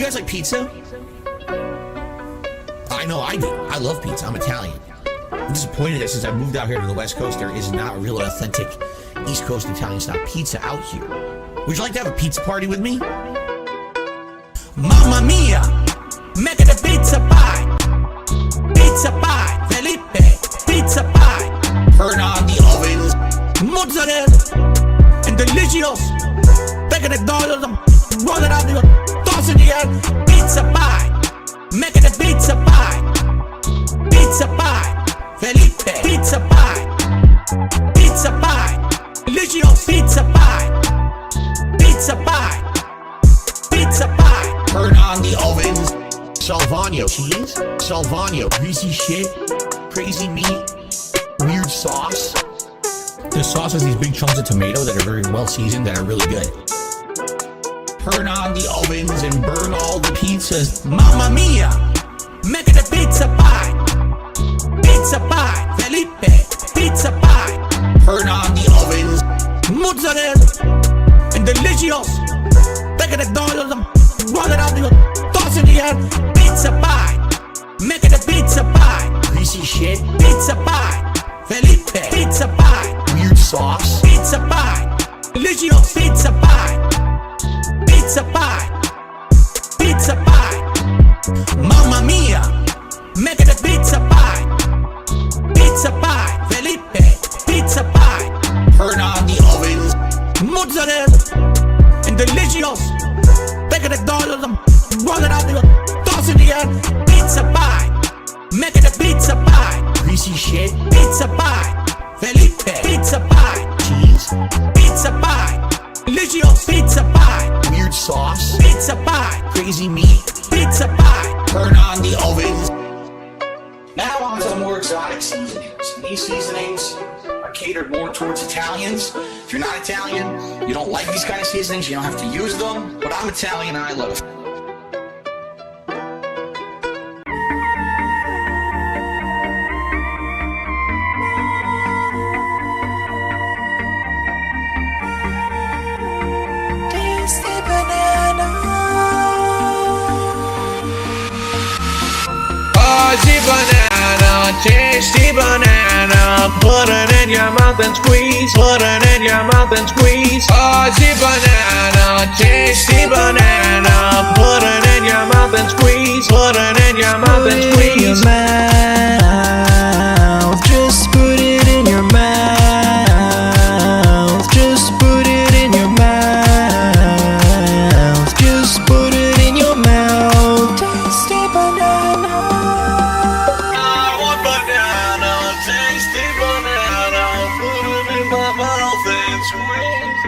you guys like pizza? I know I do. I love pizza. I'm Italian. I'm disappointed that since I moved out here to the West Coast, there is not a real authentic East Coast Italian style pizza out here. Would you like to have a pizza party with me? Mamma mia, make it a pizza pie. Pizza pie, Felipe, pizza pie. Turn on the ovens, mozzarella, and delicious. Taking the dollars, roll it out, toss it in the air. Pizza pie, make it a pizza pie. Pizza pie, Felipe, pizza pie. Pizza pie, delicious pizza pie. Pizza pie, pizza pie. Turn on the ovens. Salvagno cheese, Salvagno greasy shit, crazy meat, weird sauce. The sauce has these big chunks of tomato that are very well seasoned, that are really good. Turn on the ovens and burn all the pizzas. Mamma mia, make it a pizza pie. Pizza pie, Felipe, pizza pie. Turn on the ovens, mozzarella, and delicious. Take the dollars, roll it out, toss it in the air. Pizza pie, make it a pizza pie. Greasy shit, pizza pie. Felipe, pizza pie. Weird sauce, pizza pie. Delicious pizza pie. Pizza pie, pizza pie. Mamma mia, make it a pizza pie. Pizza pie, Felipe, pizza pie. Turn on the ovens, mozzarella, and delicious. Take the dollars, roll it out, toss it in the air. Pizza pie, make it a pizza pie. Greasy shit, pizza pie. Felipe, pizza pie. Cheese, pizza pie. Delicious pizza pie. Weird sauce, pizza pie. Crazy meat, pizza pie. Turn on the ovens. Now on to the more exotic seasonings. These seasonings are catered more towards Italians. If you're not Italian, you don't like these kind of seasonings, you don't have to use them. But I'm Italian and I love it. Tasty banana, put it in your mouth and squeeze, put it in your mouth and squeeze. Fuzzy banana, tasty banana, put it in your mouth and squeeze, put it in your mouth and squeeze. Just put it in your mouth, just put it in your mouth, just put it in your mouth. Tasty banana. Tasty banana, put it in my mouth and squeeze.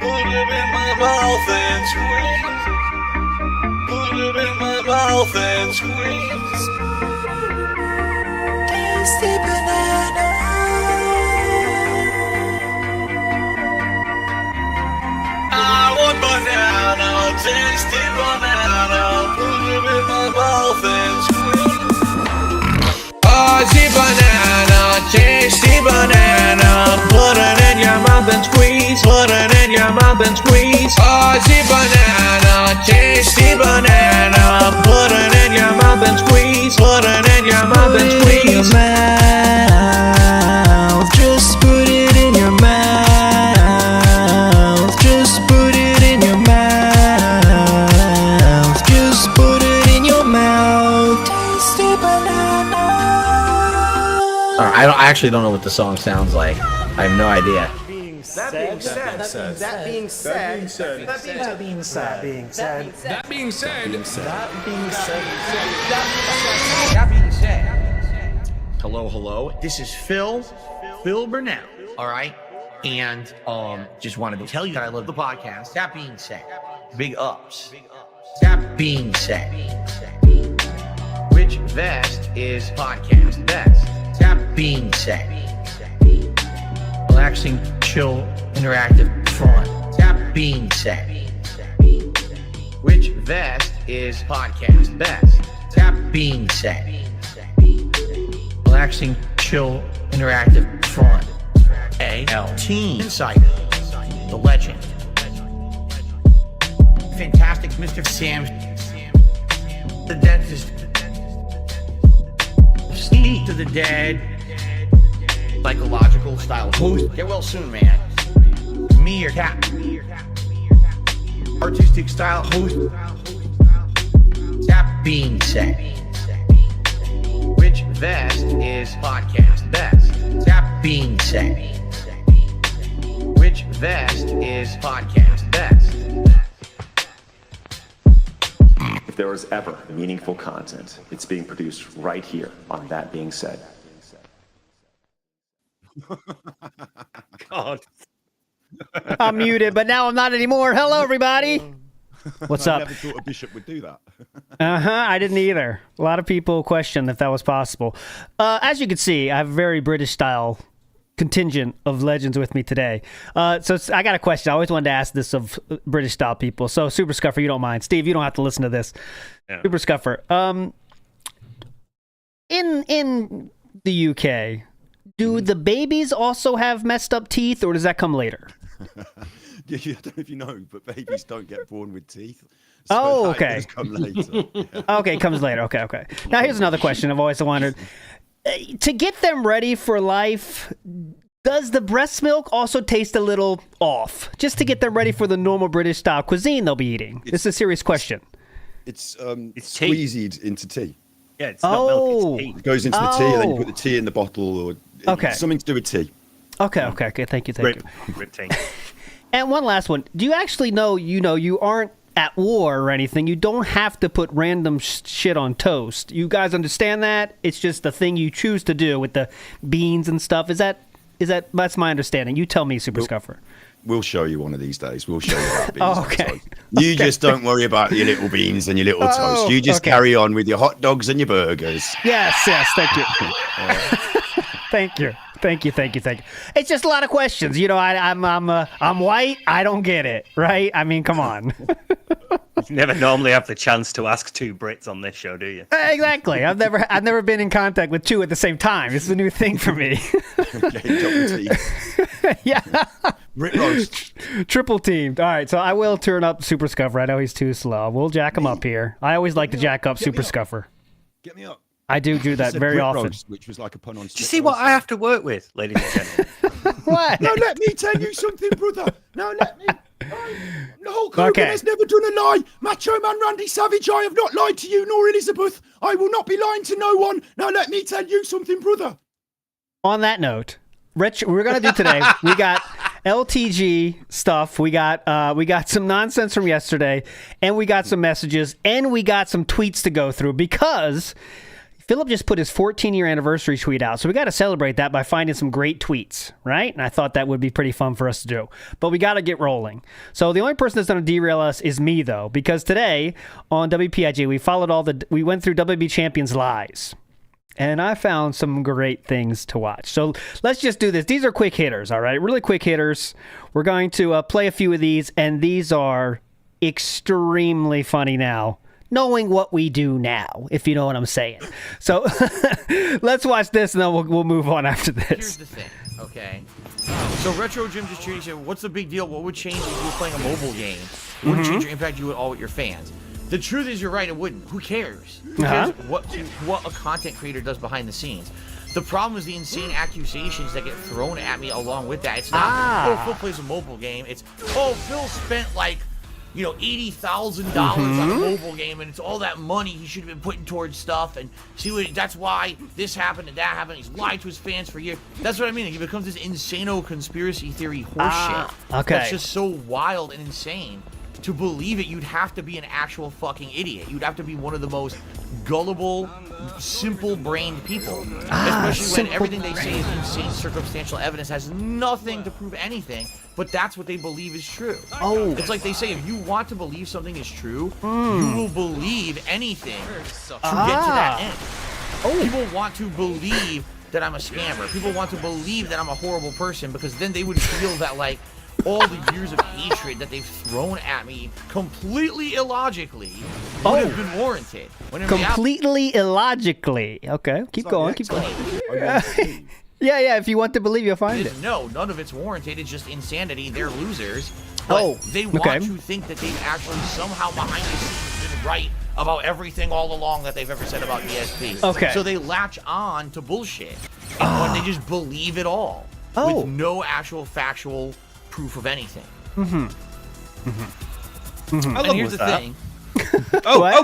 Put it in my mouth and squeeze. Put it in my mouth and squeeze. Tasty banana. I want banana, tasty banana, put it in my mouth and squeeze. Fuzzy banana, tasty banana, put it in your mouth and squeeze, put it in your mouth and squeeze. Fuzzy banana, tasty banana, put it in your mouth and squeeze, put it in your mouth and squeeze. Just put it in your mouth, just put it in your mouth, just put it in your mouth. Tasty banana. I actually don't know what the song sounds like. I have no idea. That being said, Hello. This is Phil Burnell. All right. And just wanted to tell you that I love the podcast. That being said, big ups. That being said, which vest is podcast best? That being said, relaxing, chill, interactive, fun. That being said, which vest is podcast best? That being said, relaxing, chill, interactive, fun. ALT Insider, the legend. fantastic Mr. Sam, the dentist, Speak to the Dead, psychological style host. Get well soon, man. Me, your cat. Artistic style host. That being said, which vest is podcast best? That being said, which vest is podcast best? If there was ever meaningful content, it's being produced right here on That Being Said. God. I'm muted, but now I'm not anymore. Hello, everybody. What's up? I never thought a bishop would do that. I didn't either. A lot of people questioned if that was possible. As you can see, I have a very British style contingent of legends with me today. So I got a question. I always wanted to ask this of British style people. So Super Scuffer, you don't mind. Steve, you don't have to listen to this. Yeah. Super Scuffer. In the UK, do the babies also have messed up teeth, or does that come later? Yeah, I don't know if you know, but babies don't get born with teeth. So oh, okay. Come later. Yeah. Okay, comes later. Okay. Now here's another question I've always wondered. To get them ready for life, does the breast milk also taste a little off? Just to get them ready for the normal British style cuisine they'll be eating. This is a serious question. It's squeezed into tea. Yeah, it's not milk, it's tea. It goes into the tea, and then you put the tea in the bottle, or something to do with tea. Okay. Thank you. Rip tea. And one last one. Do you actually know, you aren't at war or anything. You don't have to put random shit on toast. You guys understand that? It's just the thing you choose to do with the beans and stuff. That's my understanding. You tell me, Super Scuffer. We'll show you one of these days. We'll show you about beans. Okay. You just don't worry about your little beans and your little toast. You just carry on with your hot dogs and your burgers. Yes. Thank you. Thank you. It's just a lot of questions. I'm white. I don't get it, right? I mean, come on. You never normally have the chance to ask two Brits on this show, do you? Exactly. I've never been in contact with two at the same time. This is a new thing for me. Yeah. Brit roast. Triple teamed. All right, so I will turn up Super Scuffer. I know he's too slow. We'll jack him up here. I always like to jack up Super Scuffer. Get me up. I do that very often. Roast, which was like a pun on. Do you see what I have to work with, ladies and gentlemen? What? Now let me tell you something, brother. Now let me. The Hulk Hogan has never done a lie. Macho Man Randy Savage, I have not lied to you nor Elizabeth. I will not be lying to no one. Now let me tell you something, brother. On that note, Rich, we're gonna do today. We got LTG stuff. We got some nonsense from yesterday, and we got some messages, and we got some tweets to go through because Philip just put his 14-year anniversary tweet out, so we got to celebrate that by finding some great tweets, right? And I thought that would be pretty fun for us to do. But we got to get rolling. So the only person that's going to derail us is me, though, because today on WPIG, we went through WB Champions Lies. And I found some great things to watch. So let's just do this. These are quick hitters, all right? Really quick hitters. We're going to play a few of these, and these are extremely funny now, knowing what we do now, if you know what I'm saying. So let's watch this, and then we'll move on after this. Here's the thing, okay? So Retro Jim just changed it. What's the big deal? What would change if you were playing a mobile game? It wouldn't change your impact you would all with your fans. The truth is, you're right, it wouldn't. Who cares? Who cares what a content creator does behind the scenes? The problem is the insane accusations that get thrown at me along with that. It's not, Phil plays a mobile game. It's, Phil spent like, $80,000 on a mobile game, and it's all that money he should have been putting towards stuff, and that's why this happened and that happened. He's lied to his fans for years. That's what I mean. He becomes this insano conspiracy theory horseshit. Okay. That's just so wild and insane. To believe it, you'd have to be an actual fucking idiot. You'd have to be one of the most gullible, simple-brained people. Especially when everything they say is insane circumstantial evidence, has nothing to prove anything, but that's what they believe is true. It's like they say, if you want to believe something is true, you will believe anything to get to that end. People want to believe that I'm a scammer. People want to believe that I'm a horrible person, because then they would feel that, like, all the years of hatred that they've thrown at me completely illogically would have been warranted. Completely illogically. Okay, keep going. Yeah, if you want to believe, you'll find it. No, none of it's warranted. It's just insanity. They're losers. Oh, they okay. want to think that they've actually somehow behind the scenes been right about everything all along that they've ever said about ESP. Okay. So they latch on to bullshit, and they just believe it all with no actual factual proof of anything. How And long here's was the that? thing: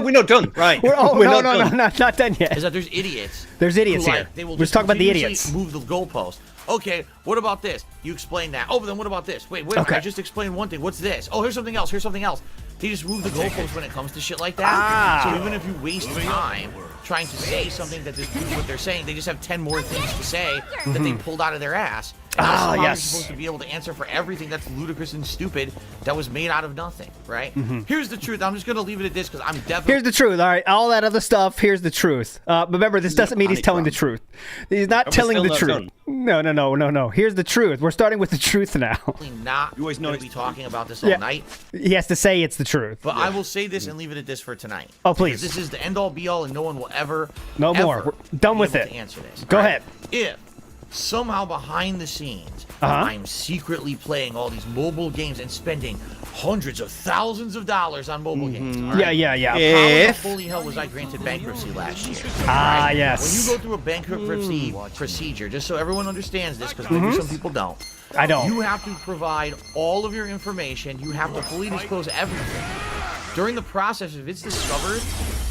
we're not done. Right. We're, oh, We're no, not no, done. no, not done yet. is that there's idiots. There's idiots who, here. like, they will Let's just talk about the continuously idiots. Move the goalpost. Okay, what about this? You explain that. Oh, but then what about this? Wait, Okay. I just explained one thing. What's this? Oh, here's something else. Here's something else. They just move the goalposts when it comes to shit like that. So even if you waste time trying to say something that disproves what they're saying, they just have 10 more things to say that they pulled out of their ass. And somehow you're supposed to be able to answer for everything that's ludicrous and stupid that was made out of nothing, right? Here's the truth. I'm just going to leave it at this because I'm definitely... Here's the truth. All right, all that other stuff. Here's the truth. But remember, this doesn't mean he's telling the truth. He's not telling the still not truth. done? No. Here's the truth. We're starting with the truth now. not always know going to it's be talking about this all night. He has to say it's the truth. But I will say this and leave it at this for tonight. Oh, please. Because this is the end all be all, and no one will ever. No more. ever We're done be with able it. to answer this. Go All ahead. If somehow behind the scenes, Uh-huh. I'm secretly playing all these mobile games and spending hundreds of thousands of dollars on mobile games. all right? Yeah. How the holy hell was I granted bankruptcy last year? Ah, When yes. you go through a bankruptcy procedure, just so everyone understands this, because maybe some people don't. I don't. You have to provide all of your information. You have to fully disclose everything. During the process, if it's discovered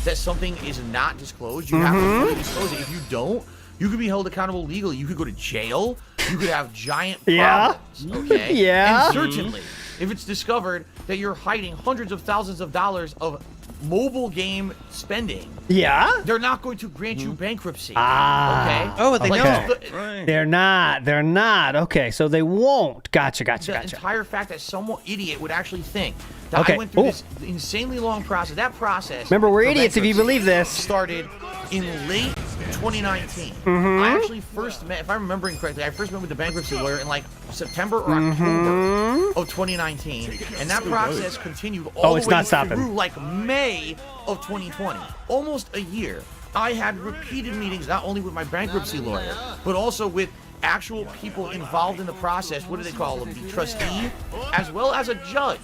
that something is not disclosed, you have to fully disclose it. If you don't, you could be held accountable legally. You could go to jail. You could have giant Yeah. problems. Okay? Yeah. And certainly, if it's discovered that you're hiding hundreds of thousands of dollars of mobile game spending, Yeah? they're not going to grant you bankruptcy. Ah. Okay? Oh, they Like, know. the- They're not. Okay, so they won't. Gotcha. The entire fact that some idiot would actually think that Okay. I went through Ooh. this insanely long process. That process. Remember, we're for idiots if you bankruptcy believe this. Started in late 2019. Mm-hmm. I actually first met, if I'm remembering correctly, I first met with the bankruptcy lawyer in like September or Mm-hmm. October of 2019, and that process continued all it's the way not stopping. through like May of 2020, almost a year. I had repeated meetings not only with my bankruptcy lawyer, but also with actual people involved in the process. What do they call them? The trustee, as well as a judge.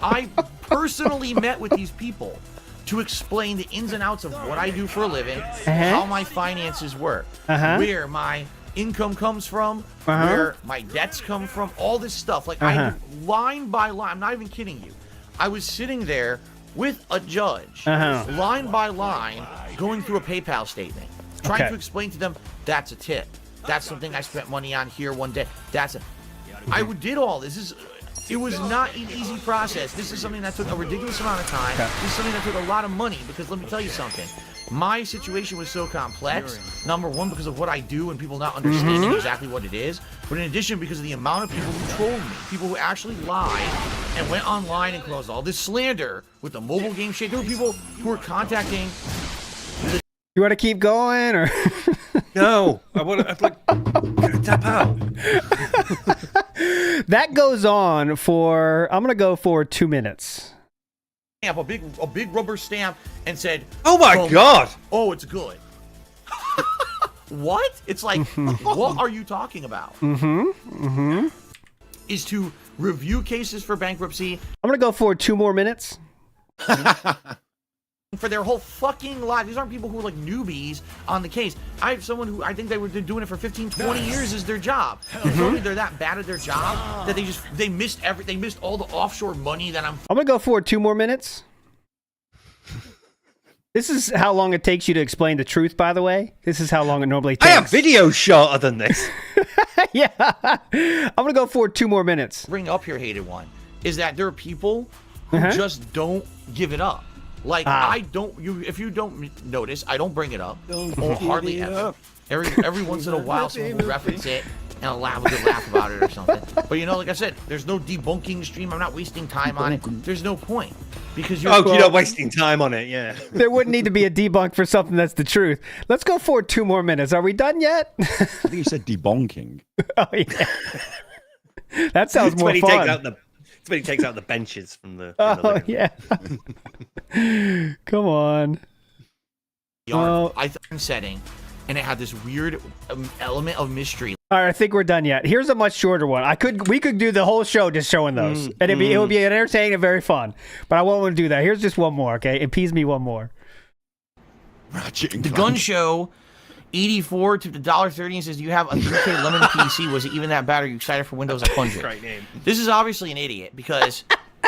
I personally met with these people to explain the ins and outs of what I do for a living, how my finances work, where my income comes from, where my debts come from, all this stuff. Like I line by line, I'm not even kidding you. I was sitting there with a judge, line by line, going through a PayPal statement, trying to explain to them that's a tip. That's something I spent money on here one day. I did all this. It was not an easy process. This is something that took a ridiculous amount of time. This is something that took a lot of money because let me tell you something. My situation was so complex, number one, because of what I do and people not understanding exactly what it is, but in addition, because of the amount of people who trolled me, people who actually lied and went online and caused all this slander with the mobile game shit. There were people who were contacting. You want to keep going, or? No, I want to like tap out. That goes on for, I'm going to go for 2 minutes. A big rubber stamp and said, Oh my God! Oh, it's good. What? It's like, what are you talking about? Is to review cases for bankruptcy. I'm going to go for 2 more minutes. For their whole fucking life. These aren't people who are like newbies on the case. I have someone who I think they were doing it for 15, 20 years is their job. You tell me they're that bad at their job that they missed all the offshore money that I'm going to go for 2 more minutes. This is how long it takes you to explain the truth, by the way. This is how long it normally takes. I have video shorter than this. Yeah. I'm going to go for 2 more minutes. bring up here, hated one, is that there are people who just don't give it up. Like if you don't notice, I don't bring it up. Hardly ever. Every once in a while, someone will reference it and I'll have a good laugh about it or something. But like I said, there's no debunking stream. I'm not wasting time on it. There's no point because you're not wasting time on it. Yeah. There wouldn't need to be a debunk for something that's the truth. Let's go for 2 more minutes. Are we done yet? I think you said debonking. Oh yeah. That sounds more fun. It's when he takes out the benches from the. Oh yeah. Come on. I setting, and it had this weird element of mystery. All right, I think we're done yet. Here's a much shorter one. We could do the whole show just showing those, and it would be entertaining and very fun. But I won't want to do that. Here's just one more. Okay, appease me one more. The gun show, 84 to the $1.30 and says, "Do you have a 3K lemon PC? Was it even that bad? Are you excited for Windows 100?" Great name. This is obviously an idiot because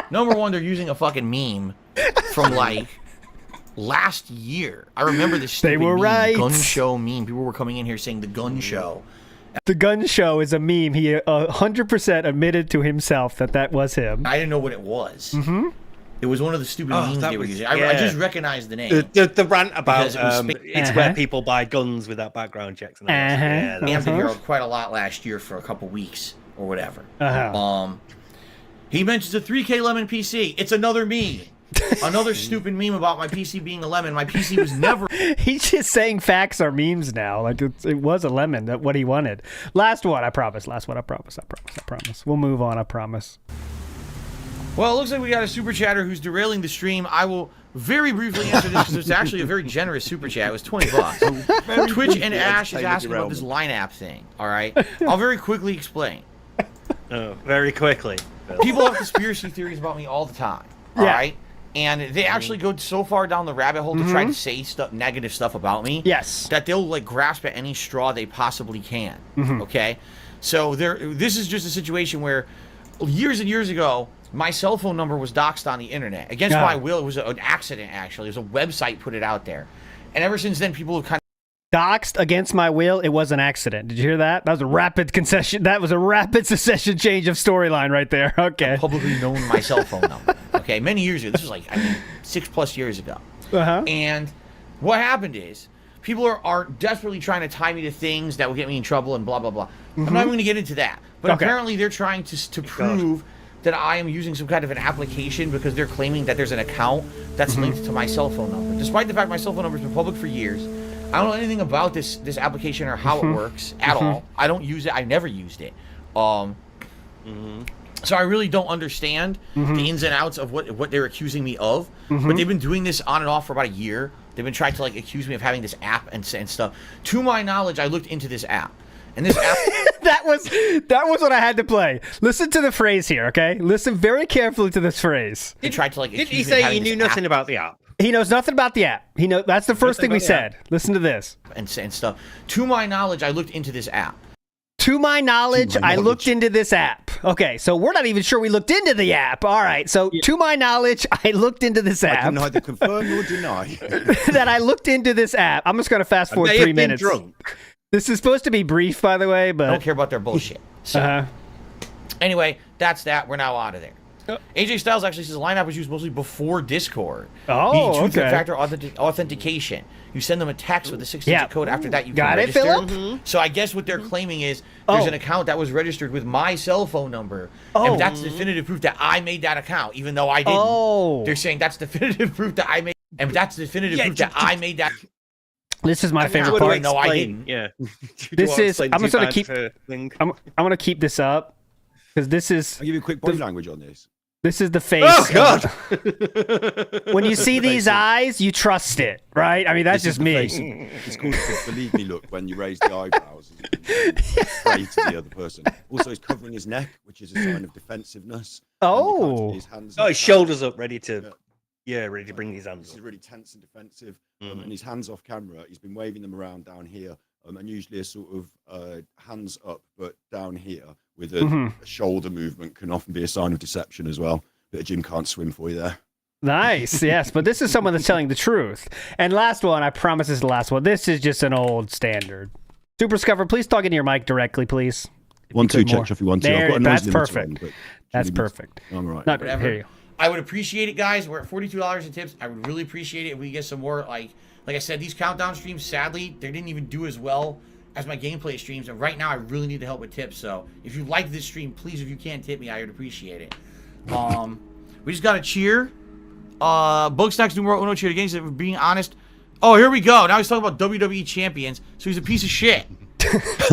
number one, they're using a fucking meme from like last year. I remember this stupid They were meme, right. gun show meme. People were coming in here saying the gun show. The gun show is a meme. He 100% admitted to himself that was him. I didn't know what it was. Mm-hmm. It was one of the stupid memes they were using. I just recognized the name. The rant about Because it was it's where people buy guns without background checks. And We have to hear quite a lot last year for a couple weeks or whatever. He mentions a 3K lemon PC. It's another meme. Another stupid meme about my PC being a lemon. My PC was never. He's just saying facts are memes now. Like it was a lemon. That what he wanted. Last one, I promise. Last one, I promise. I promise. We'll move on. I promise. Well, it looks like we got a super chatter who's derailing the stream. I will very briefly answer this because it's actually a very generous super chat. It was $20. Twitch and Ash is asking about this line app thing. All right, I'll very quickly explain. Oh, very quickly. People have conspiracy theories about me all the time. All right. And they actually go so far down the rabbit hole to try to say negative stuff about me. Yes. That they'll like grasp at any straw they possibly can. Okay. So this is just a situation where years and years ago, my cell phone number was doxed on the internet against my will. It was an accident. Actually, it was a website put it out there, and ever since then, people have kind of doxed against my will. It was an accident. Did you hear that? That was a rapid concession. That was a rapid succession change of storyline right there. Okay. publicly known my cell phone number. Okay, many years ago. This was like 6+ years ago. And what happened is people are desperately trying to tie me to things that will get me in trouble and blah blah blah. I'm not even going to get into that. But apparently they're trying to prove that I am using some kind of an application because they're claiming that there's an account that's linked to my cell phone number, despite the fact my cell phone number has been public for years. I don't know anything about this application or how it works at all. I don't use it. I never used it. So I really don't understand the ins and outs of what they're accusing me of. But they've been doing this on and off for about a year. They've been trying to like accuse me of having this app and stuff. To my knowledge, I looked into this app. And this app that was what I had to play. Listen to the phrase here, okay? Listen very carefully to this phrase. They tried to like Did he say he knew nothing about the app? He knows nothing about the app. That's the first thing we said. Listen to this. And stuff. To my knowledge, I looked into this app. To my knowledge, I looked into this app. Okay, so we're not even sure we looked into the app. All right, so to my knowledge, I looked into this app. I can neither confirm nor deny. That I looked into this app. I'm just going to fast forward 3 minutes. Drunk. This is supposed to be brief, by the way, but I don't care about their bullshit. So, anyway, that's that. We're now out of there. AJ Styles actually says line app was used mostly before Discord. Oh, okay. Two-factor authentication. You send them a text with a 6-digit code. After that, you got can it, register. Philip? So I guess what they're claiming is there's an account that was registered with my cell phone number, and that's definitive proof that I made that account, even though I didn't. They're saying that's definitive proof that I made, and that's definitive proof that I made that. This is my favorite part. No, I didn't. Yeah. This is. I'm just gonna keep. I'm gonna keep this up because this is. I'll give you a quick body language on this. This is the face. Oh God! When you see these eyes, you trust it, right? I mean, that's just me. It's called the believe me look when you raise the eyebrows and pray to the other person. Also, he's covering his neck, which is a sign of defensiveness. Oh. His shoulders up, ready to bring these hands He's up. really tense and defensive, and his hands off camera. He's been waving them around down here, and usually a sort of hands up, but down here with a shoulder movement can often be a sign of deception as well. But a Jim can't swim for you there. Nice, yes, but this is someone that's telling the truth. And last one, I promise this is the last one. This is just an old standard. Super Scover, please talk into your mic directly, please. 1, 2, check if you want to. There, that's perfect. That's perfect. I'm all right. Not hear you. I would appreciate it, guys. We're at $42 in tips. I would really appreciate it if we get some more. Like I said, these countdown streams, sadly, they didn't even do as well as my gameplay streams. And right now, I really need the help with tips. So if you like this stream, please, if you can tip me, I would appreciate it. We just got a cheer. Bugstacks numero uno cheer again. He said, being honest. Oh, here we go. Now he's talking about WWE champions. So he's a piece of shit.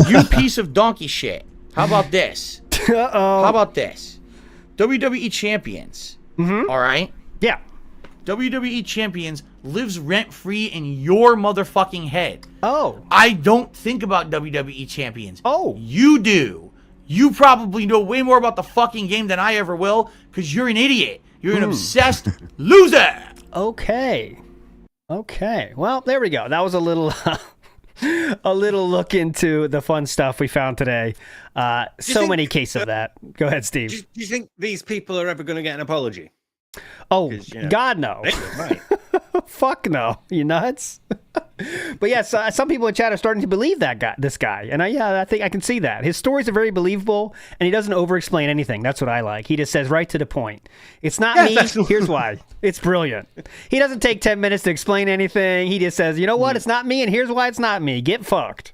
You piece of donkey shit. How about this? Uh-oh. How about this? WWE champions. All right. Yeah. WWE Champions lives rent-free in your motherfucking head. Oh. I don't think about WWE Champions. Oh. You do. You probably know way more about the fucking game than I ever will, because you're an idiot. You're an obsessed loser. Okay. Well, there we go. That was a little a little look into the fun stuff we found today. So many cases of that. Go ahead, Steve. Do you think these people are ever going to get an apology? Oh, God, no. Right. Fuck no. You nuts? But yes, some people in chat are starting to believe this guy. And I think I can see that. His stories are very believable, and he doesn't over-explain anything. That's what I like. He just says right to the point. It's not me. Here's why. It's brilliant. He doesn't take 10 minutes to explain anything. He just says, you know what? It's not me, and here's why it's not me. Get fucked.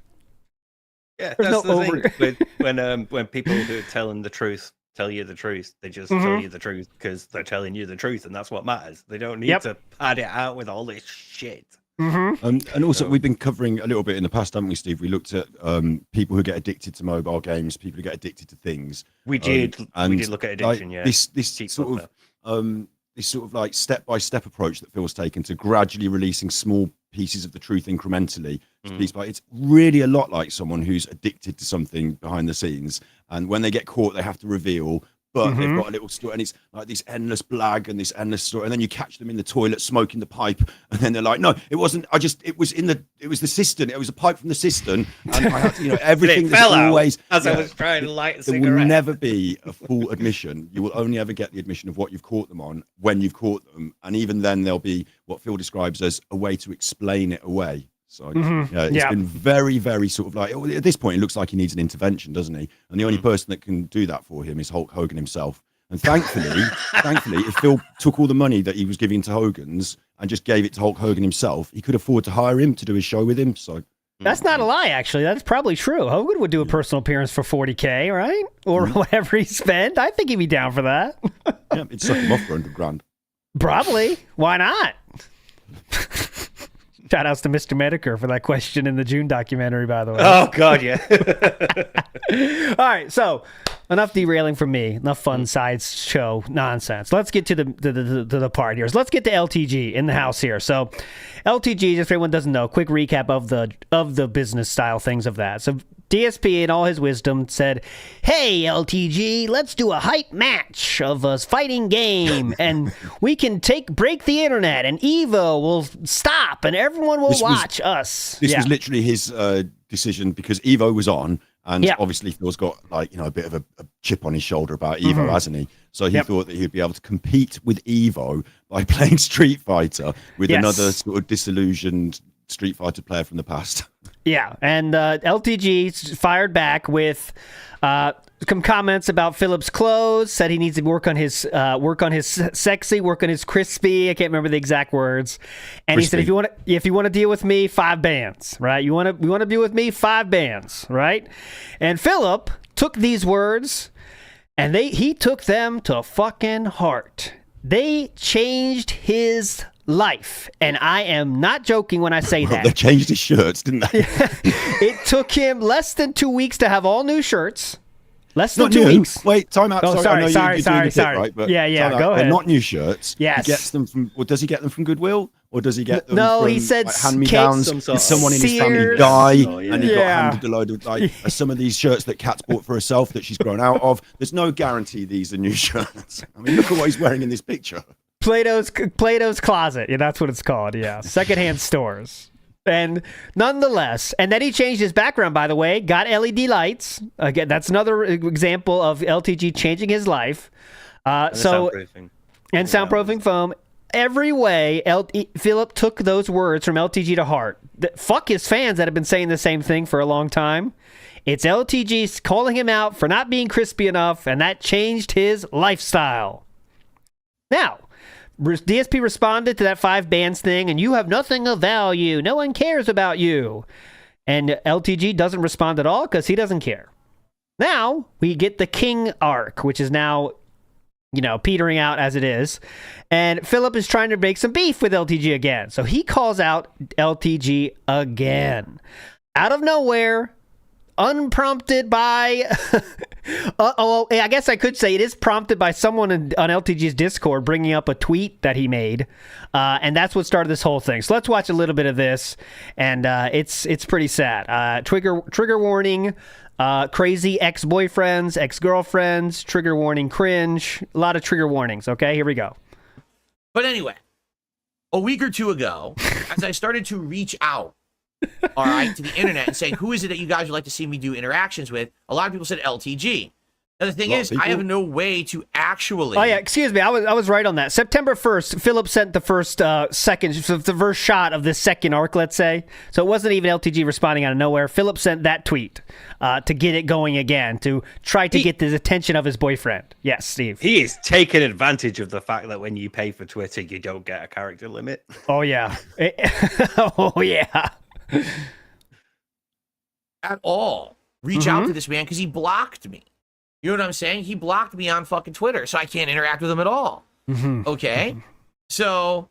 Yeah, There's that's no the thing. When people who are telling the truth tell you the truth, they just tell you the truth because they're telling you the truth, and that's what matters. They don't need to pad it out with all this shit. And also, we've been covering a little bit in the past, haven't we, Steve? We looked at people who get addicted to mobile games, people who get addicted to things. We did look at addiction, like, This sort of like step-by-step approach that Phil's taken to gradually releasing small pieces of the truth incrementally. It's really a lot like someone who's addicted to something behind the scenes, and when they get caught, they have to reveal. But they've got a little story, and it's like this endless blag and this endless story, and then you catch them in the toilet smoking the pipe, and then they're like, "No, it wasn't. It was the cistern. It was a pipe from the cistern, and I had to, everything fell out always as I was trying to light a cigarette." There will never be a full admission. You will only ever get the admission of what you've caught them on when you've caught them, and even then, there'll be what Phil describes as a way to explain it away. So it's been very, very sort of like, at this point, it looks like he needs an intervention, doesn't he? And the only person that can do that for him is Hulk Hogan himself. And thankfully, if Phil took all the money that he was giving to Hogan's and just gave it to Hulk Hogan himself, he could afford to hire him to do his show with him. So that's not a lie, actually. That's probably true. Hogan would do a personal appearance for $40K, right? Or whatever he spent. I think he'd be down for that. Yeah, it'd suck him off for $100,000. Probably. Why not? Shout outs to Mr. Medicare for that question in the June documentary, by the way. Oh, God, yeah. All right, so enough derailing from me. Enough fun sideshow nonsense. Let's get to the part here. So let's get to LTG in the house here. So LTG, just for anyone doesn't know, quick recap of the business style things of that. So DSP, in all his wisdom, said, "Hey, LTG, let's do a hype match of a fighting game, and we can break the internet, and Evo will stop, and everyone will watch us." This was literally his decision because Evo was on, and obviously Phil's got a bit of a chip on his shoulder about Evo, hasn't he? So he thought that he'd be able to compete with Evo by playing Street Fighter with another sort of disillusioned Street Fighter player from the past. Yeah, and LTG fired back with some comments about Philip's clothes. Said he needs to work on his sexy, work on his crispy. I can't remember the exact words. And crispy. He said, if you want to deal with me, 5 bands, right? You want to deal with me, 5 bands, right? And Philip took these words, and he took them to fucking heart. They changed his life, and I am not joking when I say that. They changed his shirts, didn't they? It took him less than 2 weeks to have all new shirts. Less than not 2 new. weeks. Wait, time out. Oh, sorry. Right? But Yeah, go ahead. They're not new shirts. Yes. He gets them from, or does he get them from Goodwill? Or does he get them from he said hand-me-downs? Did someone in his family die and he got handed a load of some of these shirts that Kat's bought for herself that she's grown out of? There's no guarantee these are new shirts. I mean, look at what he's wearing in this picture. Plato's Closet. Yeah, that's what it's called. Yeah, secondhand stores. And nonetheless, and then he changed his background, by the way, got LED lights. Again, that's another example of LTG changing his life. Soundproofing foam. Every way, Philip took those words from LTG to heart. Fuck his fans that have been saying the same thing for a long time. It's LTG calling him out for not being crispy enough, and that changed his lifestyle. Now, DSP responded to that 5 bands thing, and you have nothing of value. No one cares about you. And LTG doesn't respond at all because he doesn't care. Now, we get the King arc, which is now, petering out as it is. And Philip is trying to make some beef with LTG again. So he calls out LTG again. Out of nowhere, unprompted by I guess I could say it is prompted by someone on LTG's Discord bringing up a tweet that he made, and that's what started this whole thing. So let's watch a little bit of this, and it's pretty sad. Trigger warning, crazy ex-boyfriends, ex-girlfriends, trigger warning, cringe, a lot of trigger warnings. Okay, here we go. But anyway, a week or two ago, as I started to reach out, all right, to the internet and say, who is it that you guys would like to see me do interactions with? A lot of people said LTG. Now, the thing is, I have no way to actually... Oh, yeah, excuse me. I was right on that. September 1st, Philip sent the first the first shot of this second arc, let's say. So it wasn't even LTG responding out of nowhere. Philip sent that tweet to get it going again, to try to get the attention of his boyfriend. Yes, Steve. He is taking advantage of the fact that when you pay for Twitter, you don't get a character limit. Oh, yeah. Oh, yeah. At all reach out to this man because he blocked me. You know what I'm saying? He blocked me on fucking Twitter, so I can't interact with him at all. Okay? So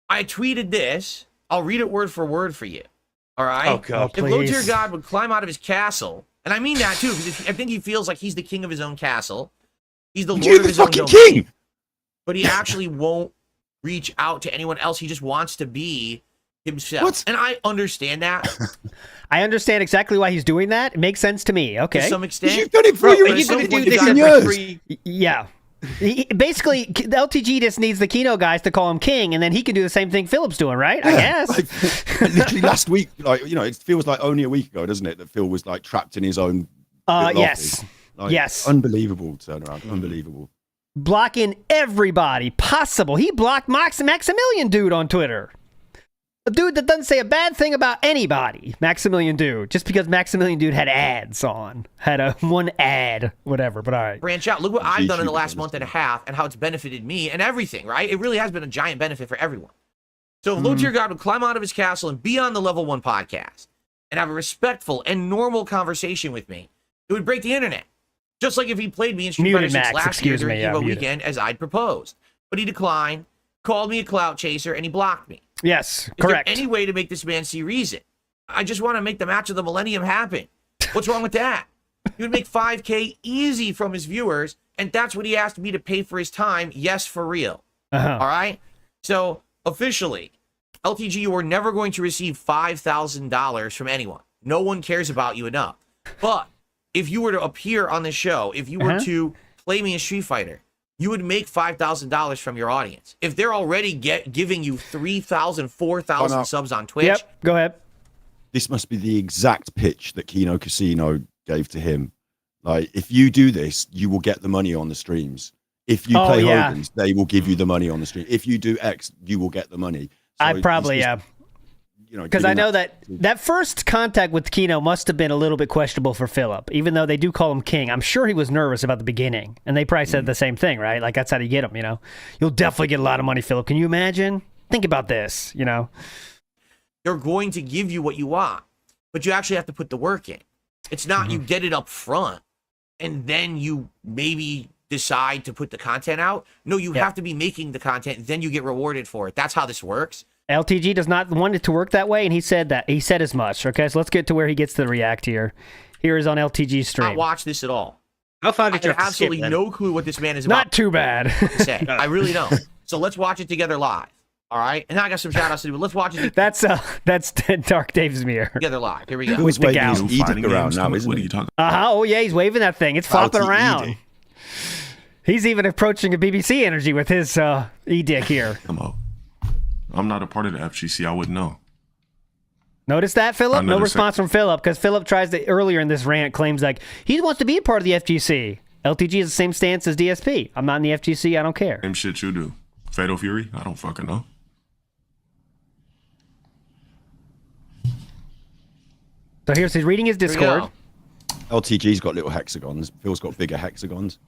I tweeted this. I'll read it word for word for you. All right? Oh, God, if Low Tier God would climb out of his castle, and I mean that too, because I think he feels like he's the king of his own castle. He's the lord of his own domain. king! But he actually won't reach out to anyone else. He just wants to be himself. What? And I understand that. I understand exactly why he's doing that. It makes sense to me. Okay. To some extent. You've done it for Are you going to do this every free? Yeah. Basically, the LTG just needs the Kino guys to call him king, and then he can do the same thing Philip's doing, right? I guess. Literally last week, it feels like only a week ago, doesn't it, that Phil was like trapped in his own. Yes. Like, yes. Unbelievable turnaround. Unbelievable. Blocking everybody possible. He blocked Maximilian Dude on Twitter. A dude that doesn't say a bad thing about anybody, Maximilian Dude, just because Maximilian Dude had ads on. Had one ad, whatever, but all right. Branch out. Look what I've done in the last month and a half and how it's benefited me and everything, right? It really has been a giant benefit for everyone. So if Low Tier God would climb out of his castle and be on the Level 1 podcast and have a respectful and normal conversation with me, it would break the internet. Just like if he played me in Street Fighter 6 last year during Evo weekend as I'd proposed. But he declined, called me a clout chaser, and he blocked me. Yes, Is correct. there any way to make this man see reason? I just want to make the match of the millennium happen. What's wrong with that? He would make 5K easy from his viewers, and that's what he asked me to pay for his time. Yes, for real. All right? So, officially, LTG, you are never going to receive $5,000 from anyone. No one cares about you enough. But if you were to appear on the show, if you were to play me in Street Fighter, you would make $5,000 from your audience. If they're already giving you 3,000, 4,000 subs on Twitch. Yep, go ahead. This must be the exact pitch that Kino Casino gave to him. Like, if you do this, you will get the money on the streams. If you play Hogan's, they will give you the money on the stream. If you do X, you will get the money. So I probably, because I know that first contact with Kino must have been a little bit questionable for Philip, even though they do call him king. I'm sure he was nervous about the beginning, and they probably said the same thing, right? Like, that's how you get him, You'll definitely get a lot of money, Philip. Can you imagine? Think about this, They're going to give you what you want, but you actually have to put the work in. It's not you get it up front, and then you maybe decide to put the content out. No, you have to be making the content, then you get rewarded for it. That's how this works. LTG does not want it to work that way, and he said as much. Okay, so let's get to where he gets to react here. Here is on LTG's stream. Not watch this at all. How far did you have absolutely to skip, no clue what this man is about. Not too bad. Say. I really don't. So let's watch it together live. All right, and now I got some shout outs to do, but let's watch it. That's Dark Dave's mirror. Together live. Here we go. Who's waving his edict around now, isn't What are he? you talking Oh yeah, he's waving that thing. It's flopping around. He's even approaching a BBC energy with his edict here. Come on. I'm not a part of the FGC. I wouldn't know. Notice that, Philip? No response from Philip, because Philip tries to, earlier in this rant, claims like he wants to be a part of the FGC. LTG is the same stance as DSP. I'm not in the FGC. I don't care. Same shit you do. Fatal Fury? I don't fucking know. So he's reading his Discord. LTG's got little hexagons. Phil's got bigger hexagons.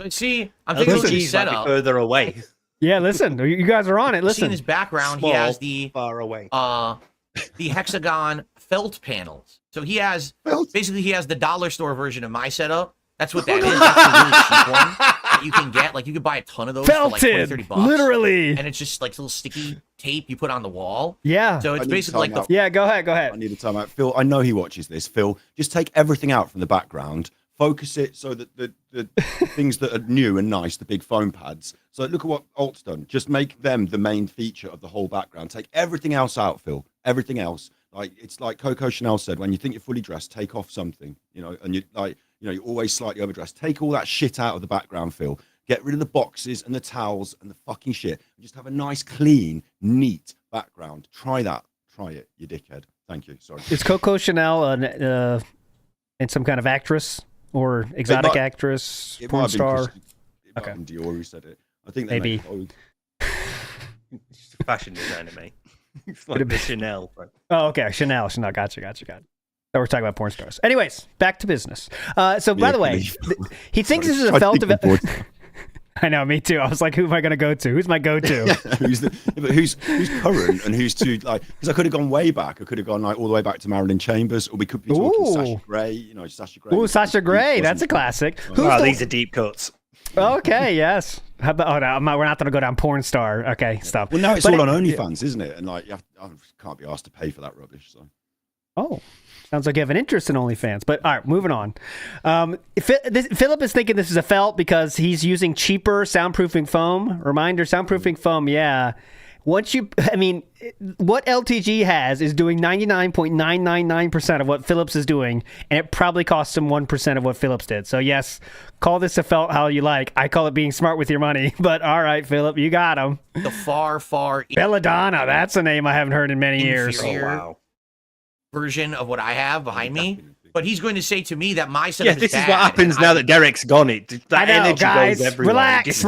See, I'm thinking of his setup. Further away. Yeah, listen, you guys are on it. Listen. See in his background, he has the far away. The hexagon felt panels. So he has basically the dollar store version of my setup. That's what that is. That's the really cheap one. that you can get. Like you could buy a ton of those for like 20, 30 bucks. Literally. And it's just like little sticky tape you put on the wall. Yeah. So it's basically like the. Yeah, go ahead. I need to time out. Phil, I know he watches this. Phil, just take everything out from the background, focus it so that the things that are new and nice, the big foam pads. So look at what Alt's done. Just make them the main feature of the whole background. Take everything else out, Phil. Everything else. Like it's like Coco Chanel said, when you think you're fully dressed, take off something, and you like, you're always slightly overdressed. Take all that shit out of the background, Phil. Get rid of the boxes and the towels and the fucking shit. Just have a nice, clean, neat background. Try that. Try it, you dickhead. Thank you. Sorry. Is Coco Chanel and some kind of actress or exotic actress, porn star? Okay. Dior who said it. I think maybe. It's a fashion designer, mate. It's like the Chanel. But... Oh, okay. Chanel. Gotcha. So we're talking about porn stars. Anyways, back to business. So, by the way, he thinks this is a felt event. I know, me too. I was like, who am I going to go to? Who's my go-to? who's current and who's too, like, because I could have gone way back. I could have gone like all the way back to Marilyn Chambers, or we could be talking Sasha Grey. Sasha Grey. Ooh, Sasha Grey. That's a classic. These are deep cuts. Okay, yes. How about, we're not going to go down porn star. Okay, stop. Well, now it's all on OnlyFans, isn't it? And like, I can't be asked to pay for that rubbish. So. Oh, sounds like you have an interest in OnlyFans. But all right, moving on. Philip is thinking this is a felt because he's using cheaper soundproofing foam. Reminder, soundproofing foam, yeah. What LTG has is doing 99.999% of what Philips is doing, and it probably costs him 1% of what Philips did. So yes, call this a felt how you like. I call it being smart with your money. But all right, Philip, you got him. The far Belladonna. That's a name I haven't heard in many years. Oh, wow. Version of what I have behind me. But he's going to say to me that my setup is bad. This is what happens now that Derek's gone. That energy guys, goes everywhere. Relax.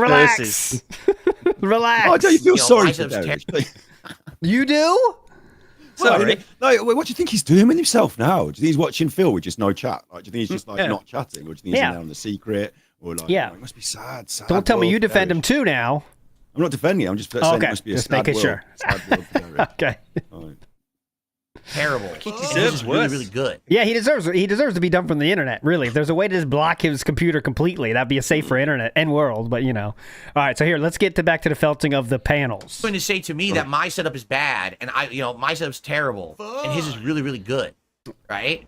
Relax. Oh, don't you feel sorry for Derek? You do? Sorry. No, what do you think he's doing with himself now? Do you think he's watching Phil with just no chat? Like, do you think he's just like not chatting? Or do you think he's in there on the secret? Or like, it must be sad. Don't tell me you defend him too now. I'm not defending him. I'm just saying it must be a sad world. Sure. Okay. Terrible. He deserves really, really good. Yeah, he deserves to be dumped from the internet. Really, if there's a way to just block his computer completely, that'd be a safer internet and world. But All right. So here, let's get back to the felting of the panels. He's going to say to me that my setup is bad, and my setup's terrible, and his is really, really good. Right?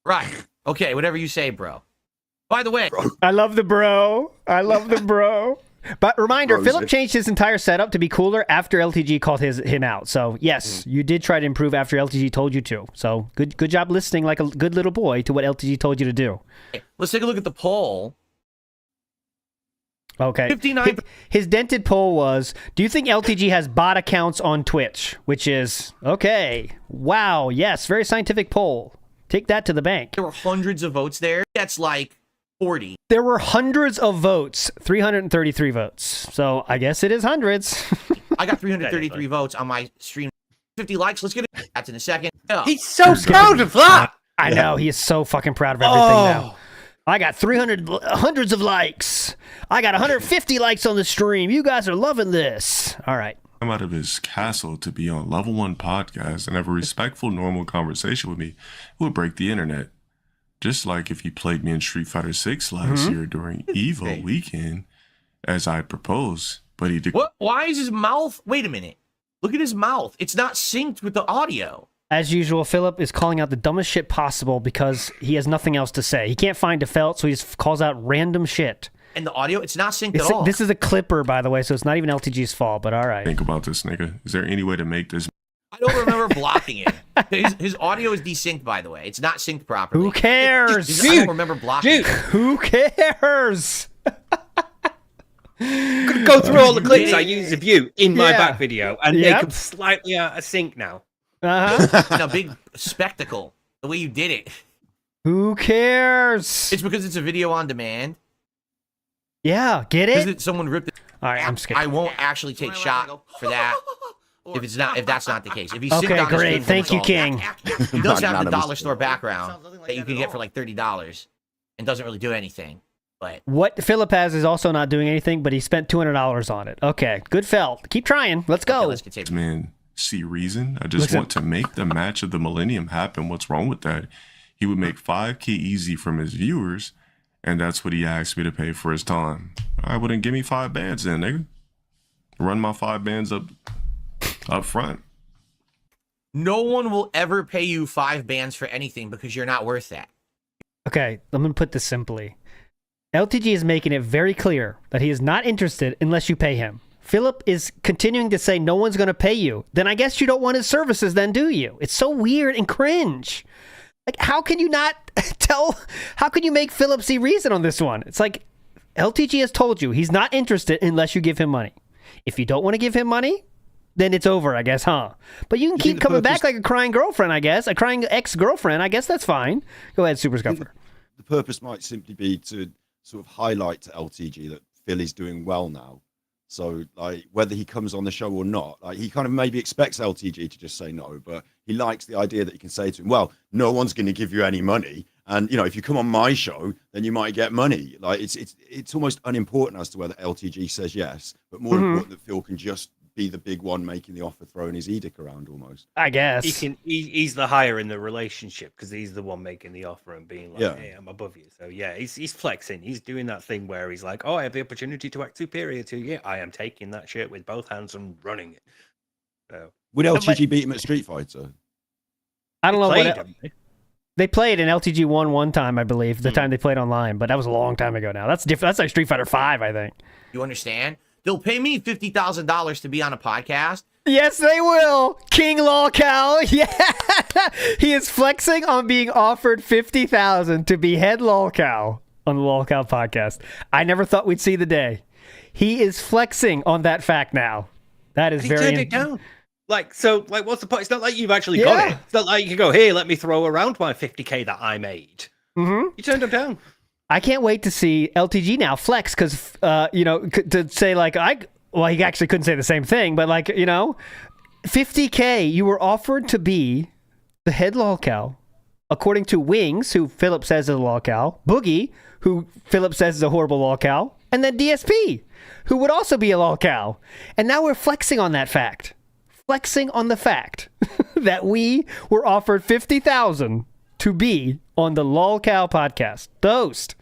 Right. Okay. Whatever you say, bro. By the way, I love the bro. But reminder, Philip changed his entire setup to be cooler after LTG called him out. So yes, you did try to improve after LTG told you to. So good job listening like a good little boy to what LTG told you to do. Let's take a look at the poll. Okay. 59. His dented poll was, do you think LTG has bot accounts on Twitch? Which is, okay. Wow. Yes. Very scientific poll. Take that to the bank. There were hundreds of votes there. That's like 40. There were hundreds of votes, 333 votes. So I guess it is hundreds. I got 333 votes on my stream. 50 likes. Let's get into that in a second. He's so proud of that. I know. He is so fucking proud of everything now. I got hundreds of likes. I got 150 likes on the stream. You guys are loving this. All right. Come out of his castle to be on Level 1 podcast and have a respectful, normal conversation with me, it would break the internet. Just like if he played me in Street Fighter 6 last year during EVO weekend, as I proposed, but he did. What? Why is his mouth? Wait a minute. Look at his mouth. It's not synced with the audio. As usual, Philip is calling out the dumbest shit possible because he has nothing else to say. He can't find a felt, so he just calls out random shit. And the audio, it's not synced at all. This is a clipper, by the way, so it's not even LTG's fault, but all right. Think about this, nigga. Is there any way to make this? I don't remember blocking it. His audio is desynced, by the way. It's not synced properly. Who cares? I don't remember blocking it. Who cares? Could go through all the clips I used of you in my back video and make them slightly out of sync now. A big spectacle. The way you did it. Who cares? It's because it's a video on demand. Yeah, get it? Someone ripped it. All right, I'm skipping. I won't actually take shot for that. If that's not the case. If he's okay, great. Thank you, King. He does have the dollar store background that you can get for like $30 and doesn't really do anything. But what Philip has is also not doing anything, but he spent $200 on it. Okay, good felt. Keep trying. Let's go. Okay, let's continue. Man, see reason? I just want to make the match of the millennium happen. What's wrong with that? He would make 5K easy from his viewers, And that's what he asked me to pay for his time. All right, well then give me 5 bands then, nigga. Run my 5 bands up front. No one will ever pay you 5 bands for anything because you're not worth that. Okay, I'm going to put this simply. LTG is making it very clear that he is not interested unless you pay him. Philip is continuing to say no one's going to pay you. Then I guess you don't want his services then, do you? It's so weird and cringe. Like, how can you not how can you make Philip see reason on this one? It's like, LTG has told you he's not interested unless you give him money. If you don't want to give him money, then it's over, I guess, huh? But you can keep coming back like a crying girlfriend, I guess. A crying ex-girlfriend, I guess that's fine. Go ahead, Super Scuffer. The purpose might simply be to sort of highlight to LTG that Phil is doing well now. So, like, whether he comes on the show or not, like, he kind of maybe expects LTG to just say no, but he likes the idea that you can say to him, well, no one's going to give you any money. And, you know, if you come on my show, then you might get money. Like, it's almost unimportant as to whether LTG says yes, but more important that Phil can just be the big one making the offer, throwing his edict around almost. I guess. He's the higher in the relationship because he's the one making the offer and being like, hey, I'm above you. So, yeah, he's flexing. He's doing that thing where he's like, oh, I have the opportunity to act superior to you. I am taking that shit with both hands and running it. So, would LTG beat him at Street Fighter? I don't know what they played, and LTG won one time, I believe, the time they played online, but that was a long time ago now. That's different. That's like Street Fighter 5, I think. You understand? They'll pay me $50,000 to be on a podcast. Yes, they will. King Lolcow. Yeah. He is flexing on being offered $50,000 to be head Lolcow on the Lolcow podcast. I never thought we'd see the day. He is flexing on that fact now. That is very... He turned it down. Like, so, like, what's the point? It's not like you've actually got it. It's not like you can go, here, let me throw around my $50K that I made. You turned him down. I can't wait to see LTG now flex because, you know, to say like, well, he actually couldn't say the same thing, but like, you know, $50K, you were offered to be the head lolcow, according to Wings, who Philip says is a lolcow, Boogie, who Philip says is a horrible lolcow, and then DSP, who would also be a lolcow. And now we're flexing on that fact. Flexing on the fact that we were offered $50,000 to be on the Lolcow podcast. Toast.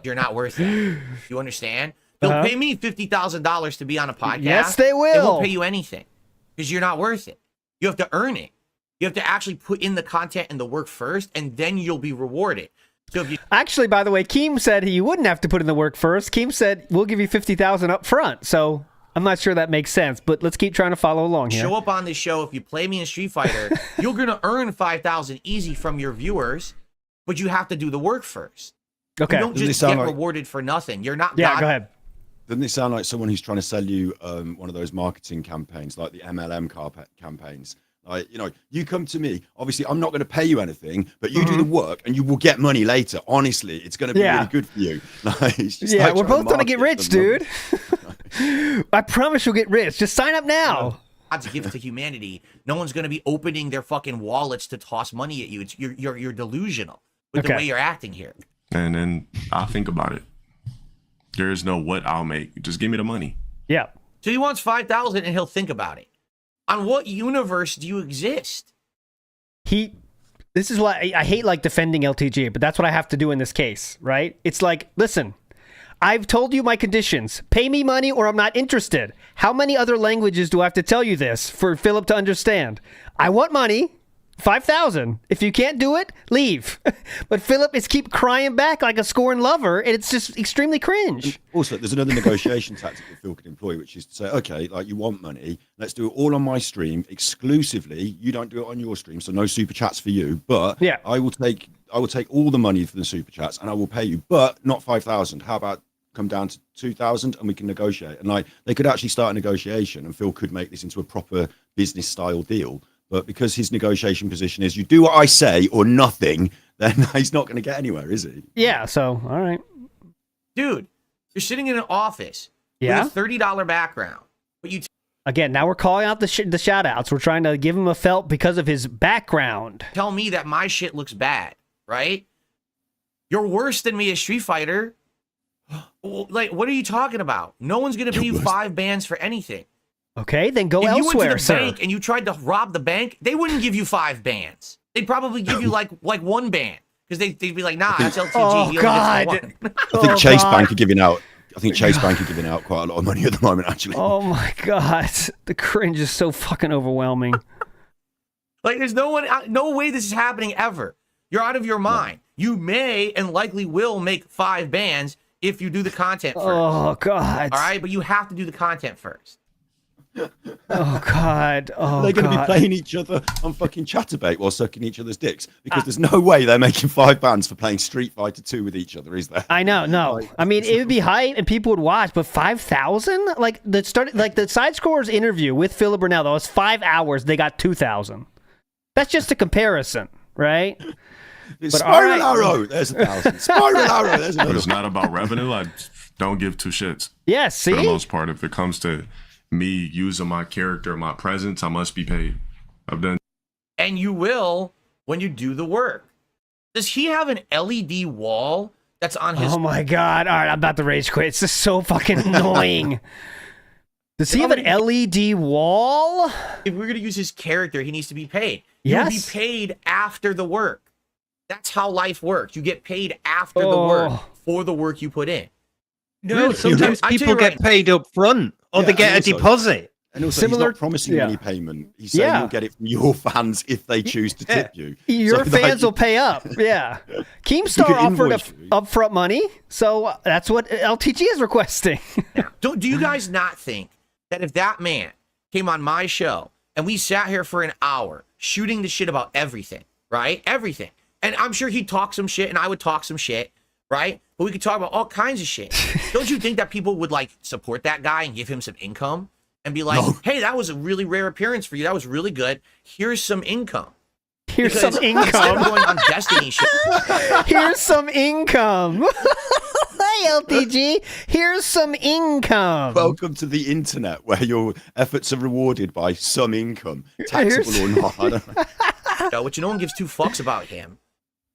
You're not worth it. You understand? They'll pay me $50,000 to be on a podcast. Yes, they will. They won't pay you anything because you're not worth it. You have to earn it. You have to actually put in the content and the work first, and then you'll be rewarded. So if you actually, by the way, Keem said he wouldn't have to put in the work first. Keem said we'll give you $50,000 up front. So I'm not sure that makes sense, but let's keep trying to follow along here. Show up on this show. If you play me in Street Fighter, you're going to earn $5,000 easy from your viewers, but you have to do the work first. Okay. You don't just get rewarded for nothing. You're not. Yeah, go ahead. Doesn't it sound like someone who's trying to sell you one of those marketing campaigns, like the MLM campaigns? Like, you know, you come to me. Obviously, I'm not going to pay you anything, but you do the work, and you will get money later. Honestly, it's going to be really good for you. Like, yeah, we're both going to get rich, dude. I promise you'll get rich. Just sign up now. God's gift to humanity. No one's going to be opening their fucking wallets to toss money at you. It's you're delusional with the way you're acting here. And then I'll think about it. There is no what I'll make. Just give me the money. Yeah. So he wants $5,000 and he'll think about it. On what universe do you exist? This is why I hate like defending LTG, but that's what I have to do in this case, right? It's like, listen, I've told you my conditions. Pay me money or I'm not interested. How many other languages do I have to tell you this for Philip to understand? I want money. $5,000. If you can't do it, leave. But Philip is keep crying back like a scorned lover, and it's just extremely cringe. And also, there's another negotiation tactic that Phil could employ, which is to say, okay, like, you want money, let's do it all on my stream exclusively. You don't do it on your stream, so no super chats for you. But yeah, I will take all the money for the super chats, and I will pay you, but not 5,000. How about come down to 2,000 and we can negotiate? And like, they could actually start a negotiation, and Phil could make this into a proper business style deal. But because his negotiation position is you do what I say or nothing, then he's not going to get anywhere, is he? Yeah, so, all right. Dude, you're sitting in an office with a $30 background. But you again, now we're calling out the shout-outs. We're trying to give him a felt because of his background. Tell me that my shit looks bad, right? You're worse than me as Street Fighter. Like, what are you talking about? No one's going to pay you 5 bands for anything. Okay, then go if elsewhere, you went to the sir. bank and you tried to rob the bank, they wouldn't give you 5 bands. They'd probably give you like 1 band because they'd be like, nah, that's LTG. Oh, He only God. gets the one. I think Chase Bank are giving out. I think Chase Bank are giving out quite a lot of money at the moment, actually. Oh my God, the cringe is so fucking overwhelming. Like, there's no way this is happening ever. You're out of your mind. You may and likely will make 5 bands if you do the content first. Oh God. All right, but you have to do the content first. Oh God. Oh, They're going to be playing each other on fucking Chatterbait while sucking each other's dicks because there's no way they're making 5 bands for playing Street Fighter 2 with each other, is there? I know, no. I mean, it would be hype and people would watch, but 5,000? Like the Side Scrollers interview with Philip Burnell, that was 5 hours. They got 2,000. That's just a comparison, right? Spiral Arrow, there's 1,000. Spiral Arrow, there's another. But it's not about revenue. I don't give 2 shits. Yes, see? For the most part, if it comes to me using my character, my presence, I must be paid. I've done. And you will when you do the work. Does he have an LED wall that's on his... Oh my God. All right, I'm about to rage quit. It's just so fucking annoying. Does he have an LED wall? If we're going to use his character, he needs to be paid. Yes. You'll be paid after the work. That's how life works. You get paid after the work for the work you put in. No, sometimes people get paid up front or they get a deposit. And also, he's not promising any payment. He's saying you'll get it from your fans if they choose to tip you. Your fans will pay up. Yeah. Keemstar offered upfront money, so that's what LTG is requesting. Now, do you guys not think that if that man came on my show and we sat here for an hour shooting the shit about everything, right? Everything. And I'm sure he'd talk some shit and I would talk some shit, right? But we could talk about all kinds of shit. Don't you think that people would like support that guy and give him some income and be like, hey, that was a really rare appearance for you. That was really good. Here's some income. Here's some income. Going on Destiny shit. Here's some income. Hey, LTG. Here's some income. Welcome to the internet where your efforts are rewarded by some income, taxable or not. I don't know. No, but no one gives 2 fucks about him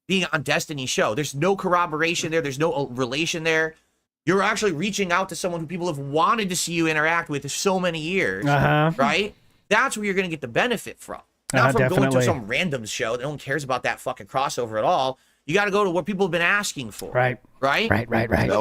being on Destiny's show. There's no corroboration there. There's no relation there. You're actually reaching out to someone who people have wanted to see you interact with for so many years, right? That's where you're going to get the benefit from. Not from going to some random show that no one cares about that fucking crossover at all. You got to go to what people have been asking for. Right. Right?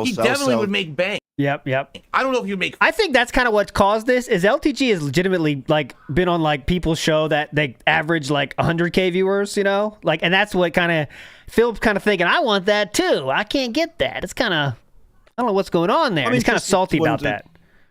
He definitely would make bank. Yep. I don't know if you'd make... I think that's kind of what's caused this, is LTG has legitimately, like, been on, like, people's show that they average, like, 100K viewers, you know? Like, and that's what kind of... Phil's kind of thinking, I want that, too. I can't get that. It's kind of... I don't know what's going on there. I mean, he's kind of salty about that.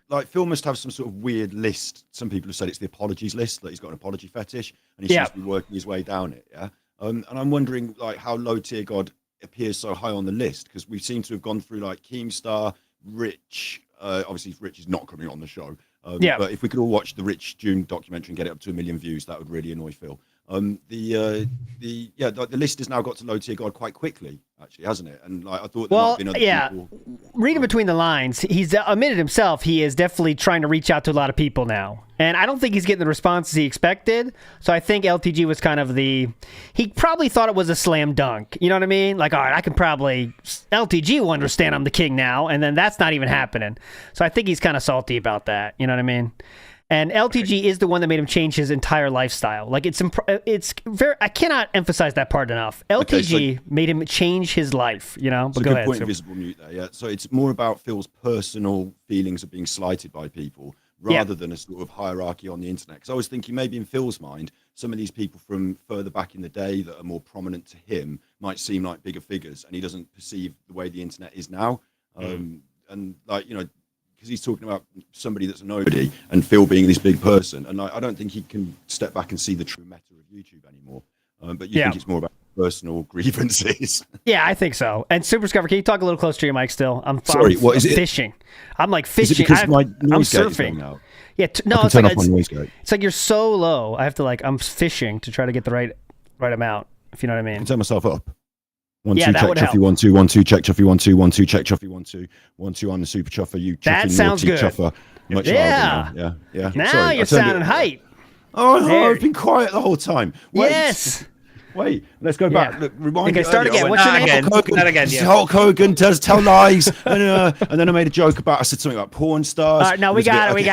Like, Phil must have some sort of weird list. Some people have said it's the apologies list, that he's got an apology fetish, and he seems to be working his way down it, yeah? And I'm wondering, like, how Low Tier God appears so high on the list, because we seem to have gone through, like, Keemstar, Rich... obviously, Rich is not coming on the show. But if we could all watch the Rich June documentary and get it up to 1 million views, that would really annoy Phil. The list has now got to Low Tier God quite quickly, actually, hasn't it? And like I thought there might have been other people. Reading between the lines, he's admitted himself he is definitely trying to reach out to a lot of people now. And I don't think he's getting the responses he expected. So I think LTG was kind of he probably thought it was a slam dunk. You know what I mean? Like, all right, LTG will understand I'm the king now. And then that's not even happening. So I think he's kind of salty about that. You know what I mean? And LTG is the one that made him change his entire lifestyle. Like, it's very, I cannot emphasize that part enough. LTG made him change his life, you know? But go ahead. Point of visible mute there, yeah. So it's more about Phil's personal feelings of being slighted by people rather than a sort of hierarchy on the internet. Because I was thinking maybe in Phil's mind, some of these people from further back in the day that are more prominent to him might seem like bigger figures, and he doesn't perceive the way the internet is now. And like, you know, because he's talking about somebody that's a nobody and Phil being this big person. And I don't think he can step back and see the true meta of YouTube anymore. But you think it's more about personal grievances. Yeah, I think so. And Super Scover, can you talk a little closer to your mic still? I'm fishing. I'm like fishing. I'm surfing. Now? Yeah, it's like you're so low. I have to I'm fishing to try to get the right amount, if you know what I mean. I can turn myself up. 1 2 that check would Chuffy help. 1 2 1 2 check Chuffy 1 2 1 2 check Chuffy 1 2 1 2 on the Super Chuffer. You that sounds good. Chuffer. Much yeah. Now Sorry, you're sounding hype. Oh, I've been quiet the whole time. Wait, let's go back. Look, remind me. Start again. What's your name? Hulk Hogan does tell lies, and then I made a joke about. I said something about porn stars. All right, no, we got it.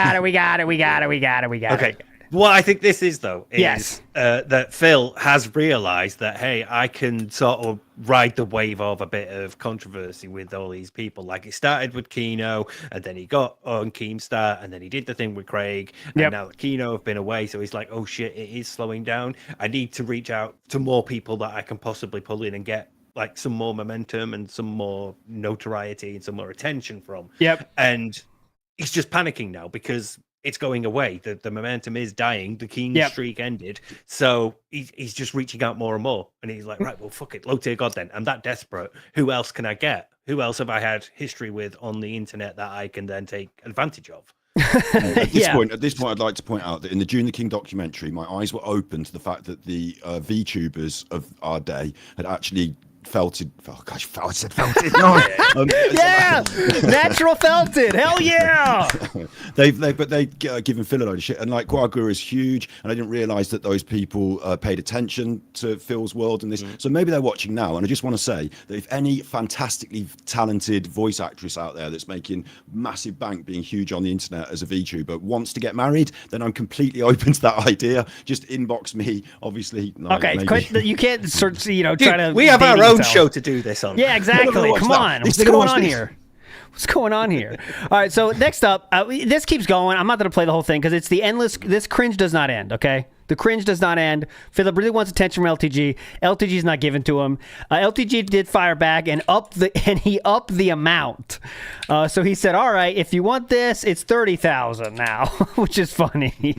Okay. What I think this is, though, is Yes. That Phil has realized that, hey, I can sort of ride the wave of a bit of controversy with all these people. Like, it started with Keno, and then he got on Keemstar, and then he did the thing with Craig, and now that Keno have been away, so he's like, oh shit, it is slowing down. I need to reach out to more people that I can possibly pull in and get like some more momentum and some more notoriety and some more attention from. And he's just panicking now because it's going away. The momentum is dying. The Keen streak ended. So he's just reaching out more and more. And he's like, right, well, fuck it. Low tier God then. I'm that desperate. Who else can I get? Who else have I had history with on the internet that I can then take advantage of? At this point, I'd like to point out that in the June the King documentary, my eyes were open to the fact that the VTubers of our day had actually felted. Oh gosh, I said felted. No. Natural felted. Hell yeah. They've given Phil a load of shit, and like Guagua is huge, and I didn't realize that those people paid attention to Phil's world and this. So maybe they're watching now, and I just want to say that if any fantastically talented voice actress out there that's making massive bank being huge on the internet as a VTuber wants to get married, then I'm completely open to that idea. Just inbox me, obviously. Okay, you can't try to. We have our own show to do this on. Yeah, exactly. Come on. What's going on here? What's going on here? All right, so next up, this keeps going. I'm not going to play the whole thing because it's the endless. This cringe does not end, okay? The cringe does not end. Philip really wants attention from LTG. LTG is not given to him. LTG did fire back and he upped the amount. So he said, all right, if you want this, it's 30,000 now, which is funny.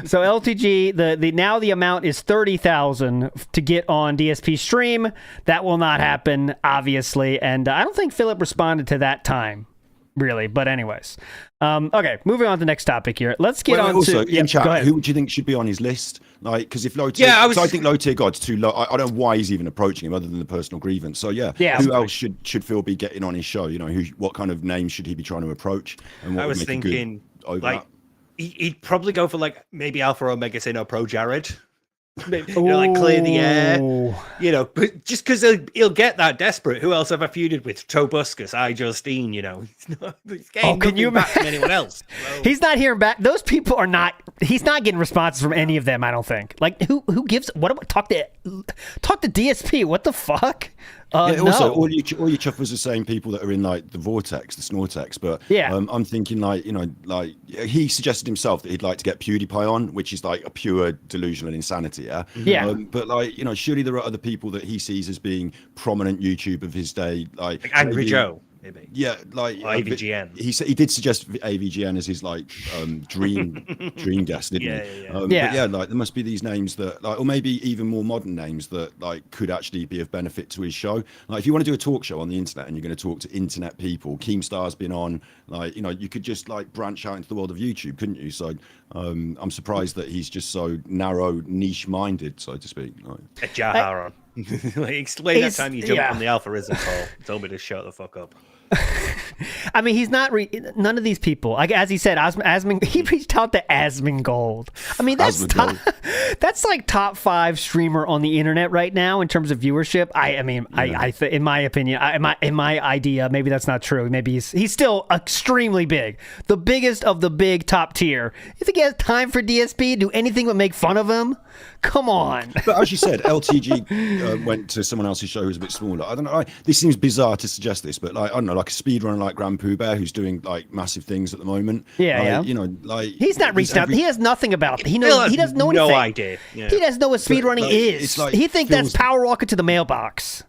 So LTG, now the amount is 30,000 to get on DSP stream. That will not happen, obviously. And I don't think Philip responded to that time, really. But anyways. Okay, moving on to the next topic here. Let's get on also, to... in chat, who would you think should be on his list? Like, because if low tier... I think low tier God's too low. I don't know why he's even approaching him other than the personal grievance. So, who else should Phil be getting on his show? You know, what kind of names should he be trying to approach? And what I was thinking, like, he'd probably go for, like, maybe Alpha Omega Sino Pro Jared. Like clear the air, but just because he'll get that desperate. Who else have I feuded with? Tobuscus, Justine, can you imagine anyone else? So. He's not hearing back. Those people are not. He's not getting responses from any of them. I don't think. Like who gives? What about talk to DSP? What the fuck? Also, all your chuffers are saying people that are in like the vortex, the Snortex, but I'm thinking like he suggested himself that he'd like to get PewDiePie on, which is like a pure delusional insanity. But like surely there are other people that he sees as being prominent YouTube of his day, like Angry Joe. Maybe. Yeah, like AVGN. He did suggest AVGN as his like dream guest, didn't he? But like there must be these names that like, or maybe even more modern names that like could actually be of benefit to his show. Like if you want to do a talk show on the internet and you're going to talk to internet people, Keemstar's been on. Like you could just like branch out into the world of YouTube, couldn't you? So I'm surprised that he's just so narrow, niche-minded, so to speak. Like, Jaharon. Explain that time you jumped on the Alpharism call. Told me to shut the fuck up. I mean, he's not. None of these people, like as he said, Asmin. He reached out to Asmongold. I mean, that's like top 5 streamer on the internet right now in terms of viewership. I mean, in my opinion, in my idea, maybe that's not true. Maybe he's still extremely big, the biggest of the big top tier. You think he has time for DSP? Do anything but make fun of him? Come on. But as you said, LTG went to someone else's show who's a bit smaller. I don't know. This seems bizarre to suggest this, but like I don't know, like a speedrunner like Grand Pooh Bear who's doing like massive things at the moment. He's not reached out. He has nothing about it. He doesn't know anything. No idea. Yeah. He doesn't know what speedrunning is. Like, he thinks that's power walking to the mailbox.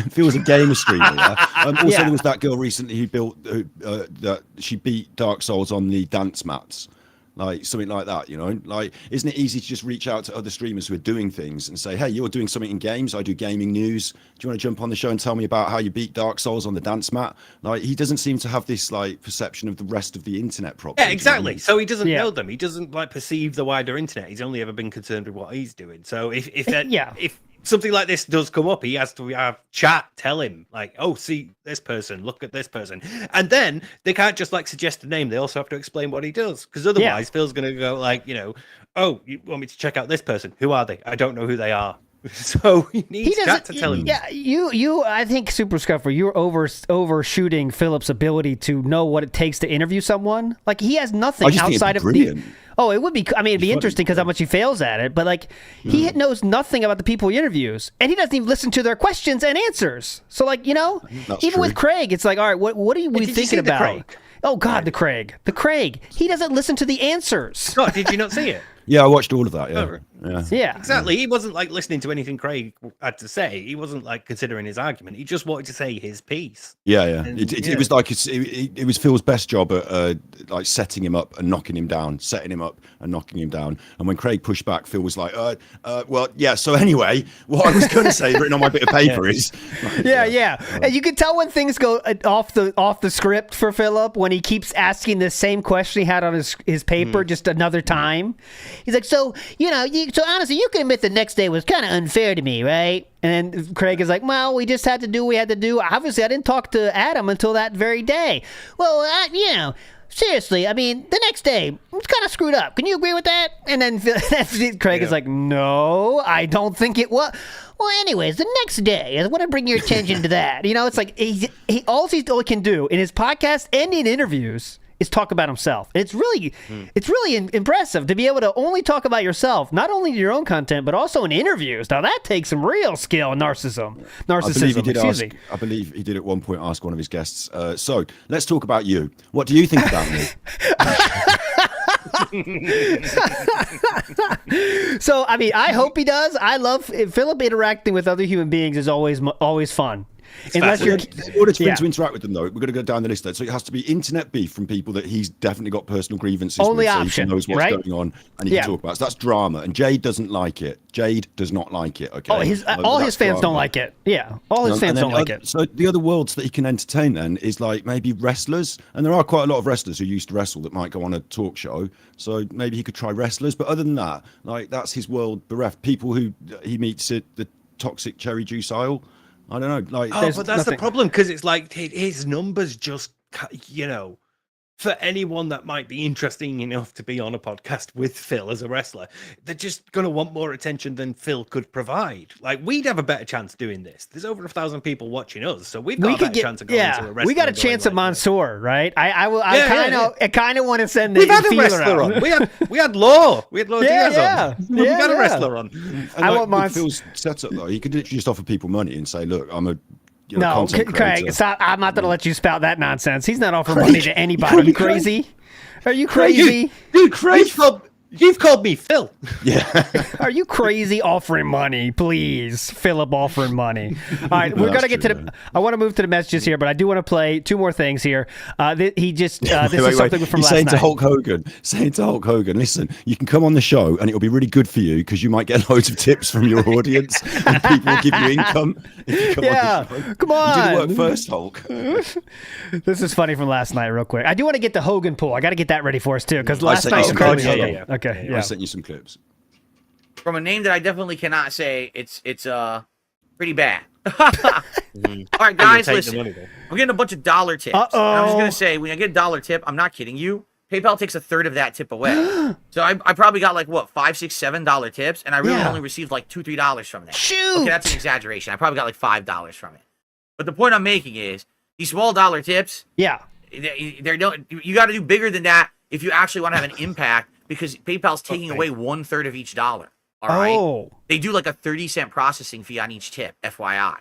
Phil's a gamer streamer. Also, there was that girl recently who built that she beat Dark Souls on the dance mats. Like something like that, like, isn't it easy to just reach out to other streamers who are doing things and say, hey, you're doing something in games, I do gaming news, do you want to jump on the show and tell me about how you beat Dark Souls on the dance mat? Like, he doesn't seem to have this like perception of the rest of the internet properly. Yeah, exactly. So he doesn't know them. He doesn't like perceive the wider internet. He's only ever been concerned with what he's doing. So if something like this does come up, he has to have chat, tell him like, oh, see this person, look at this person. And then they can't just like suggest a name. They also have to explain what he does. Because otherwise Phil's going to go like, oh, you want me to check out this person? Who are they? I don't know who they are. So he needs chat to tell him. Yeah, you. I think Super Scuffer, you're overshooting Philip's ability to know what it takes to interview someone. Like he has nothing outside of Oh, it would be. I mean, it'd be interesting because how much he fails at it. But like, he knows nothing about the people he interviews, and he doesn't even listen to their questions and answers. So like, That's even true. with Craig, it's like, all right, what are we thinking about? Craig? Oh God, the Craig. He doesn't listen to the answers. Scott, did you not see it? Yeah, I watched all of that. Yeah, Oh, Yeah, exactly. He wasn't like listening to anything Craig had to say. He wasn't like considering his argument. He just wanted to say his piece. Yeah. And, It was like it was Phil's best job at like setting him up and knocking him down, setting him up and knocking him down. And when Craig pushed back, Phil was like, well, yeah. So anyway, what I was going to say, written on my bit of paper, is yeah. And you can tell when things go off the script for Philip when he keeps asking the same question he had on his paper just another time. He's like, so so honestly, you can admit the next day was kind of unfair to me, right? And then Craig is like, well, we just had to do what we had to do. Obviously, I didn't talk to Adam until that very day. Well, seriously, I mean, the next day, it's kind of screwed up. Can you agree with that? And then Craig is like, no, I don't think it was. Well, anyways, the next day, I want to bring your attention to that. It's like all he can do in his podcast and in interviews is talk about himself. And it's really impressive to be able to only talk about yourself, not only in your own content, but also in interviews. Now that takes some real skill and narcissism. I believe he did at one point ask one of his guests, so let's talk about you. What do you think about me? So, I mean, I hope he does. I love Philip interacting with other human beings is always fun. Unless you're in order for him to interact with them, though, we're going to go down the list. So it has to be internet beef from people that he's definitely got personal grievances Only with, option, so he knows what's going on and he can talk about it. So that's drama, and Jade doesn't like it. Jade does not like it. Okay, all his fans don't like it. Yeah, all his fans don't like it. So the other worlds that he can entertain then is like maybe wrestlers, and there are quite a lot of wrestlers who used to wrestle that might go on a talk show. So maybe he could try wrestlers, but other than that, like that's his world bereft. People who he meets at the toxic cherry juice aisle. I don't know. Like, but that's the problem, because it's like his numbers just, for anyone that might be interesting enough to be on a podcast with Phil as a wrestler, they're just going to want more attention than Phil could provide. Like, we'd have a better chance doing this. There's over 1,000 people watching us, so we've got a better chance of going to a wrestler. We got a chance at Mansoor, right? I kind of want to send the We've had a wrestler on. We had Law. We had Law Diaz on. We've got a wrestler on. And I want Mansoor. Phil's setup though, he could literally just offer people money and say, "Look, I'm a." No, Craig, I'm not going to let you spout that nonsense. He's not offering money to anybody. Are you crazy? Are you crazy? Dude, Craig, you've called me Phil. Yeah. Are you crazy offering money? Please, Philip offering money. All right, we're going to get to the... I want to move to the messages here, but I do want to play two more things here. He just... this is something from last night. Saying to Hulk Hogan, listen, you can come on the show and it'll be really good for you because you might get loads of tips from your audience and people will give you income. If you come on. You do the work first, Hulk. This is funny from last night, real quick. I do want to get the Hogan poll. I got to get that ready for us, too, because last night... Okay, I sent you some clips. From a name that I definitely cannot say, it's pretty bad. All right, guys, listen. I'm getting a bunch of dollar tips. And I'm just gonna say, when I get a dollar tip, I'm not kidding you. PayPal takes a third of that tip away. So I probably got like what, $5, $6, $7 tips, and I really only received like $2, $3 from that. Shoot. Okay, that's an exaggeration. I probably got like $5 from it. But the point I'm making is these small dollar tips. Yeah. You got to do bigger than that if you actually want to have an impact. Because PayPal's taking away 1/3 of each dollar. All right. They do like a 30-cent processing fee on each tip, FYI.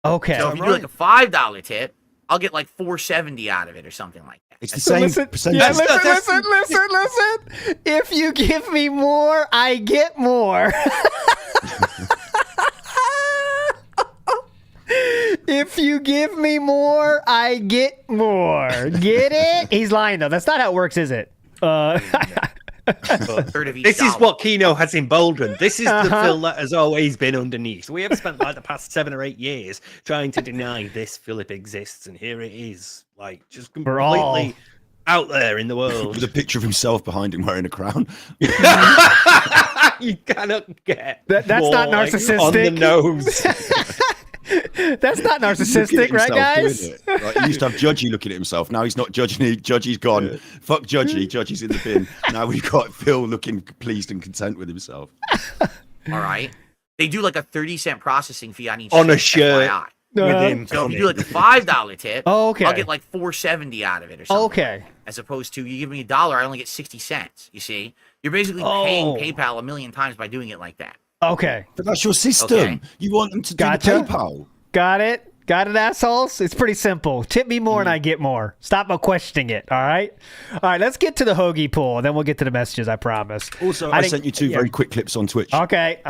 Okay. So if you do like a $5 tip, I'll get like $4.70 out of it or something like that. It's the same percentage. Yeah, listen. If you give me more, I get more. If you give me more, I get more. Get it? He's lying though. That's not how it works, is it? This is what Keno has emboldened. This is the Phil that has always been underneath. We have spent like the past 7 or 8 years trying to deny this Philip exists, and here it is, like just completely out there in the world. With a picture of himself behind him wearing a crown. You cannot get that's not narcissistic. On the nose. That's not narcissistic, right, guys? Like, he used to have Judgy looking at himself. Now he's not judging. Judgy's gone. Yeah. Fuck Judgy. Judgy's in the bin. Now we've got Phil looking pleased and content with himself. All right. They do like a 30-cent processing fee on each on a shirt. FYI. With So if you do like a $5 tip, okay. I'll get like $4.70 out of it or something. Okay. As opposed to you give me $1, I only get 60 cents. You see, you're basically paying PayPal a million times by doing it like that. Okay. But that's your system. Okay. You want them to do the PayPal. Got it, assholes. It's pretty simple. Tip me more and I get more. Stop questioning it. All right. Let's get to the hoagie pool, and then we'll get to the messages. I promise. Also, I sent you two very quick clips on Twitch. Okay.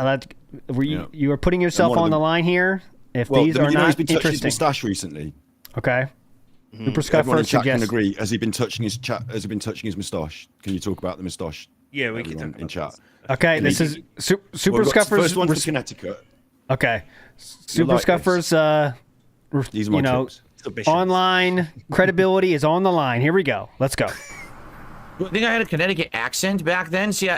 You were putting yourself on the line here. If these are not he's been touching his interesting. moustache recently. Okay. Super Everyone in Scuffer chat can suggests. agree. Has he been touching his moustache? Can you talk about the moustache? Yeah, we can Everyone talk in chat. Okay, this is Super Well, Scuffer's first one for Connecticut. Okay, Super like Scuffer's These are my tips. online credibility is on the line. Here we go. Let's go. I think I had a Connecticut accent back then. See,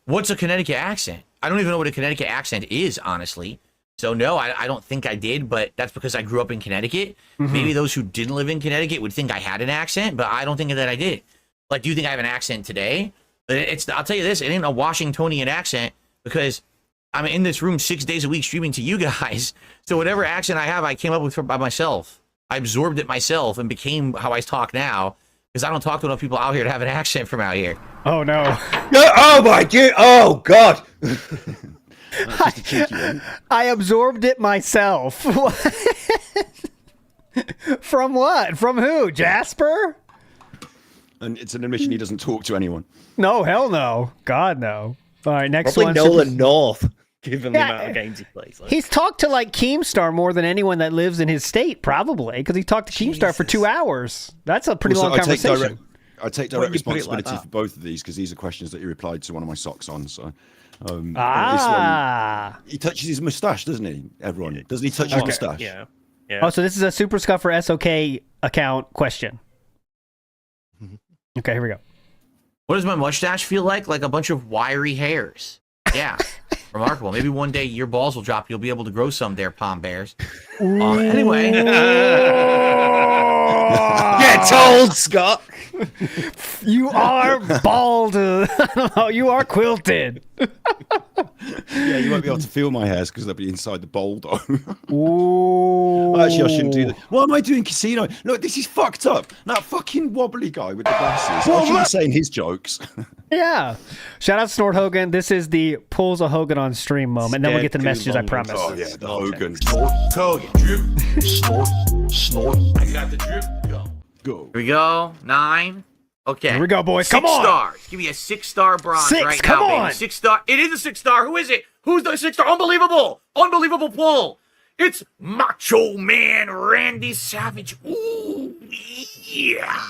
what's a Connecticut accent? I don't even know what a Connecticut accent is, honestly. So no, I don't think I did, but that's because I grew up in Connecticut. Maybe those who didn't live in Connecticut would think I had an accent, but I don't think that I did. Like, do you think I have an accent today? I'll tell you this, it ain't a Washingtonian accent because I'm in this room 6 days a week streaming to you guys. So whatever accent I have, I came up with by myself. I absorbed it myself and became how I talk now because I don't talk to enough people out here to have an accent from out here. Oh no. Oh my god. Oh god. I absorbed it myself. From what? From who? Jasper? And it's an admission he doesn't talk to anyone. No, hell no. God, no. All right, next Probably one. Nolan North. Given the amount of games he plays. He's talked to like Keemstar more than anyone that lives in his state, probably, because he talked to Keemstar for 2 hours. That's a pretty long conversation. I take direct responsibility for both of these because these are questions that he replied to one of my socks on. So, this one, he touches his moustache, doesn't he? Everyone, doesn't he touch his moustache? Yeah. Oh, so this is a Super Scuffer SOK account question. Okay, here we go. What does my mustache feel like? Like a bunch of wiry hairs. Yeah. Remarkable. Maybe one day your balls will drop. You'll be able to grow some there, Palm Bears. Anyway. Get told, Scott. You are bald. I don't know. You are quilted. Yeah, you won't be able to feel my hairs because they'll be inside the bowl, though. Ooh. Actually, I shouldn't do that. Why am I doing casino? Look, this is fucked up. That fucking wobbly guy with the glasses. I should be saying his jokes. Yeah. Shout out Snort Hogan. This is the pulls a Hogan on stream moment. Then we'll get to the messages, I promise. Oh, yeah, the Hogan. Hogan. Drip. Snort. I got the drip. Go. Here we go. 9. Okay. Here we go, boys. Come on. 6 stars. Give me a 6-star bronze right come now, on. baby. 6 star. It is a 6-star. Who is it? Who's the 6-star? Unbelievable. Unbelievable pull. It's Macho Man Randy Savage. Ooh, yeah.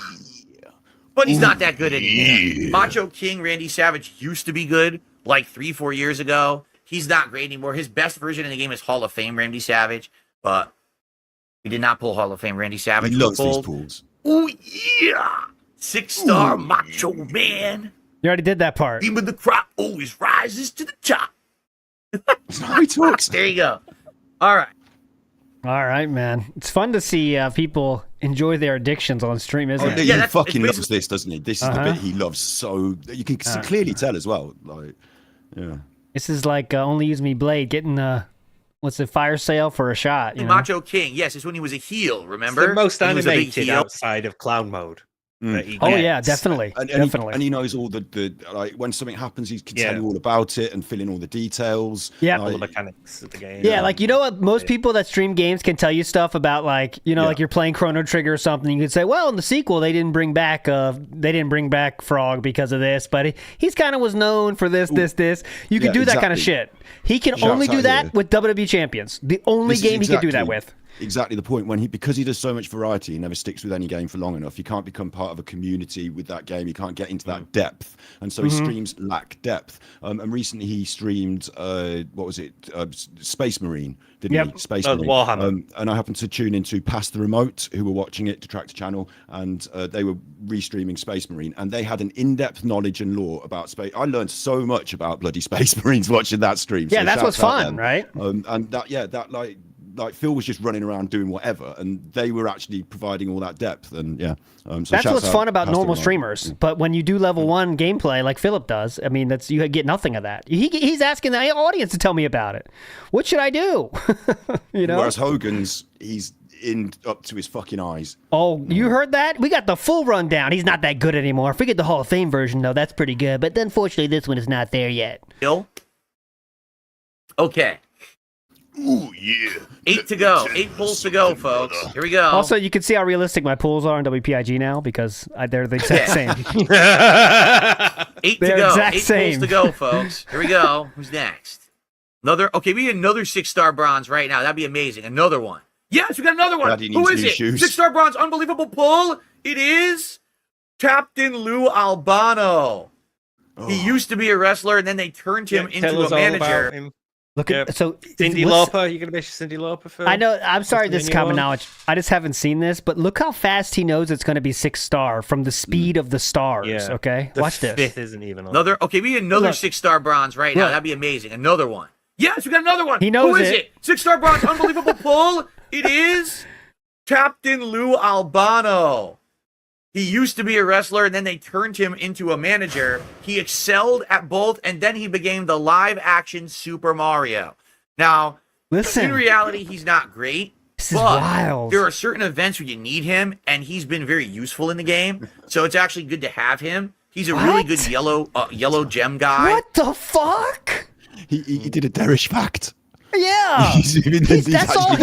But he's not that good anymore. Yeah. Macho King Randy Savage used to be good like 3-4 years ago. He's not great anymore. His best version in the game is Hall of Fame Randy Savage, but he did not pull Hall of Fame Randy Savage. He loves these pulls. Oh, yeah. 6-star Macho Man. You already did that part. Even the crop always rises to the top. That's not how he talks. There you go. All right. All right, man. It's fun to see people enjoy their addictions on stream, isn't it? He fucking loves this, doesn't he? This is the bit he loves so... You can clearly tell as well. Like, yeah. This is like Only Use Me Blade getting... what's the fire sale for a shot? You know? Macho King, yes, it's when he was a heel, remember? It's the most He was a big animated heel. outside of clown mode. Oh yeah, definitely, definitely. And he knows all the like when something happens, he can tell you all about it and fill in all the details. Yeah, all the mechanics of the game. Yeah, like you know what? Most people that stream games can tell you stuff about like like you're playing Chrono Trigger or something. You could say, well, in the sequel they didn't bring back Frog because of this, but he's kind of was known for this. You can do that kind of shit. He can only do that with WWE champions. The only game he can do that with. Exactly the point because he does so much variety, he never sticks with any game for long enough. You can't become part of a community with that game. You can't get into that depth, and so his streams lack depth. And recently he streamed Space Marine, didn't he? Space Marine. Warhammer. And I happened to tune into Pass the Remote, who were watching it, Detractor Channel, and they were restreaming Space Marine, and they had an in-depth knowledge and lore about space. I learned so much about bloody Space Marines watching that stream. Yeah, so that's what's fun, them. right? And that like Phil was just running around doing whatever, and they were actually providing all that depth. And yeah, so that's what's fun about normal Hashtag streamers. But when you do level 1 gameplay like Philip does, I mean, you get nothing of that. He's asking the audience to tell me about it. What should I do? Whereas Hogan's, he's in up to his fucking eyes. Oh, you heard that? We got the full rundown. He's not that good anymore. Forget the Hall of Fame version, though. That's pretty good. But unfortunately, this one is not there yet. Bill? Okay. Ooh, yeah. 8 to go. 8 pulls to go, folks. Here we go. Also, you can see how realistic my pulls are in WPIG now because they're the exact same. 8 to They're go. exact 8 same. pulls to go, folks. Here we go. Who's next? Okay, we need another 6-star bronze right now. That'd be amazing. Another one. Yes, we got another one. Daddy Who needs is new it? shoes. 6-star bronze, unbelievable pull. It is Captain Lou Albano. He used to be a wrestler, and then they turned him into Tell a us all about manager. him. Look at Cindy Lauper. You gonna be Cindy Lauper for? I know. I'm sorry, What's this the is new common one? knowledge. I just haven't seen this, but look how fast he knows it's going to be 6-star from the speed of the stars. Yeah. Okay, The watch this. 5th isn't even on. Okay, we need another Look. 6-star bronze right now. Look. That'd be amazing. Another one. Yes, we got another one. He knows Who is it. it? 6-star bronze, unbelievable pull. It is Captain Lou Albano. He used to be a wrestler, and then they turned him into a manager. He excelled at both, and then he became the live-action Super Mario. Now, Listen. in reality, he's not great. This is But wild. there are certain events where you need him, and he's been very useful in the game. So it's actually good to have him. He's a really What? good yellow gem guy. What the fuck? He did a Derish fact. Yeah. That's all.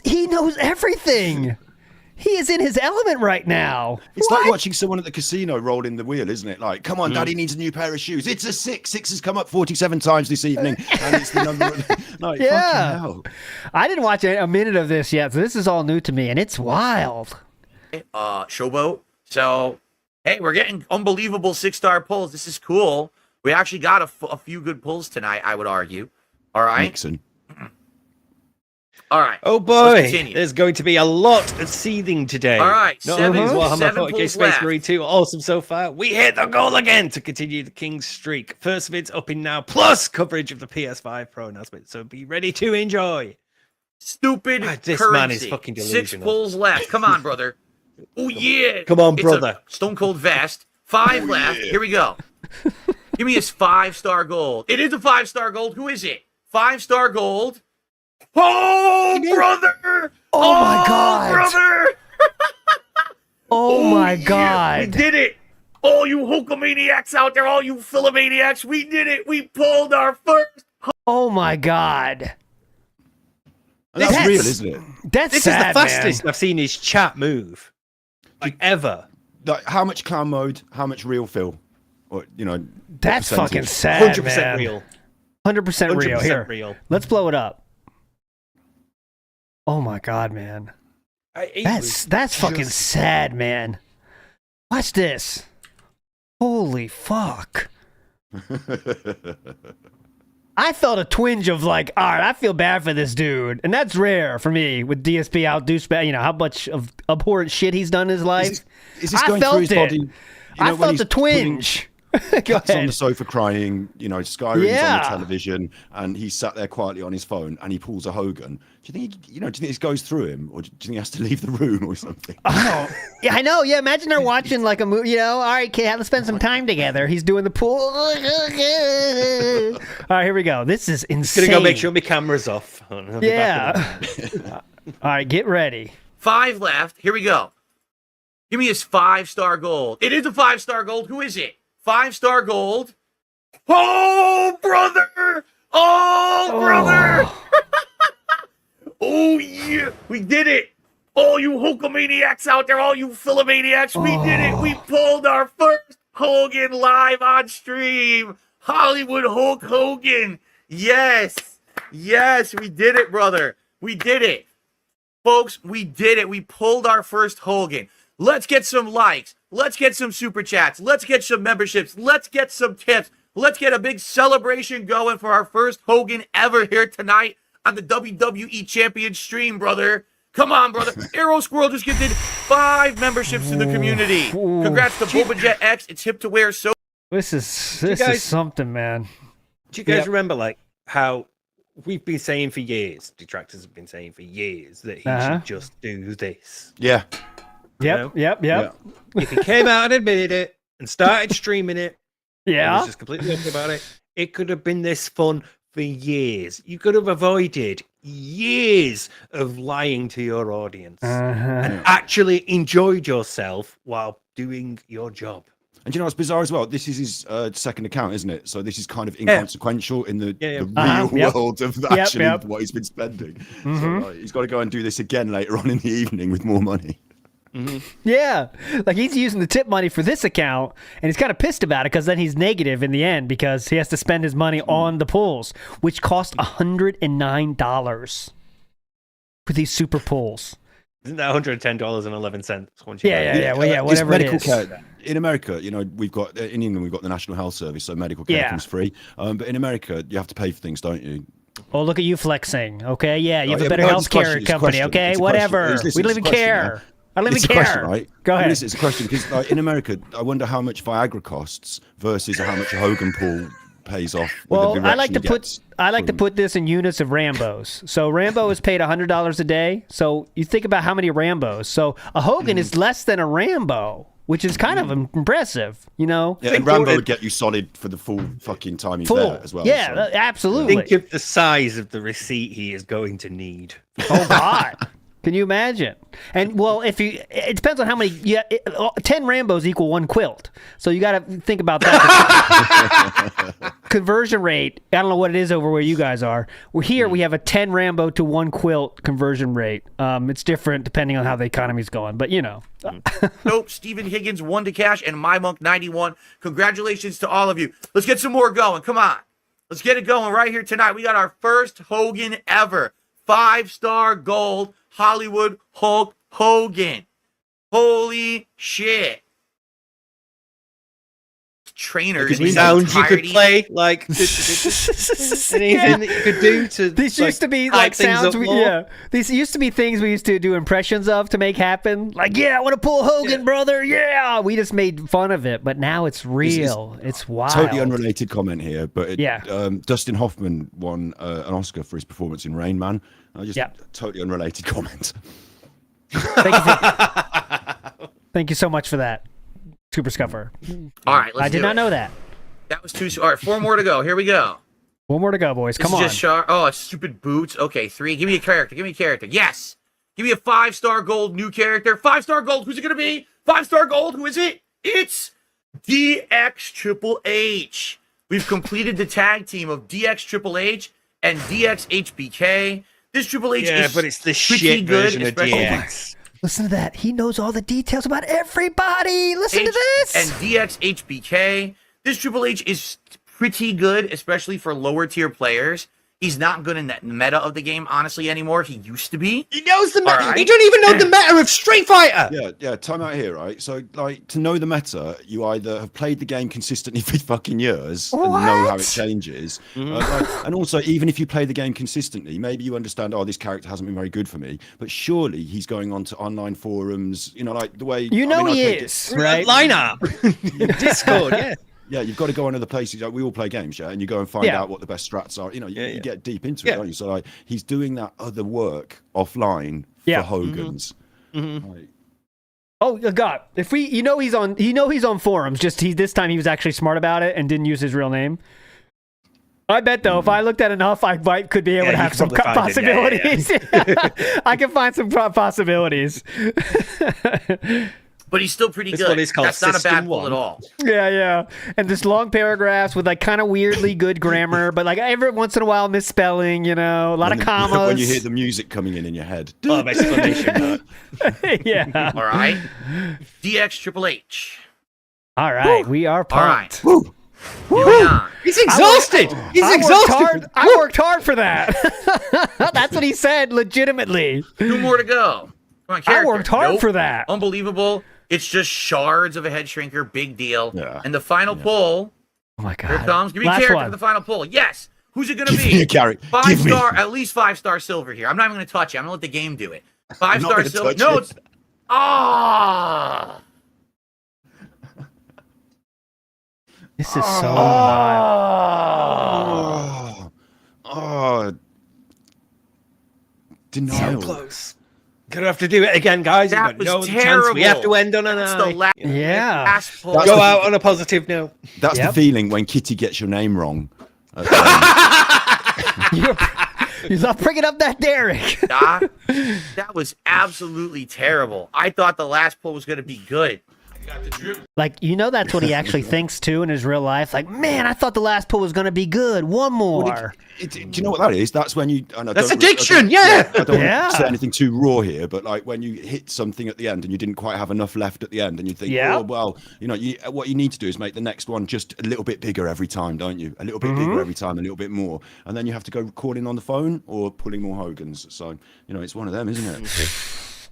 He knows everything. He is in his element right now. It's What? like watching someone at the casino roll in the wheel, isn't it? Like, come on, Daddy needs a new pair of shoes. It's a 6. 6 has come up 47 times this evening, and it's the number. Like, Yeah. fucking hell. I didn't watch a minute of this yet, so this is all new to me, and it's wild. Showboat. So, hey, we're getting unbelievable 6-star pulls. This is cool. We actually got a few good pulls tonight, I would argue. All right. Nixon. All right. Oh Let's boy, continue. there's going to be a lot of seething today. All right, Not seven- only is Warhammer seven 40k pulls Space left. Marine 2 awesome so far, we hit the goal again to continue the King's streak. First of its up in now, plus coverage of the PS5 Pro announcement. So be ready to enjoy. Stupid This currency. man is fucking 6 delusional. pulls left. Come on, brother. Oh, yeah. Come on, It's brother. a Stone Cold Vest. 5 left. Here we go. Give me his 5-star gold. It is a 5-star gold. Who is it? 5-star gold. Oh, brother! Oh, my God. brother! Oh, my yeah, God. we did it! All you Hulkamaniacs out there, all you Philomaniacs, we did it! We pulled our first. Oh, my God. And that's real, isn't it? That's This sad, is the fastest man. I've seen his chat move. Like, ever. Like, how much clown mode? How much real Phil? Or what That's percentage? fucking sad, 100% man. real. 100% real. 100% Here, real. let's blow it up. Oh, my God, man. That's fucking sad, man. Watch this. Holy fuck. I felt a twinge of like, all right, I feel bad for this dude. And that's rare for me with DSP out douchebag, you know, how much of abhorrent shit he's done in his life. Is this I going felt through his it. body? You know, I when felt he's a twinge. Go Cat's on ahead. the sofa crying, you know, Skyrim's on Yeah. the television, and he's sat there quietly on his phone, and he pulls a Hogan. Do you think, do you think this goes through him, or do you think he has to leave the room or something? Oh, yeah, I know. Yeah, imagine they're watching like a movie. You know, all right, kid, let's spend some time together. He's doing the pool. All right, here we go. This is insane. Gonna go make sure my camera's off. I'll be back in a Yeah. minute. All right, get ready. 5 left. Here we go. Give me his 5-star gold. It is a 5-star gold. Who is it? 5-star gold. Oh, brother! Oh, brother! Oh, yeah. We did it. All you Hulkamaniacs out there, all you Philomaniacs, we did it. We pulled our first Hogan live on stream. Hollywood Hulk Hogan. Yes. Yes, we did it, brother. We did it. Folks, we did it. We pulled our first Hogan. Let's get some likes. Let's get some super chats. Let's get some memberships. Let's get some tips. Let's get a big celebration going for our first Hogan ever here tonight on the WWE Champion stream, brother. Come on, brother. Arrow Squirrel just gifted 5 memberships to the community. Congrats to Boba Jet X. It's hip to wear so. This is guys- something, man. Do you guys Yep. remember like how we've been saying for years, detractors have been saying for years that he should just do this. Yeah. Yep. If he came out and admitted it and started streaming it, yeah, was just completely open about it could have been this fun for years. You could have avoided years of lying to your audience and actually enjoyed yourself while doing your job. And you know what's bizarre as well? This is his second account, isn't it? So this is kind of inconsequential in the real world of actually what he's been spending. So he's got to go and do this again later on in the evening with more money. Yeah, like he's using the tip money for this account, and he's kind of pissed about it because then he's negative in the end because he has to spend his money on the pulls, which cost $109 for these super pulls. Isn't that $110.11? Yeah. Whatever it is. Care. In America, you know, we've got in England we've got the National Health Service, so medical care comes free. But in America, you have to pay for things, don't you? Oh, look at you flexing. Okay, yeah, you have a better healthcare company. Okay, whatever. We don't even care. I don't even care. Question, right? Go ahead. It's a question because like, in America, I wonder how much Viagra costs versus how much a Hogan pool pays off. Well, I like to put this in units of Rambos. So Rambo is paid $100 a day. So you think about how many Rambos. So a Hogan is less than a Rambo, which is kind of impressive, you know. Yeah, and Rambo would get you solid for the full fucking time he's there as well. Yeah, so. Absolutely. Think of the size of the receipt he is going to need. Oh God. Can you imagine? And well, it depends on how many. 10 Rambos equal one quilt. So you got to think about that. Conversion rate. I don't know what it is over where you guys are. We have a 10 Rambo to one quilt conversion rate. It's different depending on how the economy's going, but you know. Nope. Stephen Higgins 1 to cash and MyMonk 91. Congratulations to all of you. Let's get some more going. Come on. Let's get it going right here tonight. We got our first Hogan ever. 5-star gold. Hollywood Hulk Hogan. Holy shit. Trainers. Sounds you could play, like anything that you could do to. These used to be like sounds. These used to be things we used to do impressions of to make happen. Like, yeah, I want to pull Hogan, brother. Yeah, we just made fun of it, but now it's real. It's wild. Totally unrelated comment here, but Dustin Hoffman won an Oscar for his performance in Rain Man. Totally unrelated comment. Thank you so much for that, Super Scuffer. All right, I did not know that. That was 2. All right, 4 more to go. Here we go. 1 more to go, boys. Come on. Just stupid boots. Okay, 3. Give me a character. Yes. Give me a 5-star gold new character. 5-star gold. Who's it going to be? 5-star gold. Who is it? It's DX Triple H. We've completed the tag team of DX Triple H and DX HBK. This Triple H is but it's the shit version of DX. Listen to that. He knows all the details about everybody. Listen to this. And DX HBK. This Triple H is pretty good, especially for lower tier players. He's not good in that meta of the game, honestly, anymore. He used to be. He knows the meta. Right. You don't even know the meta of Street Fighter. Yeah. Time out here, right? So, like, to know the meta, you either have played the game consistently for fucking years and know how it changes. And also, even if you play the game consistently, maybe you understand, this character hasn't been very good for me. But surely he's going on to online forums, you know, like the way... he is, right? Lineup. Discord, yeah. Yeah, you've got to go on other places. Like, we all play games, and you go and find out what the best strats are. You know, you get deep into it, don't you? So, like, he's doing that other work offline for Hogan's. Like, oh God! If he's on forums. Just this time he was actually smart about it and didn't use his real name. I bet though, if I looked at enough, I could be able to have some possibilities. I can find some possibilities. But he's still pretty good. That's not a bad pull at all. Yeah. And just long paragraphs with like kind of weirdly good grammar, but like every once in a while misspelling, you know, a lot of commas. When you hear the music coming in your head. Exclamation mark. Yeah. All right. DX Triple H. All right. We are pumped. All right. He's exhausted. I worked hard for that. That's what he said, legitimately. 2 more to go. I worked hard for that. Unbelievable. It's just shards of a head shrinker. Big deal. Yeah. And the final pull. Oh my God. Here it comes. Give me a character for the final pull. Yes. Who's it going to be? Give me a character. 5-star, at least 5-star silver here. I'm not even going to touch it. I'm going to let the game do it. 5-star silver. No, it's. This is so wild. Gonna have to do it again, guys. That You've got was no chance. terrible. We have to end on an That's eye. the last, Yeah. last poll. Go out on a positive note. That's the feeling when Kitty gets your name wrong. You're not bringing up that Derek. That was absolutely terrible. I thought the last poll was going to be good. Like, that's what he actually thinks too in his real life. Like, man, I thought the last pull was going to be good. One more. Do you know what that is? That's when you. That's addiction. Yeah. I don't want to say anything too raw here, but like when you hit something at the end and you didn't quite have enough left at the end, and you think, oh well, what you need to do is make the next one just a little bit bigger every time, don't you? A little bit bigger every time, a little bit more, and then you have to go calling on the phone or pulling more Hogans. So it's one of them, isn't it?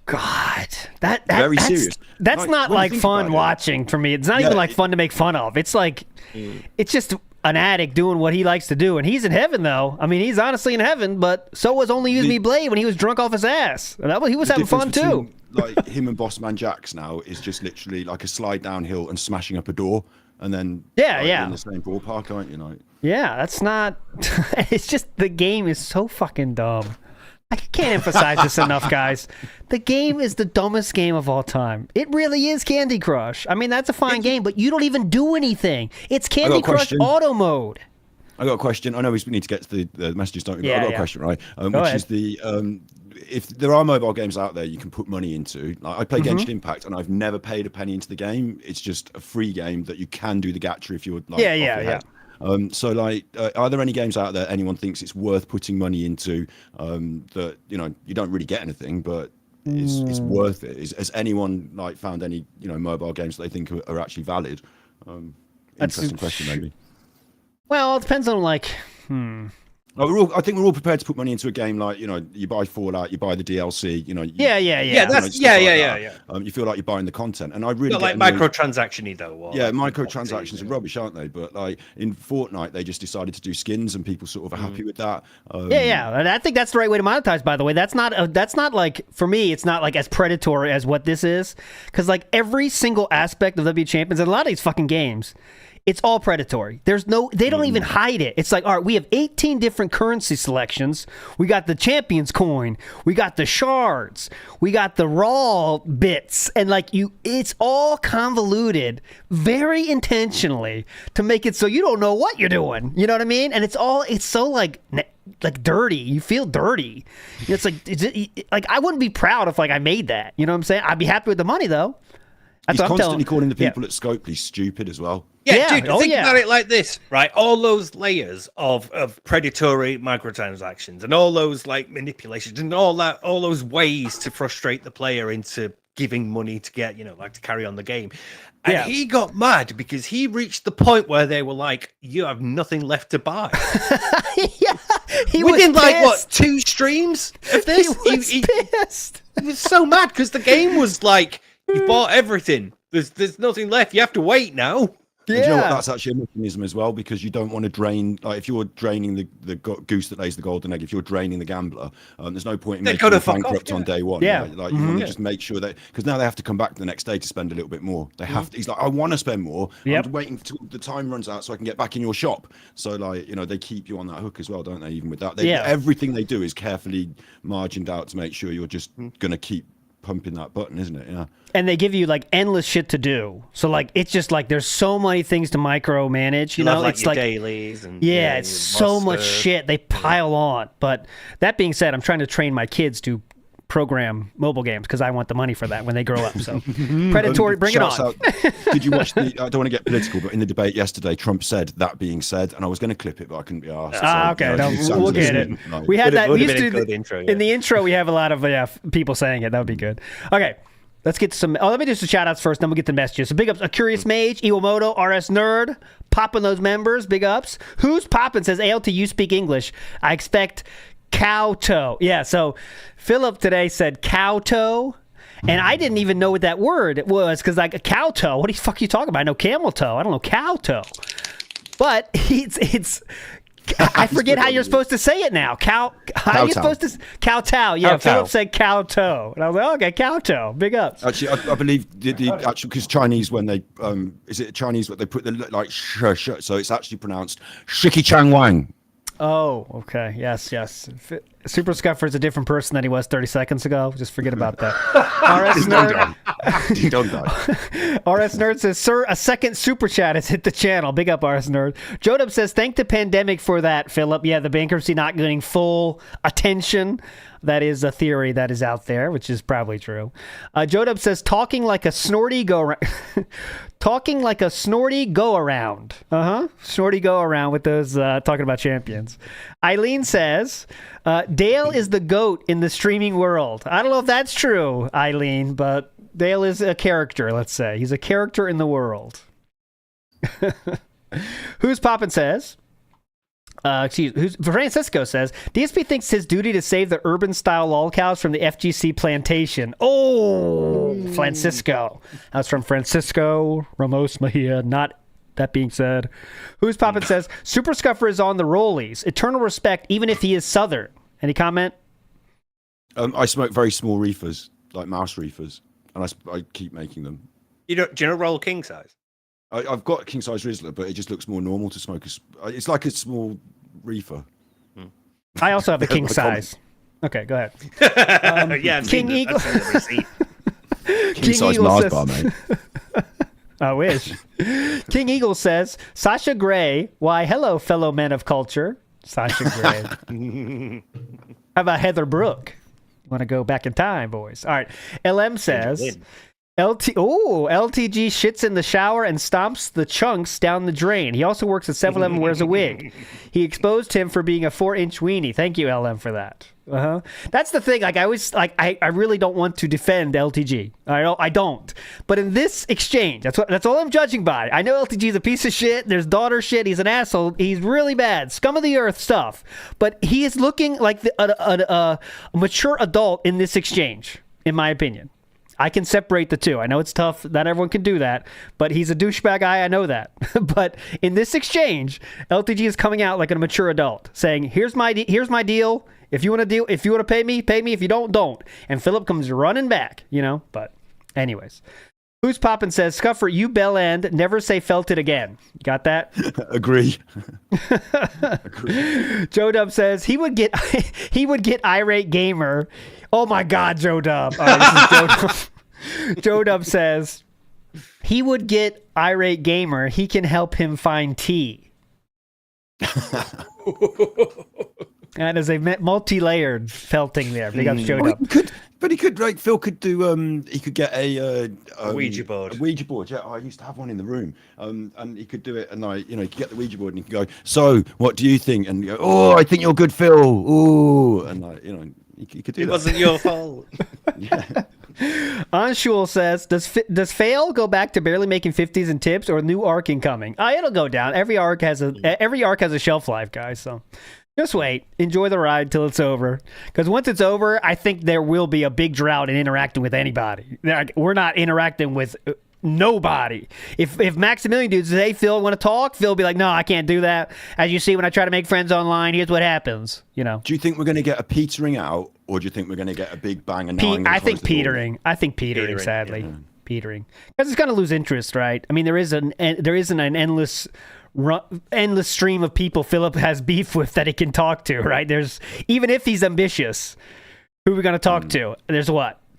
God, that's very serious. That's not like fun watching for me. It's not even like fun to make fun of. It's like it's just an addict doing what he likes to do, and he's in heaven though. I mean, he's honestly in heaven. But so was Only Use Me Blade when he was drunk off his ass. He was having fun too. Like him and Bossman Jax now is just literally like a slide downhill and smashing up a door, and then in the same ballpark, aren't you? Yeah, that's not. It's just the game is so fucking dumb. I can't emphasize this enough, guys. The game is the dumbest game of all time. It really is Candy Crush. I mean, that's a fine game, but you don't even do anything. It's Candy Crush auto mode. I got a question. I know we need to get to the messages, don't we? But I got a question, right? Which is if there are mobile games out there you can put money into. Like, I play Genshin Impact, and I've never paid a penny into the game. It's just a free game that you can do the gacha if you're like, yeah. So like, are there any games out there anyone thinks it's worth putting money into that you don't really get anything, but it's worth it? Has anyone like found any mobile games that they think are actually valid? Interesting question, maybe. Well, it depends on like. I think we're all prepared to put money into a game like you buy Fallout, you buy the DLC, you feel like you're buying the content, and I really not like microtransaction-y though. Microtransactions are rubbish, aren't they? But like in Fortnite, they just decided to do skins, and people sort of are happy with that. And I think that's the right way to monetize. By the way, that's not like, for me, it's not like as predatory as what this is, because like every single aspect of W Champions and a lot of these fucking games. It's all predatory. They don't even hide it. It's like, all right, we have 18 different currency selections. We got the champions coin. We got the shards. We got the raw bits. And like it's all convoluted very intentionally to make it so you don't know what you're doing. You know what I mean? And it's so like dirty. You feel dirty. It's like, I wouldn't be proud if like I made that. You know what I'm saying? I'd be happy with the money though. He's constantly calling the people at Scopely stupid as well. Yeah, dude, think about it like this, right? All those layers of predatory microtransactions and all those like manipulations and all those ways to frustrate the player into giving money to get, to carry on the game. And he got mad because he reached the point where they were like, you have nothing left to buy. Within like what, 2 streams of this? He was pissed. He was so mad because the game was like, you bought everything. There's nothing left. You have to wait now. Yeah. And do you know what? That's actually a mechanism as well, because you don't want to drain. Like if you're draining the goose that lays the golden egg, if you're draining the gambler, there's no point in making them bankrupt on day one. Yeah. Like you want to just make sure that, because now they have to come back the next day to spend a little bit more. They have to. He's like, I want to spend more. I'm waiting until the time runs out so I can get back in your shop. So like they keep you on that hook as well, don't they? Even with that, everything they do is carefully margined out to make sure you're just gonna keep pumping that button, isn't it? Yeah. And they give you like endless shit to do. So like it's just like there's so many things to micromanage. It's like dailies and it's so much shit they pile on. But that being said, I'm trying to train my kids to program mobile games because I want the money for that when they grow up. So predatory, bring it on. Did you watch I don't want to get political, but in the debate yesterday, Trump said, that being said, and I was going to clip it, but I couldn't be asked. Okay, we'll get it. We had that. We used to in the intro. We have a lot of people saying it. That would be good. Okay. Let's get to some. Let me do some shout outs first, then we'll get to the messages. So big ups, A Curious Mage, Iwamoto, RS Nerd, popping those members, big ups. Who's popping says, ALT, you speak English. I expect cow toe. Yeah, so Philip today said cow toe, and I didn't even know what that word was, because like a cow toe, what the fuck are you talking about? I know camel toe, I don't know cow toe. But it's I forget how you're supposed to say it now. How are you supposed to? Kowtow. Yeah, Philip said cow toe, and I was like, okay, cow toe. Big ups. Actually, I believe the actual, because Chinese, when they is it Chinese what they put the like so it's actually pronounced Shiki Chang Wang. Oh, okay. Yes. Super Scuffer's a different person than he was 30 seconds ago. Just forget about that. RS Nerd. RS Nerd says, sir, a second super chat has hit the channel. Big up, RS Nerd. Jodub says, thank the pandemic for that, Philip. Yeah, the bankruptcy not getting full attention. That is a theory that is out there, which is probably true. Jodub says, talking like a snorty talking like a snorty go around. Snorty go around with those talking about champions. Eileen says, Dale is the GOAT in the streaming world. I don't know if that's true, Eileen, but Dale is a character, let's say. He's a character in the world. Who's Poppin' says, Francisco says, DSP thinks his duty to save the urban-style lol cows from the FGC plantation. Oh, Francisco. That's from Francisco Ramos Mejia. Not that being said. Who's Poppin' says, Super Scuffer is on the rollies. Eternal respect, even if he is Southern. Any comment? I smoke very small reefers, like mouse reefers, and I keep making them. Do you know roll king size? I've got a king size Rizzler, but it just looks more normal to smoke. It's like a small reefer. I also have a king size. Okay, go ahead. Yeah, King Eagle. King size Mars bar, mate. I wish. King Eagle says, Sasha Grey. Why, hello, fellow men of culture. Sasha Grey. How about Heather Brooke? Want to go back in time, boys? All right. LM says, LTG shits in the shower and stomps the chunks down the drain. He also works at 7-Eleven and wears a wig. He exposed him for being a 4-inch weenie. Thank you, LM, for that. That's the thing. Like I really don't want to defend LTG. I don't. But in this exchange, that's all I'm judging by. I know LTG is a piece of shit. There's daughter shit. He's an asshole. He's really bad. Scum of the earth stuff. But he is looking like a mature adult in this exchange, in my opinion. I can separate the two. I know it's tough. Not everyone can do that. But he's a douchebag guy. I know that. But in this exchange, LTG is coming out like a mature adult, saying, "Here's my deal. If you want to pay me, pay me. If you don't, don't." And Philip comes running back. But anyways, Who's Poppin' says, Scuffer, you bell end. Never say felt it again. Got that? Agree. Joe Dub says he would get irate gamer. Oh my God, Joe Dub. All right, this is Joe Dub. Joe Dub says he would get irate gamer. He can help him find tea. That is a multi-layered felting there. Big up Joe Dub. But he could, like, Phil could do, he could get a Ouija board. A Ouija board, yeah. I used to have one in the room. And he could do it, and he could get the Ouija board and he could go, so, what do you think? And go, oh, I think you're good, Phil. Ooh. And, he could do that. It wasn't your fault. Yeah. Anshul says, does fail go back to barely making 50s and tips or new arc incoming? It'll go down. Every arc has a shelf life, guys, so... Just wait. Enjoy the ride till it's over. Because once it's over, I think there will be a big drought in interacting with anybody. We're not interacting with nobody. If Maximilian dudes say, hey, Phil, want to talk? Phil will be like, no, I can't do that. As you see, when I try to make friends online, here's what happens. Do you think we're going to get a petering out, or do you think we're going to get a big bang? I think petering. I think petering, sadly. Yeah. Petering. Because it's going to lose interest, right? I mean, there isn't an endless stream of people Philip has beef with that he can talk to, right? There's, even if he's ambitious, who are we going to talk to? There's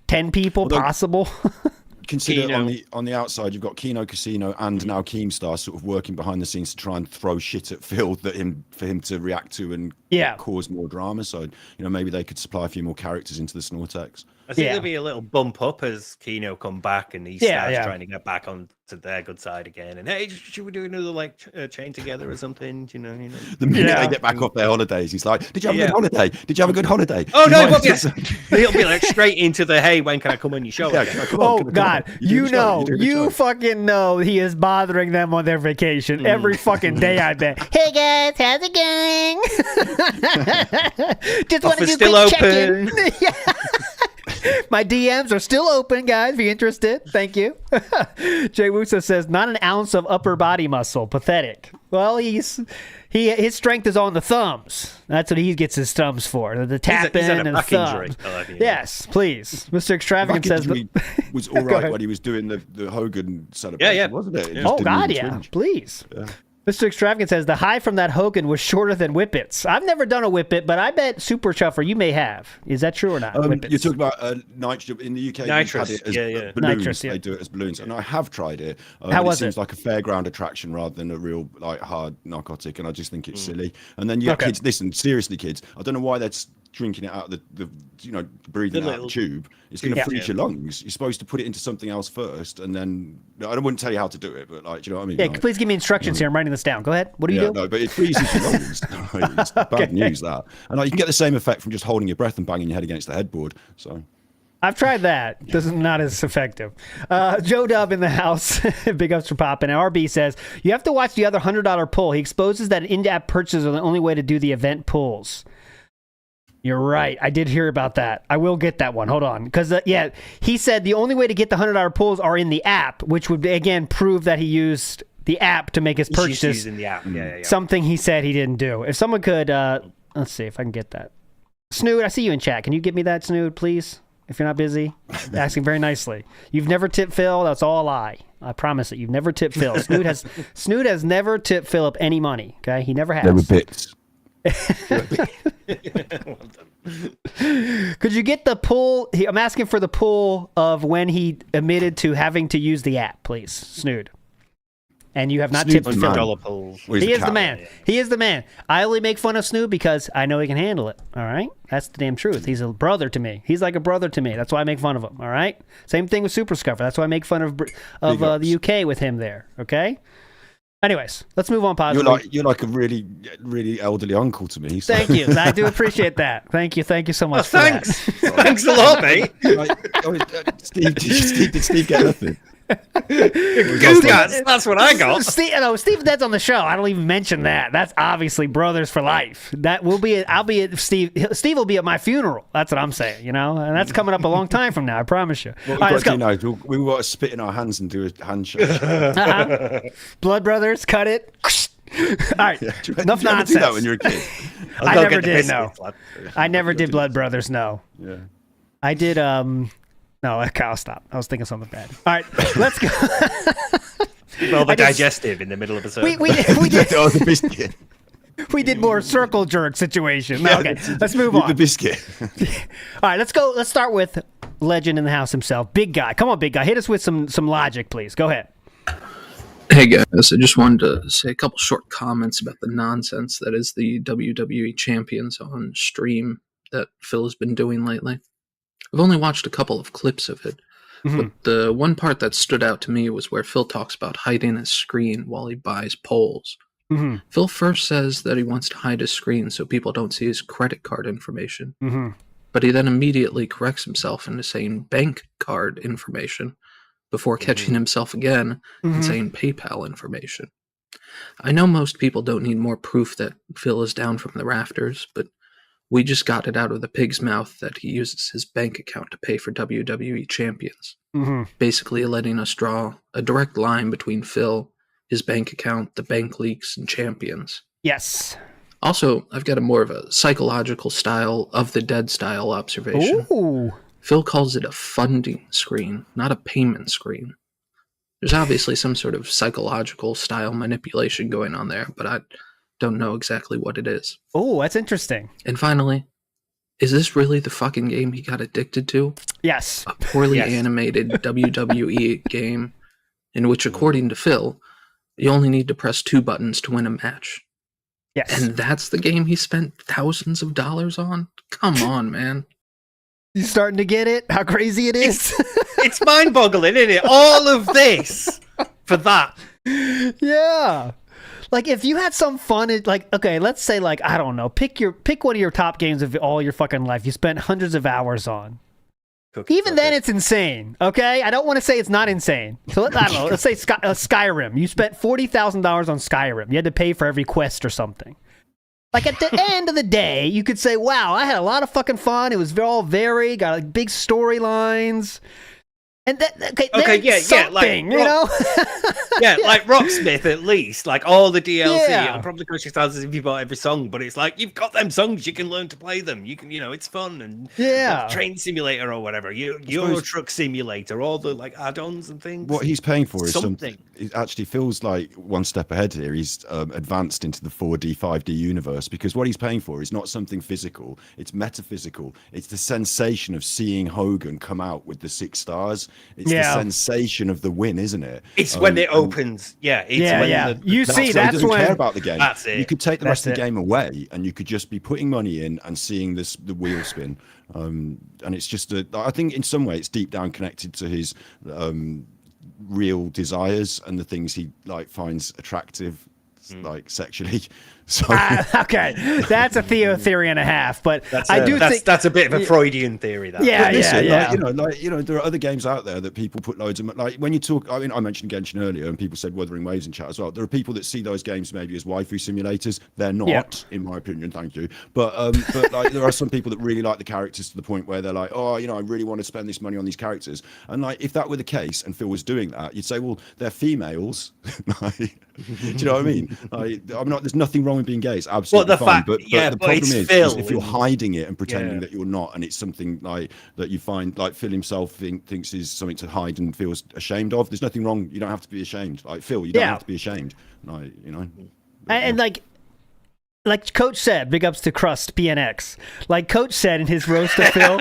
10 people possible? Consider on the outside, you've got Kino Casino and now Keemstar sort of working behind the scenes to try and throw shit at Phil for him to react to and cause more drama. So, maybe they could supply a few more characters into the Snortex. I think there'll be a little bump up as Kino come back and he starts trying to get back on to their good side again. And hey, should we do another chain together or something? The minute they get back off their holidays, he's like, "Did you have a good holiday? Did you have a good holiday?" Oh no, he'll be like straight into the hey, when can I come on your show? God, you fucking know he is bothering them on their vacation every fucking day. I bet. Hey guys, how's it going? Just want to do still open. My DMs are still open, guys, if you're interested. Thank you. Jay Wusa says, not an ounce of upper body muscle. Pathetic. Well, his strength is on the thumbs. That's what he gets his thumbs for. The tapping and the thumbs. Yes, please. Mr. Extravagant says... was all right when he was doing the Hogan celebration, wasn't it? Oh, God, yeah. Please. Yeah. Mr. Extravagant says the high from that Hogan was shorter than Whippets. I've never done a Whippet, but I bet Super Chuffer you may have. Is that true or not? You're talking about nitrous in the UK. Nitrous, Had it as balloons. Nitrous, yeah. They do it as balloons, and I have tried it. How was it? Seems it? like a fairground attraction rather than a real like hard narcotic, and I just think it's silly. And then you have kids. Listen, seriously, kids. I don't know why they're drinking it out of the breathing out the tube. It's going to freeze your lungs. You're supposed to put it into something else first, and then I wouldn't tell you how to do it, but like, do you know what I mean? Yeah, like, please give me instructions here. I'm writing this down. Go ahead. What do you do? No, but it freezes your lungs. It's bad news that, and like, you can get the same effect from just holding your breath and banging your head against the headboard. So. I've tried that. This is not as effective. Joe Dub in the house. Big ups for popping. RB says, you have to watch the other $100 pull. He exposes that in-app purchases are the only way to do the event pulls. You're right. I did hear about that. I will get that one. Hold on. Because, he said the only way to get the $100 pulls are in the app, which would, again, prove that he used the app to make his purchase. Using the app. Yeah. Something he said he didn't do. If someone could, let's see if I can get that. Snood, I see you in chat. Can you get me that, Snood, please? If you're not busy, asking very nicely. You've never tipped Phil. That's all a lie. I promise it. You've never tipped Phil. Snood has never tipped Philip any money. Okay, he never has. There were bits. Could you get the pull? I'm asking for the pull of when he admitted to having to use the app, please, Snood. And you have not tipped Phil. He is the man. He is the man. I only make fun of Snood because I know he can handle it. All right? That's the damn truth. He's a brother to me. He's like a brother to me. That's why I make fun of him. All right? Same thing with Super Scuffer. That's why I make fun of the UK with him there. Okay? Anyways, let's move on positively. You're like a really, really elderly uncle to me. So. Thank you. I do appreciate that. Thank you so much for thanks. that. Thanks a lot, mate. Did Steve get nothing? That's what I got. Steve Dead's on the show. I don't even mention that. That's obviously brothers for life. That will be. I'll be at Steve. Steve will be at my funeral. That's what I'm saying. You know, and that's coming up a long time from now. I promise you. What we've got to do now, we got to spit in our hands and do a handshake. Blood brothers, cut it. All right, enough nonsense. Do that when you're a kid. I never did. No, I never did Blood Brothers. No. Yeah. I did. No, I'll stop. I was thinking something bad. All right, let's go. Well, the digestive in the middle of a circle. We did. We did more circle jerk situation. Okay, let's move on. The biscuit. All right, let's go. Let's start with legend in the house himself, Big Guy. Come on, Big Guy. Hit us with some logic, please. Go ahead. Hey guys, I just wanted to say a couple short comments about the nonsense that is the WWE Champions on stream that Phil has been doing lately. I've only watched a couple of clips of it, but the one part that stood out to me was where Phil talks about hiding his screen while he buys polls. Phil first says that he wants to hide his screen so people don't see his credit card information, but he then immediately corrects himself into saying bank card information before catching himself again and saying PayPal information. I know most people don't need more proof that Phil is down from the rafters, but we just got it out of the pig's mouth that he uses his bank account to pay for WWE champions. Basically letting us draw a direct line between Phil, his bank account, the bank leaks, and champions. Yes. Also, I've got a more of a psychological style, of the dead style observation. Ooh. Phil calls it a funding screen, not a payment screen. There's obviously some sort of psychological style manipulation going on there, but I don't know exactly what it is. Oh, that's interesting. And finally, is this really the fucking game he got addicted to? Yes. A poorly animated WWE game in which, according to Phil, you only need to press 2 buttons to win a match. Yes. And that's the game he spent thousands of dollars on? Come on, man. You starting to get it? How crazy it is? It's mind-boggling, isn't it? All of this for that. Yeah. Like, if you had some fun, like, okay, let's say, like, I don't know, pick one of your top games of all your fucking life you spent hundreds of hours on. Even then, it's insane, okay? I don't want to say it's not insane. So, I don't know, let's say Skyrim. You spent $40,000 on Skyrim. You had to pay for every quest or something. Like, at the end of the day, you could say, wow, I had a lot of fucking fun. It was all varied, got like big storylines. And that, okay, yeah, like, you know? Yeah, like Rocksmith at least, like all the DLC. Yeah. It'll probably cost you thousands if you bought every song, but it's like you've got them songs, you can learn to play them. You can, it's fun and Train Simulator or whatever, Euro Truck Simulator, all the like add-ons and things. What he's paying for is something. It actually feels like one step ahead here. He's advanced into the 4D, 5D universe because what he's paying for is not something physical; it's metaphysical. It's the sensation of seeing Hogan come out with the 6 stars. It's the sensation of the win, isn't it? It's when it opens. Yeah, it's you see, that's he doesn't when care about the game. That's it. You could take the rest of the game away, and you could just be putting money in and seeing the wheel spin. And it's just I think in some way it's deep down connected to his real desires and the things he like finds attractive, like sexually. So okay, that's a Theo theory and a half, but I do think that's a bit of a Freudian theory. That there are other games out there that people put loads of like when you talk. I mean, I mentioned Genshin earlier, and people said Wuthering Waves in chat as well. There are people that see those games maybe as waifu simulators. They're not, in my opinion. Thank you, but like there are some people that really like the characters to the point where they're like, oh, I really want to spend this money on these characters. And like if that were the case, and Phil was doing that, you'd say, well, they're females. Do you know what I mean? I'm not. There's nothing wrong with being gay. It's absolutely fine. But the problem is if you're hiding it and pretending that you're not, and it's something like that you find like Phil himself thinks is something to hide and feels ashamed of. There's nothing wrong. You don't have to be ashamed. Like Phil, you don't have to be ashamed. Like and like Coach said, big ups to Crust PNX. Like Coach said in his roast of Phil.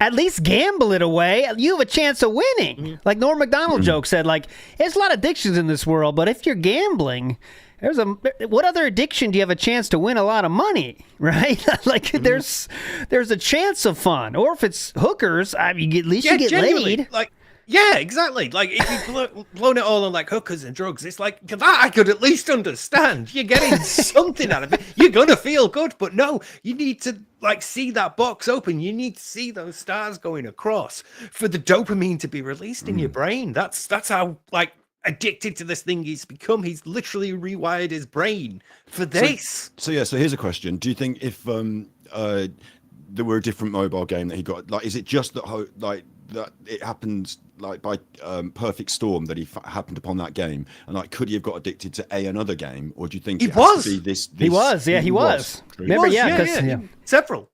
At least gamble it away. You have a chance of winning. Like Norm Macdonald joke said, like, there's a lot of addictions in this world, but if you're gambling, what other addiction do you have a chance to win a lot of money, right? Like there's a chance of fun. Or if it's hookers, I mean, at least you get laid. Like, yeah, exactly. Like if you've blown it all on like hookers and drugs, it's like that I could at least understand. You're getting something out of it. You're gonna feel good, but no, you need to like see that box open. You need to see those stars going across for the dopamine to be released in your brain. That's how like addicted to this thing he's become. He's literally rewired his brain for this. So here's a question. Do you think if there were a different mobile game that he got, like, is it just that that it happened like by perfect storm that he happened upon that game, and like could he have got addicted to another game, or do you think he has to be this? He was. Remember, several.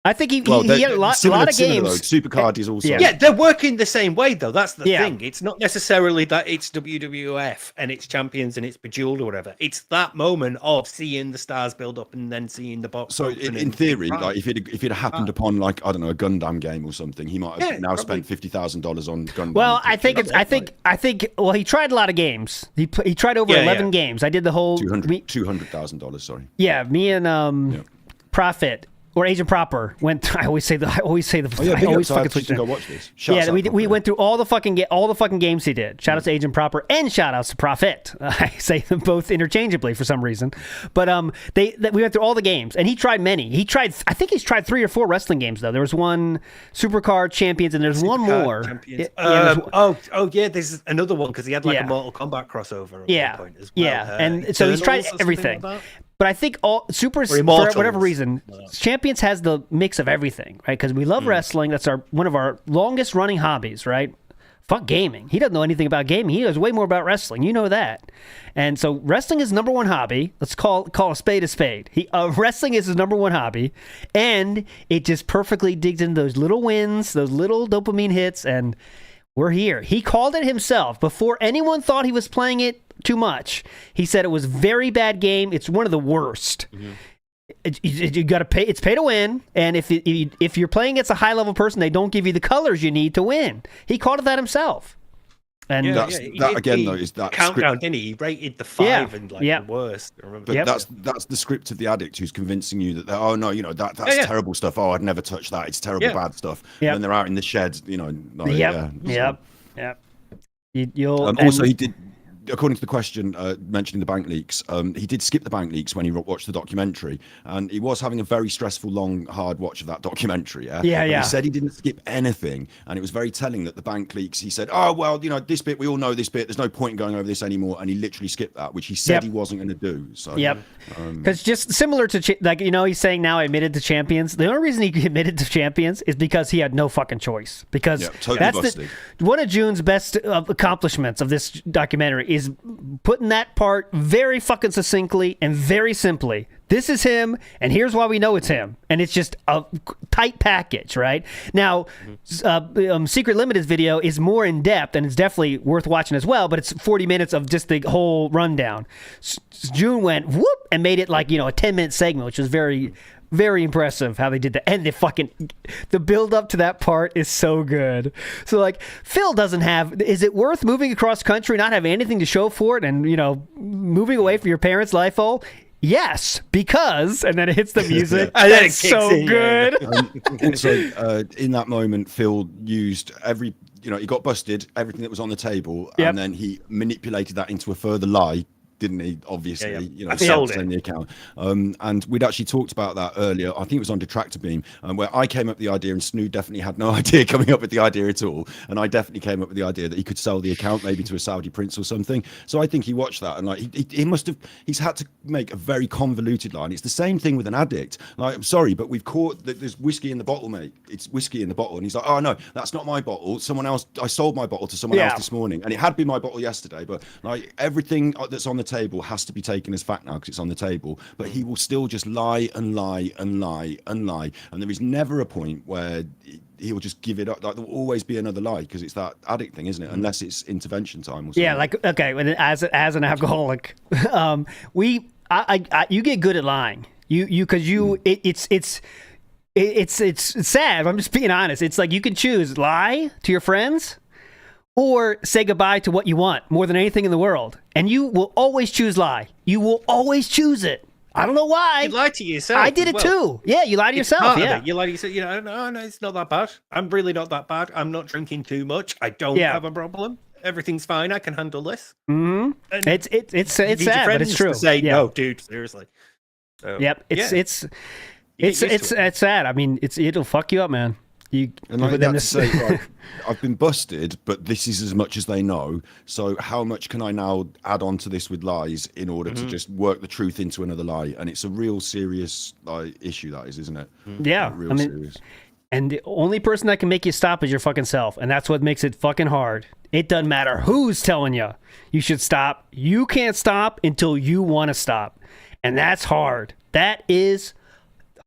I think he had a lot of games. Supercard is also. Yeah, they're working the same way though. That's the thing. It's not necessarily that it's WWF and it's champions and it's Bejeweled or whatever. It's that moment of seeing the stars build up and then seeing the box. So in theory, like if it happened upon like I don't know a Gundam game or something, he might have now spent $50,000 on Gundam. Well, I think. Well, he tried a lot of games. He tried over 11 games. I did the whole $200,000. Sorry. Yeah, me and Prophet. Or Agent Proper went. I always say the. I always fucking switch. Go watch this. We went through all the fucking games he did. Shout out to Agent Proper and shout outs to Prophet. I say them both interchangeably for some reason. But we went through all the games and he tried many. I think he's tried 3 or 4 wrestling games though. There was one Supercard Champions and there's one more. There's another one because he had like a Mortal Kombat crossover at one point as well. Yeah, and so he's tried everything. But I think all for whatever reason, Champions has the mix of everything, right? Because we love wrestling. That's one of our longest running hobbies, right? Fuck gaming. He doesn't know anything about gaming. He knows way more about wrestling. You know that. And so wrestling is number one hobby. Let's call a spade a spade. Wrestling is his number one hobby. And it just perfectly digs into those little wins, those little dopamine hits, and we're here. He called it himself before anyone thought he was playing it too much. He said it was a very bad game. It's one of the worst. You got to pay. It's pay to win. And if you're playing against a high level person, they don't give you the colors you need to win. He called it that himself. And that again though is that countdown, didn't he? He rated the 5 and the worst. I remember. But that's the script of the addict who's convincing you that that's terrible stuff. Oh, I'd never touch that. It's terrible bad stuff. And then they're out in the shed, Also, he did. According to the question mentioning the bank leaks, he did skip the bank leaks when he watched the documentary, and he was having a very stressful, long, hard watch of that documentary. He said he didn't skip anything, and it was very telling that the bank leaks. He said, "Oh well, this bit we all know this bit. There's no point in going over this anymore," and he literally skipped that, which he said he wasn't going to do. So because just similar to he's saying now admitted to Champions. The only reason he admitted to Champions is because he had no fucking choice. Because totally busted. One of June's best accomplishments of this documentary is putting that part very fucking succinctly and very simply. This is him, and here's why we know it's him. And it's just a tight package, right? Now, Secret Limited's video is more in depth, and it's definitely worth watching as well, but it's 40 minutes of just the whole rundown. June went whoop and made it like, a 10-minute segment, which was very, very impressive how they did that. And the build up to that part is so good. So like Phil doesn't have, is it worth moving across country, not having anything to show for it, and moving away from your parents' life-o? Yes, because, and then it hits the music. And then it's so good. Also, in that moment, Phil used he got busted, everything that was on the table, and then he manipulated that into a further lie, didn't he? Obviously, I sold it in the account. And we'd actually talked about that earlier. I think it was on Detractor Beam, where I came up with the idea, and Snoo definitely had no idea coming up with the idea at all. And I definitely came up with the idea that he could sell the account maybe to a Saudi prince or something. So I think he watched that, and like he's had to make a very convoluted line. It's the same thing with an addict. Like, I'm sorry, but we've caught that there's whiskey in the bottle, mate. It's whiskey in the bottle, and he's like, oh no, that's not my bottle. Someone else. I sold my bottle to someone else this morning, and it had been my bottle yesterday. But like everything that's on the table has to be taken as fact now because it's on the table, but he will still just lie and lie and lie and lie, and there is never a point where he will just give it up. Like, there will always be another lie because it's that addict thing, isn't it? Unless it's intervention time or something. Yeah, like, okay, as an alcoholic, you get good at lying. It's sad. I'm just being honest. It's like you can choose lie to your friends or say goodbye to what you want more than anything in the world. And you will always choose lie. You will always choose it. I don't know why. You lie to yourself. I did it too. Yeah, you lie to yourself. Yeah. You lie to yourself. No, it's not that bad. I'm really not that bad. I'm not drinking too much. I don't have a problem. Everything's fine. I can handle this. Mm-hmm. It's sad, but it's true. To say, no, dude, seriously. So, it's sad. I mean, it'll fuck you up, man. I've been busted, but this is as much as they know. So how much can I now add on to this with lies in order to just work the truth into another lie? And it's a real serious issue, that is, isn't it? Yeah, real serious. And the only person that can make you stop is your fucking self, and that's what makes it fucking hard. It doesn't matter who's telling you should stop. You can't stop until you want to stop, and that's hard. That is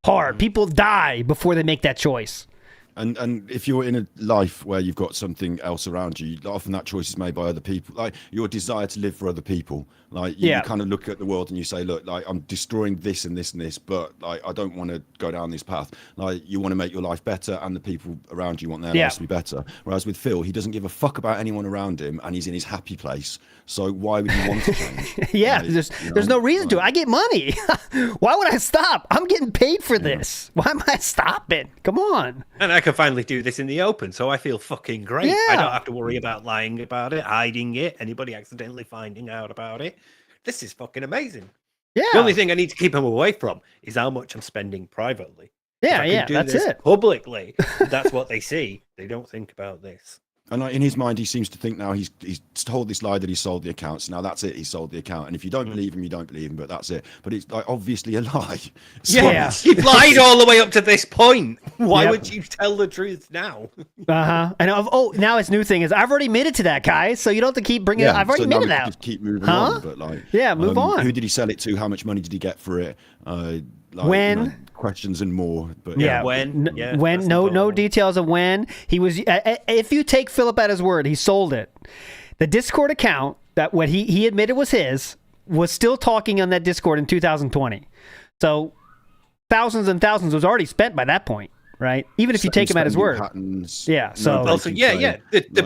hard. People die before they make that choice. And if you're in a life where you've got something else around you, often that choice is made by other people. Like your desire to live for other people. Like you kind of look at the world and you say, look, like I'm destroying this and this and this, but like I don't want to go down this path. Like you want to make your life better, and the people around you want their lives to be better. Whereas with Phil, he doesn't give a fuck about anyone around him, and he's in his happy place. So why would he want to change? There's no reason to. I get money. Why would I stop? I'm getting paid for this. Why am I stopping? Come on. And I can finally do this in the open, so I feel fucking great. I don't have to worry about lying about it, hiding it, anybody accidentally finding out about it. This is fucking amazing. Yeah. The only thing I need to keep him away from is how much I'm spending privately. Yeah, that's it. Publicly, that's what they see. They don't think about this. And like in his mind, he seems to think now he's told this lie that he sold the account. So now that's it. He sold the account. And if you don't believe him, you don't believe him. But that's it. But it's like obviously a lie. He lied all the way up to this point. Why would you tell the truth now? And now his new thing is I've already admitted to that, guy. So you don't have to keep bringing it. I've already admitted that. Just keep moving on. But move on. Who did he sell it to? How much money did he get for it? When? Questions and more. But when? No details of when he was. If you take Philip at his word, he sold it. The Discord account that what he admitted was his was still talking on that Discord in 2020. So thousands and thousands was already spent by that point. Right, even if you take him at his word. The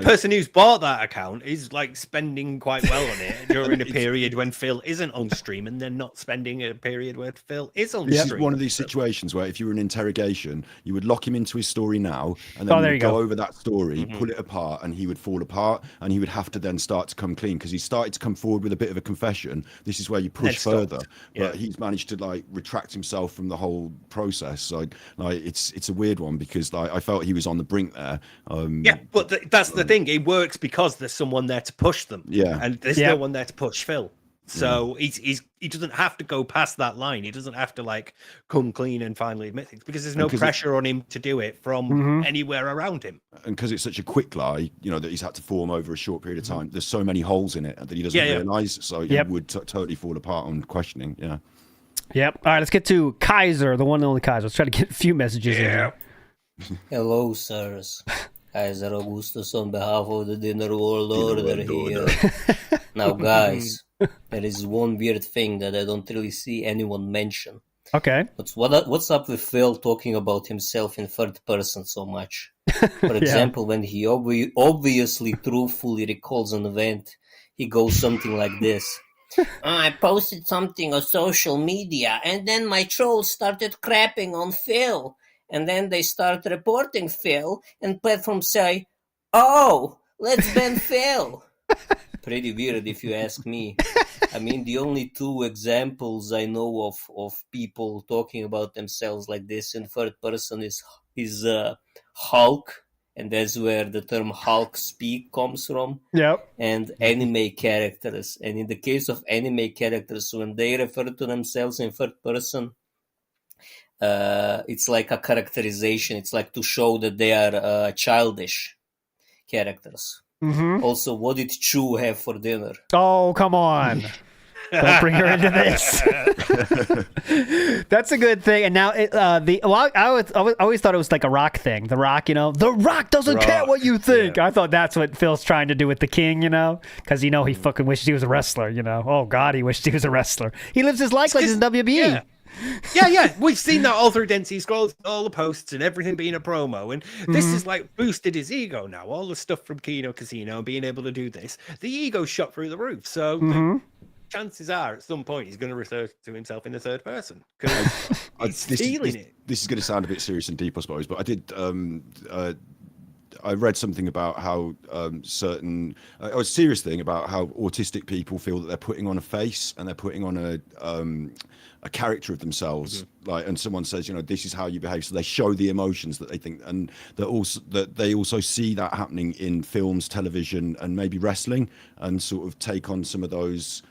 person who's bought that account is like spending quite well on it during a period when Phil isn't on stream, and then not spending a period where Phil is on stream. This is one of these situations where if you were in interrogation, you would lock him into his story now, and then you would go over that story, pull it apart, and he would fall apart, and he would have to then start to come clean because he started to come forward with a bit of a confession. This is where you push further, but he's managed to like retract himself from the whole process. So like it's a weird one because like I felt he was on the brink there. But that's the thing. It works because there's someone there to push them. Yeah, and there's no one there to push Phil. So he doesn't have to go past that line. He doesn't have to like come clean and finally admit things because there's no pressure on him to do it from anywhere around him. And because it's such a quick lie, that he's had to form over a short period of time. There's so many holes in it that he doesn't realize. So it would totally fall apart on questioning. Yeah. Yep. All right, let's get to Kaiser, the one and only Kaiser. Let's try to get a few messages in here. Hello, sirs. Kaiser Augustus on behalf of the Dinner World Order here. Now, guys, there is one weird thing that I don't really see anyone mention. Okay. But what's up with Phil talking about himself in third person so much? For example, when he obviously truthfully recalls an event, he goes something like this. I posted something on social media, and then my trolls started crapping on Phil. And then they start reporting Phil, and platforms say, oh, let's ban Phil. Pretty weird if you ask me. I mean, the only two examples I know of people talking about themselves like this in third person is Hulk, and that's where the term Hulk speak comes from. Yep. And anime characters. And in the case of anime characters, when they refer to themselves in third person, it's like a characterization. It's like to show that they are childish characters. Also, what did Chu have for dinner? Oh, come on. Don't bring her into this. That's a good thing. And now, I always thought it was like a Rock thing. The Rock, The Rock doesn't care what you think. Yeah. I thought that's what Phil's trying to do with the King, because he fucking wished he was a wrestler, Oh, God, he wished he was a wrestler. He lives his life like he's in WWE. Yeah. We've seen that all through Density Scrolls, all the posts and everything being a promo. And this is like boosted his ego now. All the stuff from Kino Casino and being able to do this, the ego shot through the roof. So chances are at some point he's going to refer to himself in the third person because he's feeling it. This is going to sound a bit serious and deep, I suppose, but I did. I read something about how a serious thing about how autistic people feel that they're putting on a face and they're putting on a character of themselves, and someone says, this is how you behave, so they show the emotions that they think, and that they also see that happening in films, television, and maybe wrestling, and sort of take on some of those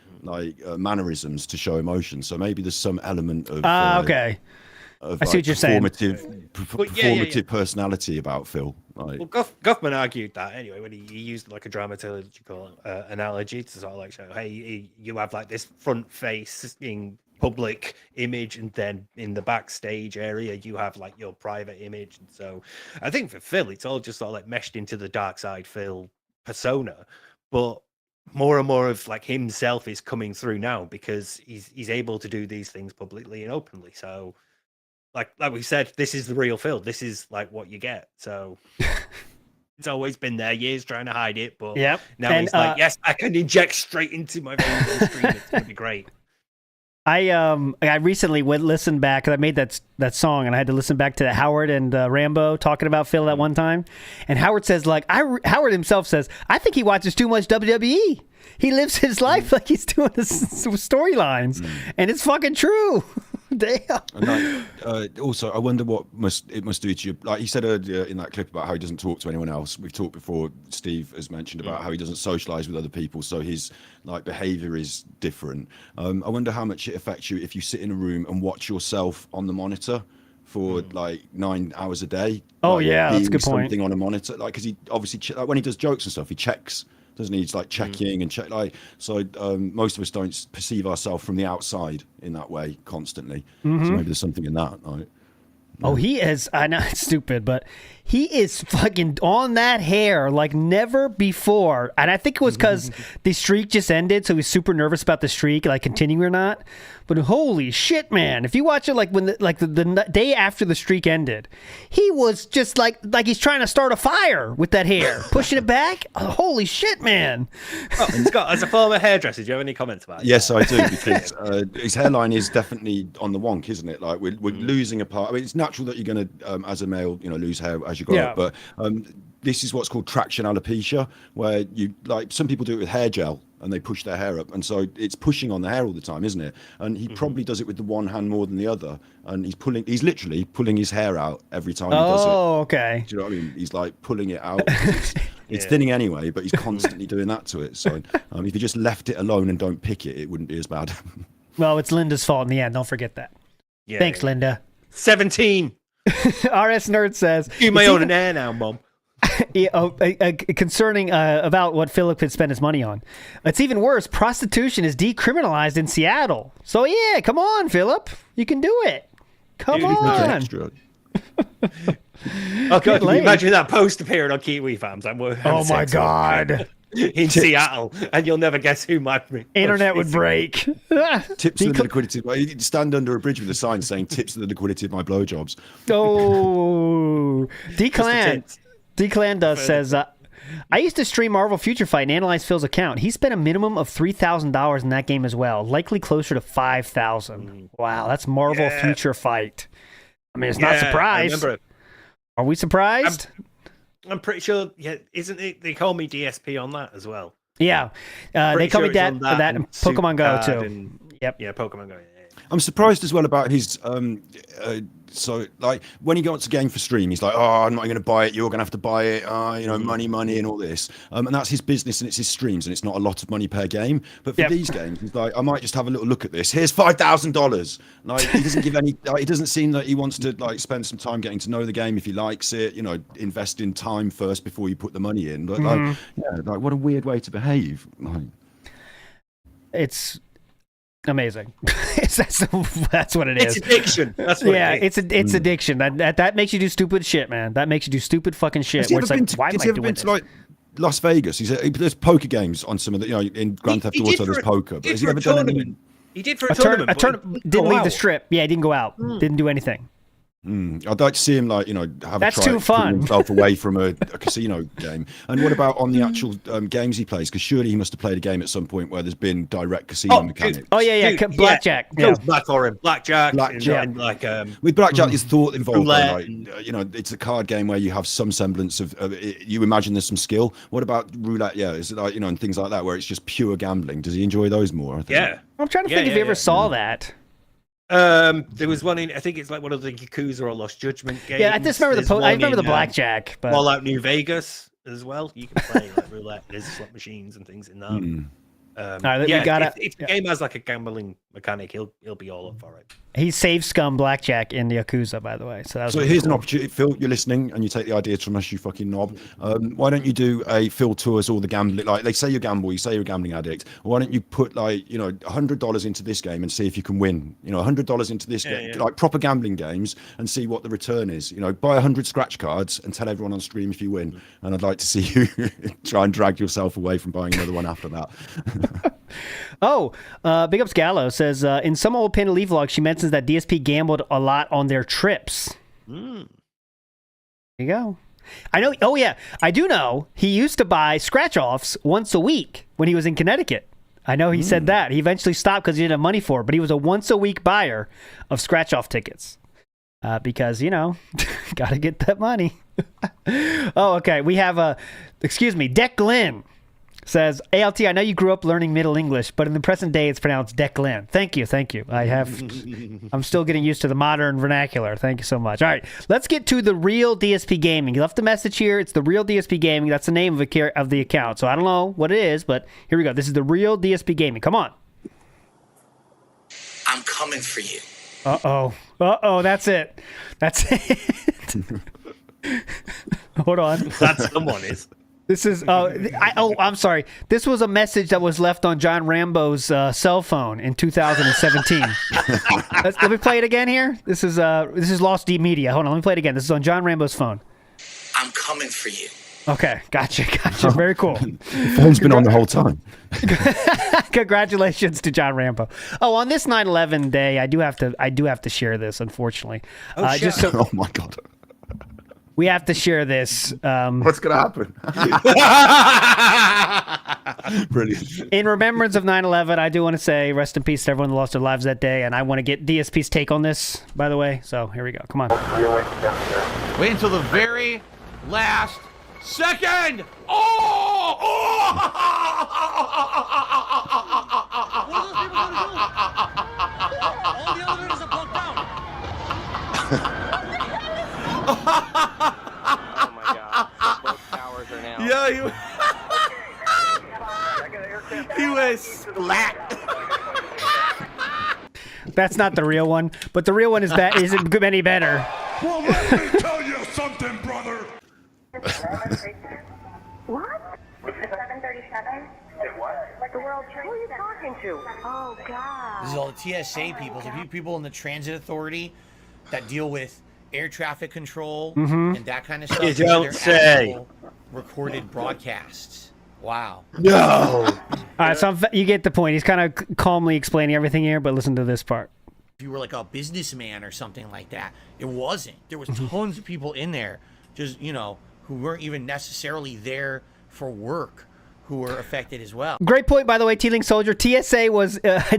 mannerisms to show emotion. So maybe there's some element of okay. Of, I see what you're saying. Performative personality about Phil. Well, Goffman argued that anyway when he used like a dramaturgical analogy to sort of like show, hey, you have like this front facing public image, and then in the backstage area you have like your private image. And so I think for Phil, it's all just sort of like meshed into the dark side Phil persona, but more and more of like himself is coming through now because he's able to do these things publicly and openly. So like we said, this is the real Phil. This is like what you get. So it's always been there, years trying to hide it, but now he's like, yes, I can inject straight into my veins and stream. It's gonna be great. I recently listened back because I made that song, and I had to listen back to Howard and Rambo talking about Phil that one time. And Howard says, Howard himself says, I think he watches too much WWE. He lives his life like he's doing the storylines, and it's fucking true. Damn. And also, I wonder what it must do to you. Like he said earlier in that clip about how he doesn't talk to anyone else. We've talked before. Steve has mentioned about how he doesn't socialize with other people, so his behavior is different. I wonder how much it affects you if you sit in a room and watch yourself on the monitor for 9 hours a day. Oh yeah, that's a good point. Something on a monitor, because he obviously when he does jokes and stuff, he checks. Doesn't he? He's checking and check. So most of us don't perceive ourselves from the outside in that way constantly. So maybe there's something in that. Right? Oh, he is. I know it's stupid, but he is fucking on that hair like never before. And I think it was because the streak just ended, so he's super nervous about the streak, continuing or not. But holy shit, man! If you watch it when the day after the streak ended, he was just like he's trying to start a fire with that hair, pushing it back. Oh, holy shit, man! Oh, Scott, as a former hairdresser, do you have any comments about it? Yes, I do, because his hairline is definitely on the wonk, isn't it? We're losing a part. I mean, it's natural that you're going to, as a male, lose hair as you grow up. But this is what's called traction alopecia, where you like some people do it with hair gel and they push their hair up, and so it's pushing on the hair all the time, isn't it? And he probably does it with the one hand more than the other, and he's literally pulling his hair out every time he does it. Oh, okay. Do you know what I mean? He's like pulling it out. It's thinning anyway, but he's constantly doing that to it. So if you just left it alone and don't pick it, it wouldn't be as bad. Well, it's Linda's fault in the end. Don't forget that. Yeah, Thanks, Linda. 17. RS Nerd says, Do my own hair now, Mom. Concerning about what Philip could spend his money on. It's even worse. Prostitution is decriminalized in Seattle. So yeah, come on, Philip. You can do it. Come on. Oh, God, can you imagine that post appearing on Kiwi Farms? Oh, my God. In Seattle, and you'll never guess who my internet would break. Tips of the liquidity. Well, you'd stand under a bridge with a sign saying tips of the liquidity of my blowjobs. Oh, D-Clan says, I used to stream Marvel Future Fight and analyze Phil's account. He spent a minimum of $3,000 in that game as well, likely closer to $5,000. Wow, that's Marvel Future Fight. I mean, it's not surprised. Are we surprised? I'm pretty sure, isn't it? They call me DSP on that as well. Yeah, they call me that and Pokemon Go too. Yep. Yeah, Pokemon Go. Yeah. I'm surprised as well about his so like when he got to game for stream, he's like, oh, I'm not going to buy it, you're going to have to buy it, money and all this, and that's his business and it's his streams and it's not a lot of money per game. But for these games, he's like, I might just have a little look at this. Here's $5,000. Like he doesn't give any. Like, it doesn't seem that he wants to like spend some time getting to know the game if he likes it. Invest in time first before you put the money in. But like what a weird way to behave. Like, it's amazing. that's what it is. It's addiction. That's what it's addiction. That makes you do stupid shit, man. That makes you do stupid fucking shit. Where it's like, why am I doing this? Like Las Vegas? There's poker games on some of the, in Grand Theft Auto there's poker. But has he ever done any? He did for a tournament. Didn't leave the strip. Yeah, he didn't go out. Didn't do anything. I'd like to see him have That's a try too fun. himself away from a casino game. And what about on the actual games he plays? Because surely he must have played a game at some point where there's been direct casino mechanics. Oh yeah, blackjack. Yeah. Black or him. Blackjack. And like with blackjack, there's thought involved. Like, it's a card game where you have some semblance of you imagine there's some skill. What about roulette? Yeah, is it like and things like that where it's just pure gambling? Does he enjoy those more? I think? Yeah, I'm trying to think if you ever saw that. There was one in, I think it's like one of the Yakuza or Lost Judgment games. Yeah, I just remember I remember the blackjack. But Fallout New Vegas as well. You can play like roulette. There's slot machines and things in that. If the game has like a gambling mechanic, he'll be all up for it. He saved scum blackjack in the Yakuza, by the way. So here's an opportunity, Phil. You're listening, and you take the ideas from us, you fucking knob. Why don't you do a Phil tours all the gambling? Like they say you gamble, you say you're a gambling addict. Why don't you put $100 into this game and see if you can win? $100 into this game, like proper gambling games, and see what the return is. Buy 100 scratch cards and tell everyone on stream if you win. And I'd like to see you try and drag yourself away from buying another one after that. Big Ups Gallo says in some old Panda Lee vlog she mentions that DSP gambled a lot on their trips. There you go. I know. Oh yeah, I do know. He used to buy scratch offs once a week when he was in Connecticut. I know he said that. He eventually stopped because he didn't have money for it, but he was a once a week buyer of scratch off tickets because gotta get that money. Okay. We have Deck Glenn says, ALT, I know you grew up learning Middle English, but in the present day, it's pronounced Declan. Thank you. I'm still getting used to the modern vernacular. Thank you so much. All right, let's get to the Real DSP Gaming. You left a message here. It's the Real DSP Gaming. That's the name of the account. So I don't know what it is, but here we go. This is the Real DSP Gaming. Come on. I'm coming for you. Uh-oh. That's it. Hold on. That someone is. This is I'm sorry. This was a message that was left on John Rambo's cell phone in 2017. Let me play it again here. This is Lost D Media. Hold on, let me play it again. This is on John Rambo's phone. I'm coming for you. Okay, gotcha. Very cool. The phone's been on the whole time. Congratulations to John Rambo. On this 9/11 day, I do have to share this. Unfortunately, oh my God. We have to share this. What's going to happen? Brilliant. In remembrance of 9/11, I do want to say rest in peace to everyone that lost their lives that day, and I want to get DSP's take on this, by the way. So here we go. Come on. Wait until the very last Second! Oh! All the elevators are broke down. Oh my god. Both towers are now. Yeah, he was splat. That's not the real one, but the real one isn't any better. Well, let me tell you something, brother. What? 737? What? The World Trade. Who are you talking to? Oh, God. This is all the TSA people, the people in the transit authority that deal with air traffic control and that kind of stuff. You These are don't their say. actual recorded broadcasts. Wow. No. All right, so you get the point. He's kind of calmly explaining everything here, but listen to this part. If you were like a businessman or something like that, it wasn't. There was tons of people in there, just, you know, who weren't even necessarily there for work, who were affected as well. Great point, by the way, Teeling Soldier. TSA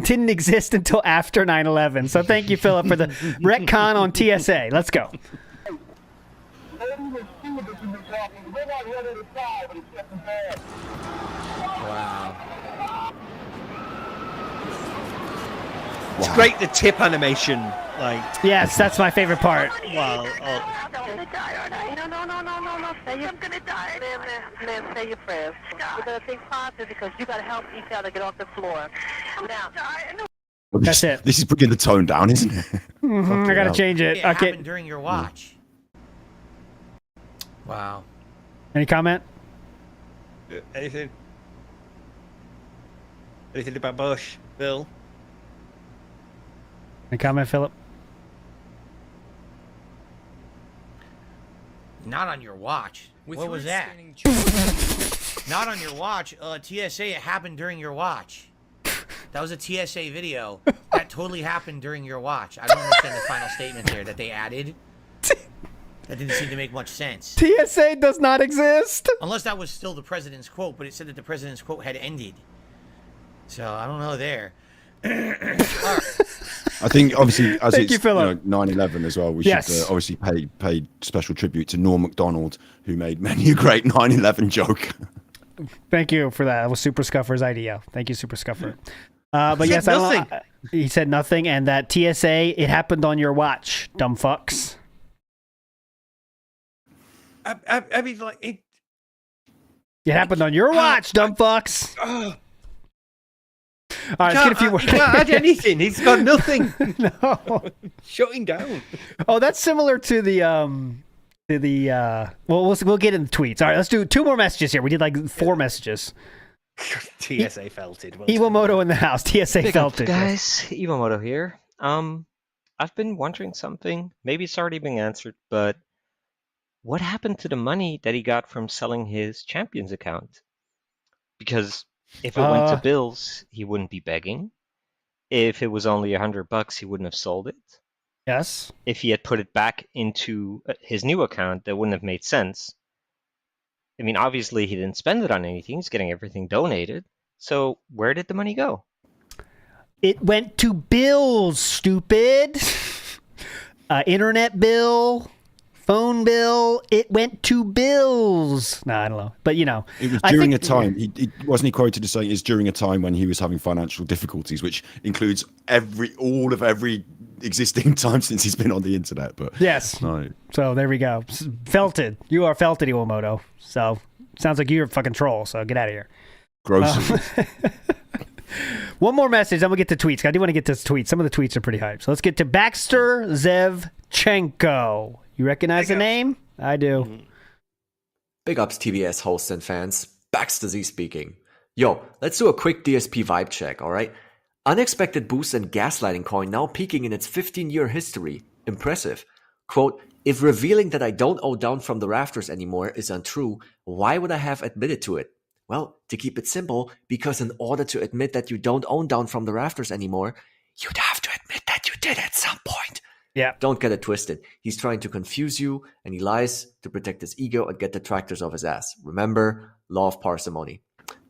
didn't exist until after 9/11. So thank you, Philip, for the retcon on TSA. Let's go. Wow. It's great, the tip animation. Like, yes, that's my favorite part. Wow. I'm gonna die, aren't I? No. I'm gonna die. Man, say your prayers. You better think positive because you gotta help each other get off the floor. Now. Well, That's it. This is bringing the tone down, isn't it? I gotta change it. It Okay. happened during your watch. Wow. Any comment? anything? Anything about Bush, Bill? Any comment, Philip? Not on your watch. What was that? Not on your watch. TSA, it happened during your watch. That was a TSA video. That totally happened during your watch. I don't understand the final statement there that they added. That didn't seem to make much sense. TSA does not exist. Unless that was still the president's quote, but it said that the president's quote had ended. So I don't know there. I think obviously as Thank it's you, Philip. 9/11 as well, we Yes. should obviously pay special tribute to Norm Macdonald, who made many a great 9/11 joke. Thank you for that. That was Super Scuffer's idea. Thank you, Super Scuffer. But He yes, said I don't. nothing. He said nothing, and that TSA, it happened on your watch, dumb fucks. I mean, like, it happened on your watch, dumb fucks. All right, let's get a few more. He can't add anything. He's got nothing. No. Shutting down. Oh, that's similar to the well, we'll get in the tweets. All right, let's do 2 more messages here. We did like 4 messages. TSA felted. Iwamoto in the house. TSA Big up, felted. guys, Iwamoto here. I've been wondering something. Maybe it's already been answered, but what happened to the money that he got from selling his Champions account? Because if it went to bills, he wouldn't be begging. If it was only $100, he wouldn't have sold it. Yes. If he had put it back into his new account, that wouldn't have made sense. I mean, obviously, he didn't spend it on anything. He's getting everything donated. So where did the money go? It went to bills, stupid. Internet bill, phone bill. It went to bills. No, I don't know. But, it was during a time, he wasn't he quoted as saying it's during a time when he was having financial difficulties, which includes all of every existing time since he's been on the internet. But yes. No. So there we go. Felted. You are felted, Iwamoto. So sounds like you're a fucking troll. So get out of here. Gross. One more message. I'm going to get to tweets. I do want to get to tweets. Some of the tweets are pretty hype. So let's get to Baxter Zevchenko. You recognize the name? I do. Big ups TBS hosts and fans. Baxter Z speaking. Yo, let's do a quick DSP vibe check, alright? Unexpected boost in gaslighting coin now peaking in its 15-year history. Impressive. Quote, if revealing that I don't owe down from the rafters anymore is untrue, why would I have admitted to it? Well, to keep it simple, because in order to admit that you don't own down from the rafters anymore, you'd have to admit that you did at some point. Yeah. Don't get it twisted. He's trying to confuse you, and he lies to protect his ego and get detractors off his ass. Remember, law of parsimony.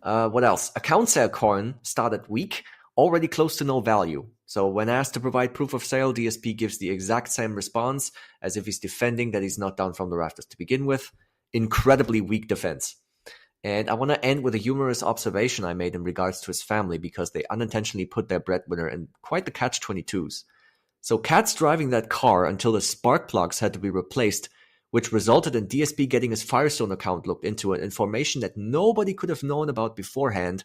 What else? Account sale coin started weak, already close to no value. So when asked to provide proof of sale, DSP gives the exact same response as if he's defending that he's not down from the rafters to begin with. incredibly weak defense. And I want to end with a humorous observation I made in regards to his family, because they unintentionally put their breadwinner in quite the catch-22s. So Kat's driving that car until the spark plugs had to be replaced, which resulted in DSP getting his Firestone account looked into, and information that nobody could have known about beforehand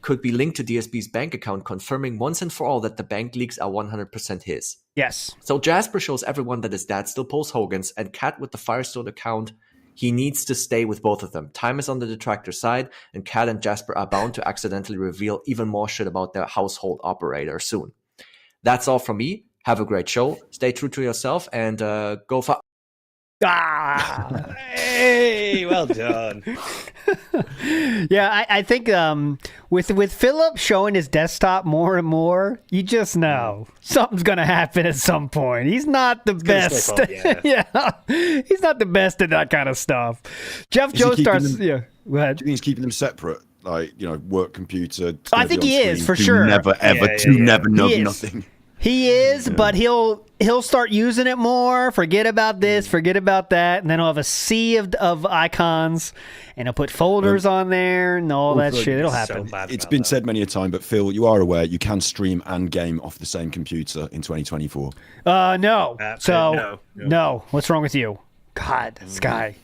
could be linked to DSP's bank account, confirming once and for all that the bank leaks are 100% his. Yes. So Jasper shows everyone that his dad still pulls Hogan's, and Kat with the Firestone account, he needs to stay with both of them. Time is on the detractor's side, and Kat and Jasper are bound to accidentally reveal even more shit about their household operator soon. That's all from me. Have a great show. Stay true to yourself, and go for... Hey, well done. Yeah, I think with Philip showing his desktop more and more, you just know something's gonna happen at some point. He's not the best. Yeah, he's not the best at that kind of stuff. Jeff Joe starts. Go ahead. Do you think he's keeping them separate? Like, work computer. I think he is for sure. Never ever never know nothing. He is, but he'll start using it more. Forget about this, forget about that, and then he'll have a sea of icons, and he'll put folders on there and all that shit. It'll happen. It's been said many a time, but Phil, you are aware you can stream and game off the same computer in 2024. No. No. What's wrong with you? God, this guy.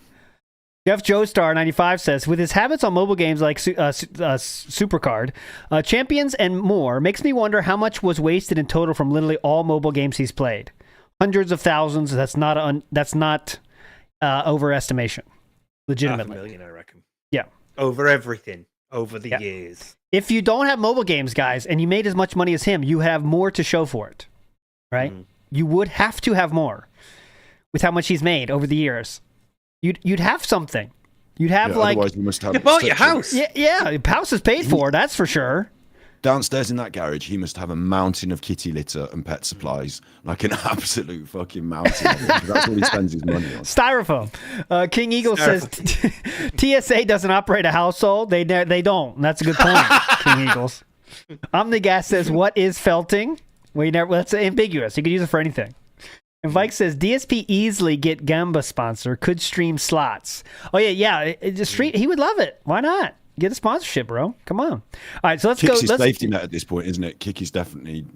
Jeff Joestar 95 says, with his habits on mobile games like Supercard, Champions, and more, makes me wonder how much was wasted in total from literally all mobile games he's played. Hundreds of thousands. That's not overestimation. Legitimately. $500,000, I reckon. Yeah. Over everything. Over the years. If you don't have mobile games, guys, and you made as much money as him, you have more to show for it. Right? You would have to have more with how much he's made over the years. You'd have something. You'd have otherwise you must have. You bought your house. Yeah, house is paid for. That's for sure. Downstairs in that garage, he must have a mountain of kitty litter and pet supplies, like an absolute fucking mountain. That's what he spends his money on. Styrofoam. King Eagle says TSA doesn't operate a household. They don't. And that's a good point. King Eagles. Omnigas says, what is felting? That's ambiguous. You could use it for anything. And Vike says, DSP easily get Gamba sponsor, could stream slots. Oh, yeah. He would love it. Why not? Get a sponsorship, bro. Come on. All right, so let's go. Kick's his safety net at this point, isn't it? Kick is definitely,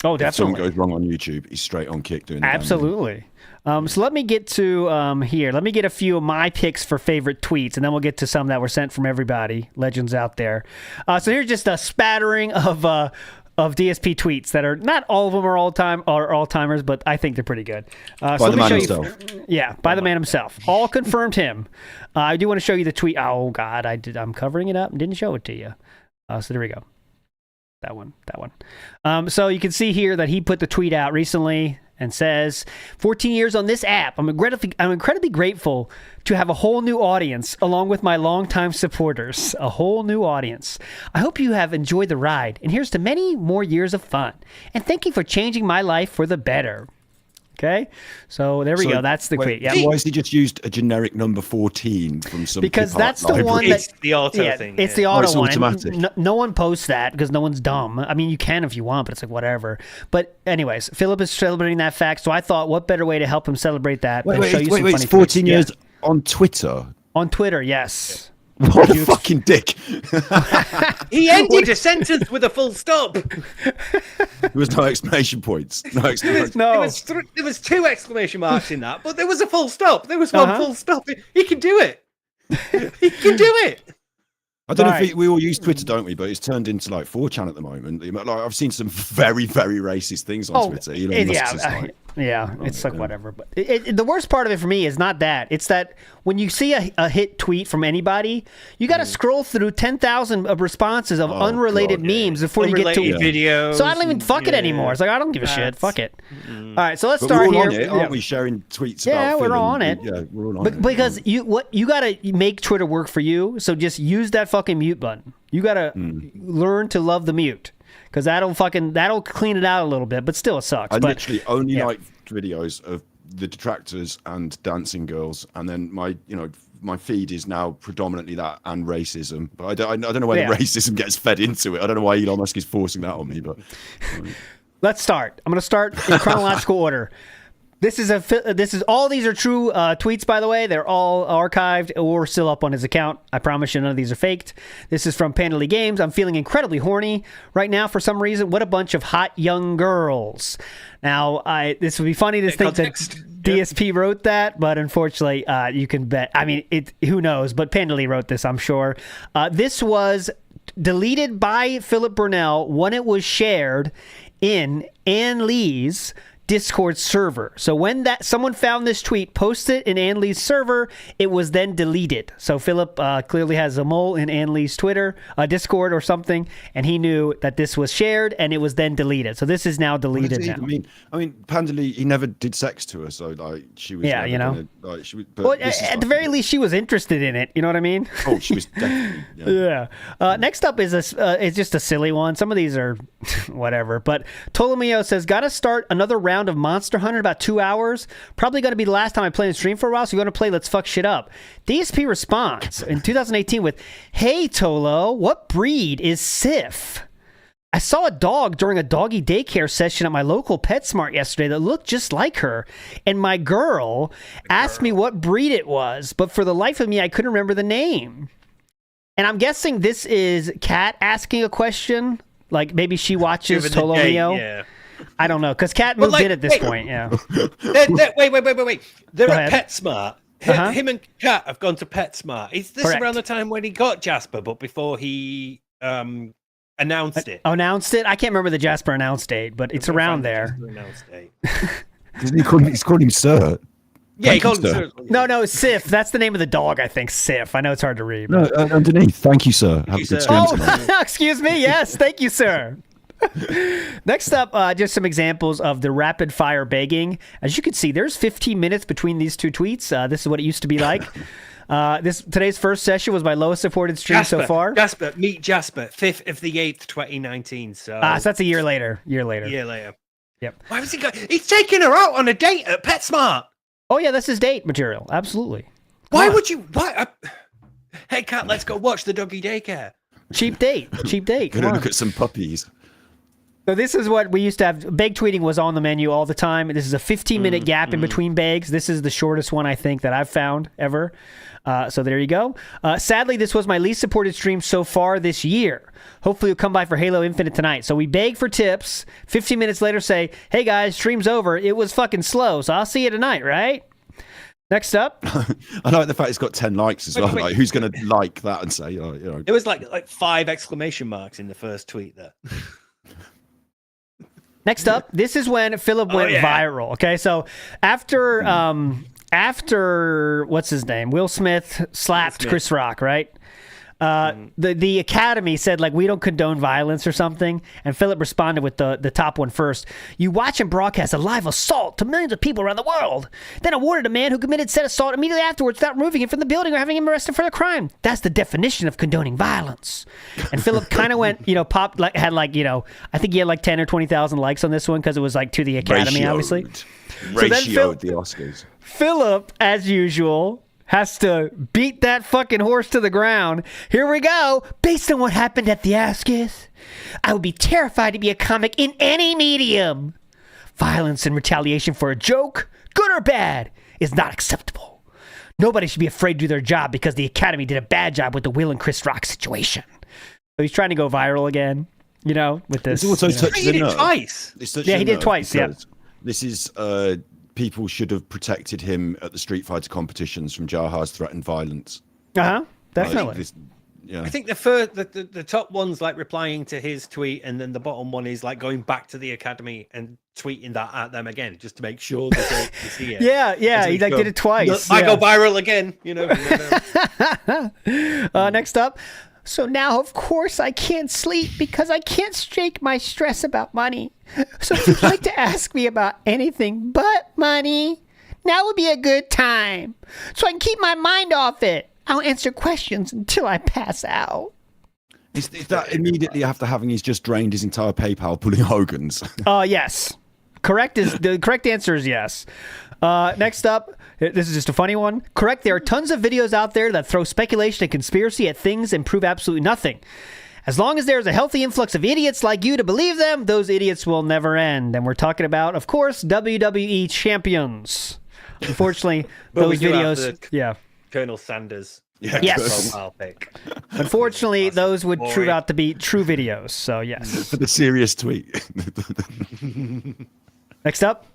Oh, definitely. If something goes wrong on YouTube, he's straight on Kick doing it. Absolutely. So let me get to here. Let me get a few of my picks for favorite tweets, and then we'll get to some that were sent from everybody, legends out there. So here's just a spattering of DSP tweets that are not all of them are all-timers, but I think they're pretty good. By the man himself. By the man himself. All confirmed him. I do want to show you the tweet. Oh, God, I'm covering it up and didn't show it to you. So there we go. That one. So you can see here that he put the tweet out recently and says, 14 years on this app. I'm incredibly grateful to have a whole new audience along with my longtime supporters. A whole new audience. I hope you have enjoyed the ride, and here's to many more years of fun. And thank you for changing my life for the better. Okay, so there we go. That's the tweet. Why has he just used a generic number 14 from some? Because that's the one it's the auto thing. It's the auto one. Automatic. No one posts that because no one's dumb. I mean, you can if you want, but it's like whatever. But anyways, Philip is celebrating that fact, so I thought, what better way to help him celebrate that than show you some funny it's 14 tweets. years on Twitter. On Twitter, yes. What a fucking dick. He ended a sentence with a full stop. There was no exclamation points. No exclamation. There was 2 exclamation marks in that, but there was a full stop. There was one full stop. He can do it. He can do it. I don't know if we all use Twitter, don't we? But it's turned into like 4chan at the moment. Like, I've seen some very, very racist things on Twitter. It's like whatever. But the worst part of it for me is not that. It's that when you see a hit tweet from anybody, you got to scroll through 10,000 of responses of unrelated memes before you get to videos. So I don't even fuck it anymore. It's like, I don't give a shit. Fuck it. All right, so let's start we're all here. On it, aren't we sharing tweets? Yeah, about we're all on it. Yeah, we're all on it. Because you got to make Twitter work for you. So just use that fucking mute button. You got to learn to love the mute. Because that'll clean it out a little bit, but still it sucks. I literally only like videos of the detractors and dancing girls, and then my feed is now predominantly that and racism. But I don't know where the racism gets fed into it. I don't know why Elon Musk is forcing that on me. But let's start. I'm going to start in chronological order. This is all these are true tweets, by the way. They're all archived or still up on his account. I promise you none of these are faked. This is from Pandely Games. I'm feeling incredibly horny right now for some reason. What a bunch of hot young girls. Now, this would be funny to think that DSP wrote that, but unfortunately, you can bet. I mean, who knows? But Pandely wrote this, I'm sure. This was deleted by Philip Burnell when it was shared in Ann Lee's Discord server. So when someone found this tweet, posted it in Ann Lee's server, it was then deleted. So Philip clearly has a mole in Ann Lee's Twitter, Discord or something, and he knew that this was shared and it was then deleted. So this is now deleted now. I mean, Pandely, he never did sex to her, so like she was. Yeah, you know. Well, at the very least, she was interested in it. You know what I mean? Oh, she was definitely. Yeah. Next up is it's just a silly one. Some of these are whatever. But Ptolomeo says, "Gotta start another round of Monster Hunter in about 2 hours. Probably going to be the last time I play and stream for a while, so you're going to play Let's Fuck Shit Up." DSP responds in 2018 with, "Hey Tolo, what breed is Sif? I saw a dog during a doggy daycare session at my local PetSmart yesterday that looked just like her, and my girl asked me what breed it was, but for the life of me, I couldn't remember the name." And I'm guessing this is Kat asking a question, like maybe she watches Ptolomeo. Yeah. I don't know, because Kat moved in at this point, yeah. Wait. They're Go at ahead. PetSmart. Uh-huh. Him and Kat have gone to PetSmart. Is this Correct. around the time when he got Jasper, but before he announced it? Announced it? I can't remember the Jasper announced date, but it's around there. He's called him Sir. Yeah, he called him Sir. No, Sif. That's the name of the dog, I think. Sif. I know it's hard to read. No, underneath. Thank you, sir. Have a good stream tonight. Excuse me. Yes, thank you, sir. Next up, just some examples of the rapid fire begging. As you can see, there's 15 minutes between these two tweets. This is what it used to be like. Today's first session was my lowest supported stream so far. Meet Jasper, 5th of the 8th, 2019. So that's a year later. Year later. Yep. Why was he going? He's taking her out on a date at PetSmart. Oh yeah, this is date material. Absolutely. Why would you? Why? Hey, Kat, let's go watch the doggy daycare. Cheap date. Gonna look at some puppies. So this is what we used to have. Beg tweeting was on the menu all the time. This is a 15-minute gap in between begs. This is the shortest one, I think, that I've found ever. So there you go. Sadly, this was my least supported stream so far this year. Hopefully you'll come by for Halo Infinite tonight. So we beg for tips. 15 minutes later say, "Hey guys, stream's over. It was fucking slow, so I'll see you tonight," right? Next up. I like the fact it's got 10 likes as well. Wait. Like, who's going to like that and say, oh, you know. There was like 5 exclamation marks in the first tweet there. Next up, this is when Philip went viral. Okay, so after what's his name, Will Smith slapped Chris Rock, right? The Academy said, like, we don't condone violence or something, and Philip responded with the top one first. "You watch and broadcast a live assault to millions of people around the world, then awarded a man who committed said assault immediately afterwards without removing him from the building or having him arrested for the crime. That's the definition of condoning violence." And Philip kind of went, popped, like, had like, I think he had like 10 or 20,000 likes on this one because it was like to the Academy, obviously. Ratioed the Oscars. Philip, as usual, has to beat that fucking horse to the ground. Here we go. "Based on what happened at the Oscars, I would be terrified to be a comic in any medium. Violence and retaliation for a joke, good or bad, is not acceptable. Nobody should be afraid to do their job because the Academy did a bad job with the Will and Chris Rock situation." So he's trying to go viral again, with this. It's also touched He did it twice. Yeah, he did twice, yeah. This is... people should have protected him at the Street Fighter competitions from Jaha's threatened violence. Definitely. I think the top one's like replying to his tweet, and then the bottom one is like going back to the Academy and tweeting that at them again, just to make sure they don't see it. Yeah, he did it twice. I go viral again, Next up. "So now, of course, I can't sleep because I can't shake my stress about money. So if you'd like to ask me about anything but money, now would be a good time. So I can keep my mind off it. I'll answer questions until I pass out." Is that immediately after having he's just drained his entire PayPal pulling Hogan's? Yes. The correct answer is yes. Next up, this is just a funny one. "Correct, there are tons of videos out there that throw speculation and conspiracy at things and prove absolutely nothing. As long as there's a healthy influx of idiots like you to believe them, those idiots will never end. And we're talking about, of course, WWE champions. Unfortunately, those videos, yeah. Colonel Sanders. Yeah, yes. Profile pic. Unfortunately, those would prove out to be true videos. So yes. For the serious tweet. Next up,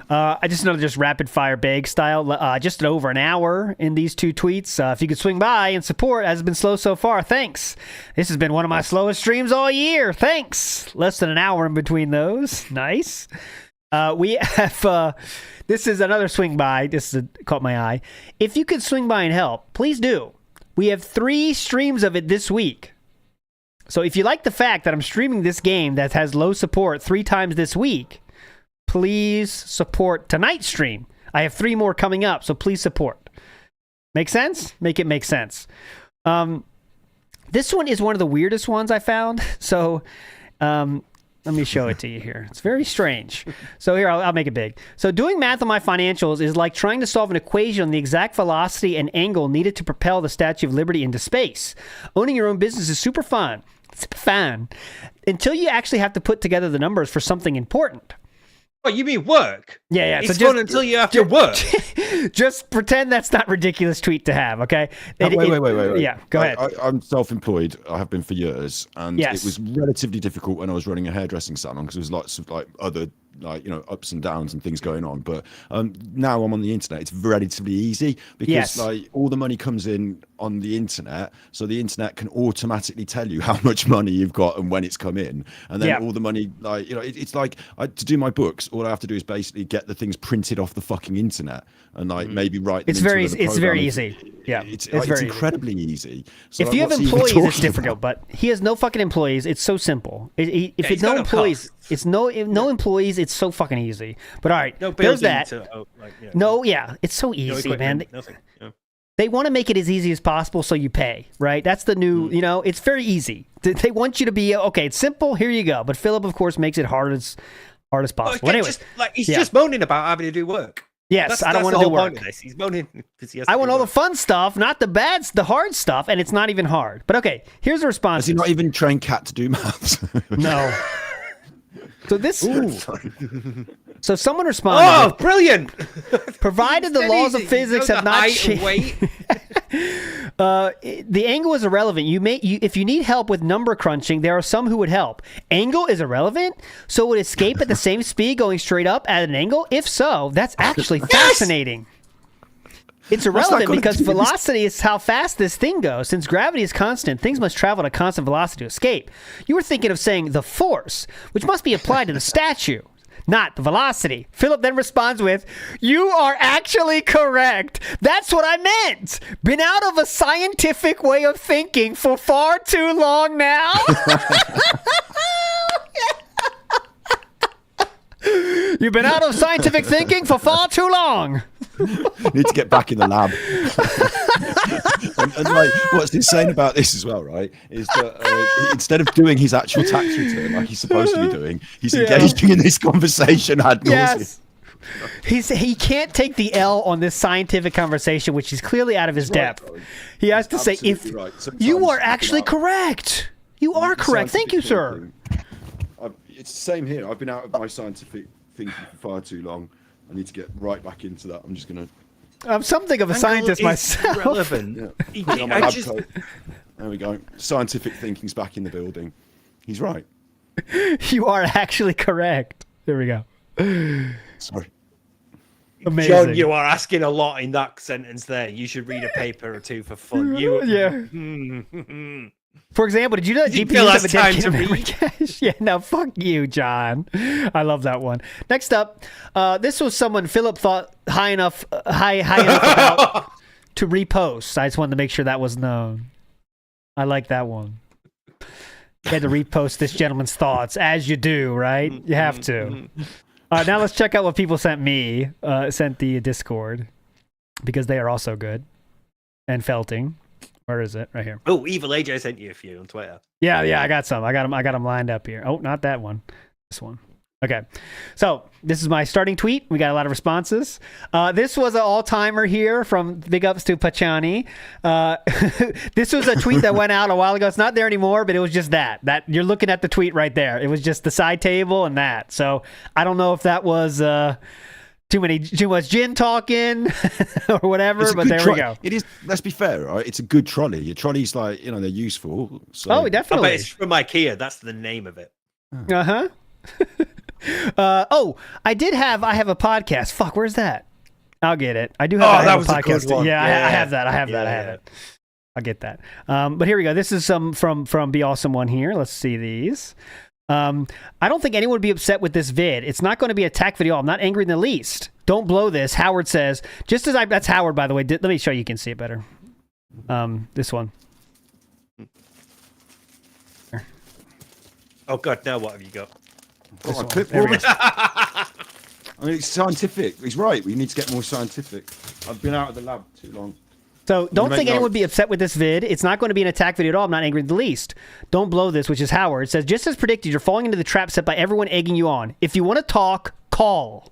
I just another rapid fire bag style. Just over an hour in these two tweets. If you could swing by and support, as has been slow so far. Thanks. This has been one of my slowest streams all year. Thanks. Less than an hour in between those. Nice. We have. This is another swing by. This caught my eye. If you could swing by and help, please do. We have 3 streams of it this week. So if you like the fact that I'm streaming this game that has low support 3 times this week, please support tonight's stream. I have 3 more coming up, so please support. Make sense? Make it make sense. This one is one of the weirdest ones I found. So let me show it to you here. It's very strange. So here, I'll make it big. So doing math on my financials is like trying to solve an equation on the exact velocity and angle needed to propel the Statue of Liberty into space. Owning your own business is super fun. Super fun. Until you actually have to put together the numbers for something important. Oh, you mean work? Yeah. It's fun until you have to work. Just pretend that's not a ridiculous tweet to have, okay? Wait. Yeah, go ahead. I'm self-employed. I have been for years, and Yes. it was relatively difficult when I was running a hairdressing salon because there was lots of other ups and downs and things going on. But now I'm on the internet. It's relatively easy because all the money comes in on the internet, so the internet can automatically tell you how much money you've got and when it's come in, and then all the money it's like to do my books. All I have to do is basically get the things printed off the fucking internet and maybe write them. It's very easy. Yeah, it's very incredibly easy. So if you have employees, it's difficult. But he has no fucking employees. It's so simple. If it's no employees, it's no employees. It's so fucking easy. But all right, there's that. It's so easy, man. They want to make it as easy as possible, so you pay, right? That's the new, it's very easy. They want you to be okay. It's simple. Here you go. But Philip, of course, makes it hard as possible. Anyway, he's just moaning about having to do work. Yes, I don't want to do work. He's moaning because he has. I want all the fun stuff, not the hard stuff, and it's not even hard. But okay, here's a response. Has he not even trained Cat to do maths? No. So this. So someone responded. Oh, brilliant! Provided the laws of physics have not changed. The angle is irrelevant. If you need help with number crunching, there are some who would help. Angle is irrelevant, so would escape at the same speed going straight up at an angle? If so, that's actually fascinating. It's irrelevant because velocity is how fast this thing goes. Since gravity is constant, things must travel at a constant velocity to escape. You were thinking of saying the force, which must be applied to the statue, not the velocity. Philip then responds with, "You are actually correct. That's what I meant. Been out of a scientific way of thinking for far too long now." You've been out of scientific thinking for far too long. Need to get back in the lab. and what's insane about this as well, right, is that instead of doing his actual tax return like he's supposed to be doing, he's engaging in this conversation ad nauseum. Yes. He can't take the L on this scientific conversation, which is clearly out of his depth. He has to say, you are actually correct. You are correct. Thank you, sir. It's the same here. I've been out of my scientific thinking for far too long. I need to get right back into that. I'm just going to... I'm something of a scientist myself. Relevant. There we go. Scientific thinking's back in the building. He's right. You are actually correct. There we go. Sorry. Amazing. John, you are asking a lot in that sentence there. You should read a paper or two for fun. Yeah. For example, did you know that GPUs have a dedicated memory cache? Yeah, no, fuck you, John. I love that one. Next up, this was someone Philip thought high enough about to repost. I just wanted to make sure that was known. I like that one. You had to repost this gentleman's thoughts, as you do, right? You have to. Now let's check out what people sent me, sent the Discord, because they are also good. And Felting. Where is it? Right here. Oh, Evil AJ sent you a few on Twitter. Yeah, I got some. I got them lined up here. Oh, not that one. This one. Okay, so this is my starting tweet. We got a lot of responses. This was an all-timer here from big ups to Pachani. This was a tweet that went out a while ago. It's not there anymore, but it was just that you're looking at the tweet right there. It was just the side table and that. So I don't know if that was too much gin talking or whatever, but there we go. It is. Let's be fair, right? It's a good trolley. Your trolley's like, they're useful. So. Oh, definitely. But it's from IKEA. That's the name of it. Uh-huh. I have a podcast. Fuck, where's that? I'll get it. I do have, I have a podcast. Yeah, I have that. I have it. I'll get that. But here we go. This is some from Be Awesome One here. Let's see these. I don't think anyone would be upset with this vid. It's not going to be a attack video. I'm not angry in the least. Don't blow this. Howard says, that's Howard, by the way. Let me show you can see it better. This one. Oh God, now what have you got? I mean, it's scientific. He's right. We need to get more scientific. I've been out of the lab too long. So don't think anyone would be upset with this vid. It's not going to be an attack video at all. I'm not angry in the least. Don't blow this, which is Howard. It says, just as predicted, you're falling into the trap set by everyone egging you on. If you want to talk, call.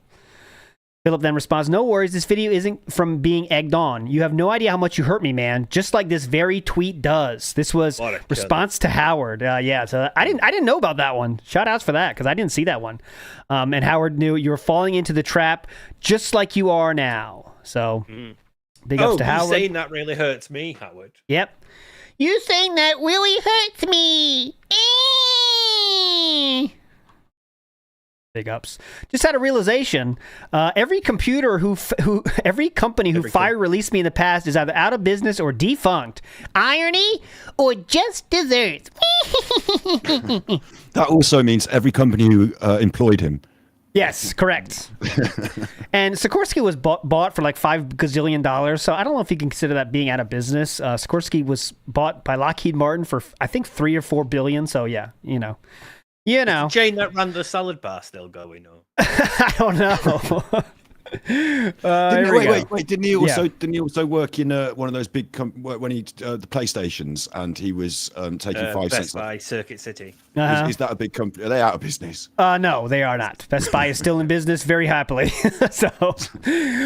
Philip then responds, no worries. This video isn't from being egged on. You have no idea how much you hurt me, man. Just like this very tweet does. This was response to Howard. So I didn't know about that one. Shout outs for that because I didn't see that one. And Howard knew you were falling into the trap just like you are now. So big ups to Howard. You saying that really hurts me, Howard. Yep. You saying that really hurts me. Big ups. Just had a realization. Every company who fire released me in the past is either out of business or defunct. Irony or just desserts. That also means every company who employed him. Yes, correct. And Sikorsky was bought for like $5 gazillion. So I don't know if you can consider that being out of business. Sikorsky was bought by Lockheed Martin for I think $3 or $4 billion. So yeah, Is the chain that ran the salad bar still going on? I don't know. Wait! Didn't he also work in one of those big when he the PlayStations and he was taking 5 cents? Best Buy, Circuit City. Is that a big company? Are they out of business? No, they are not. Best Buy is still in business very happily. So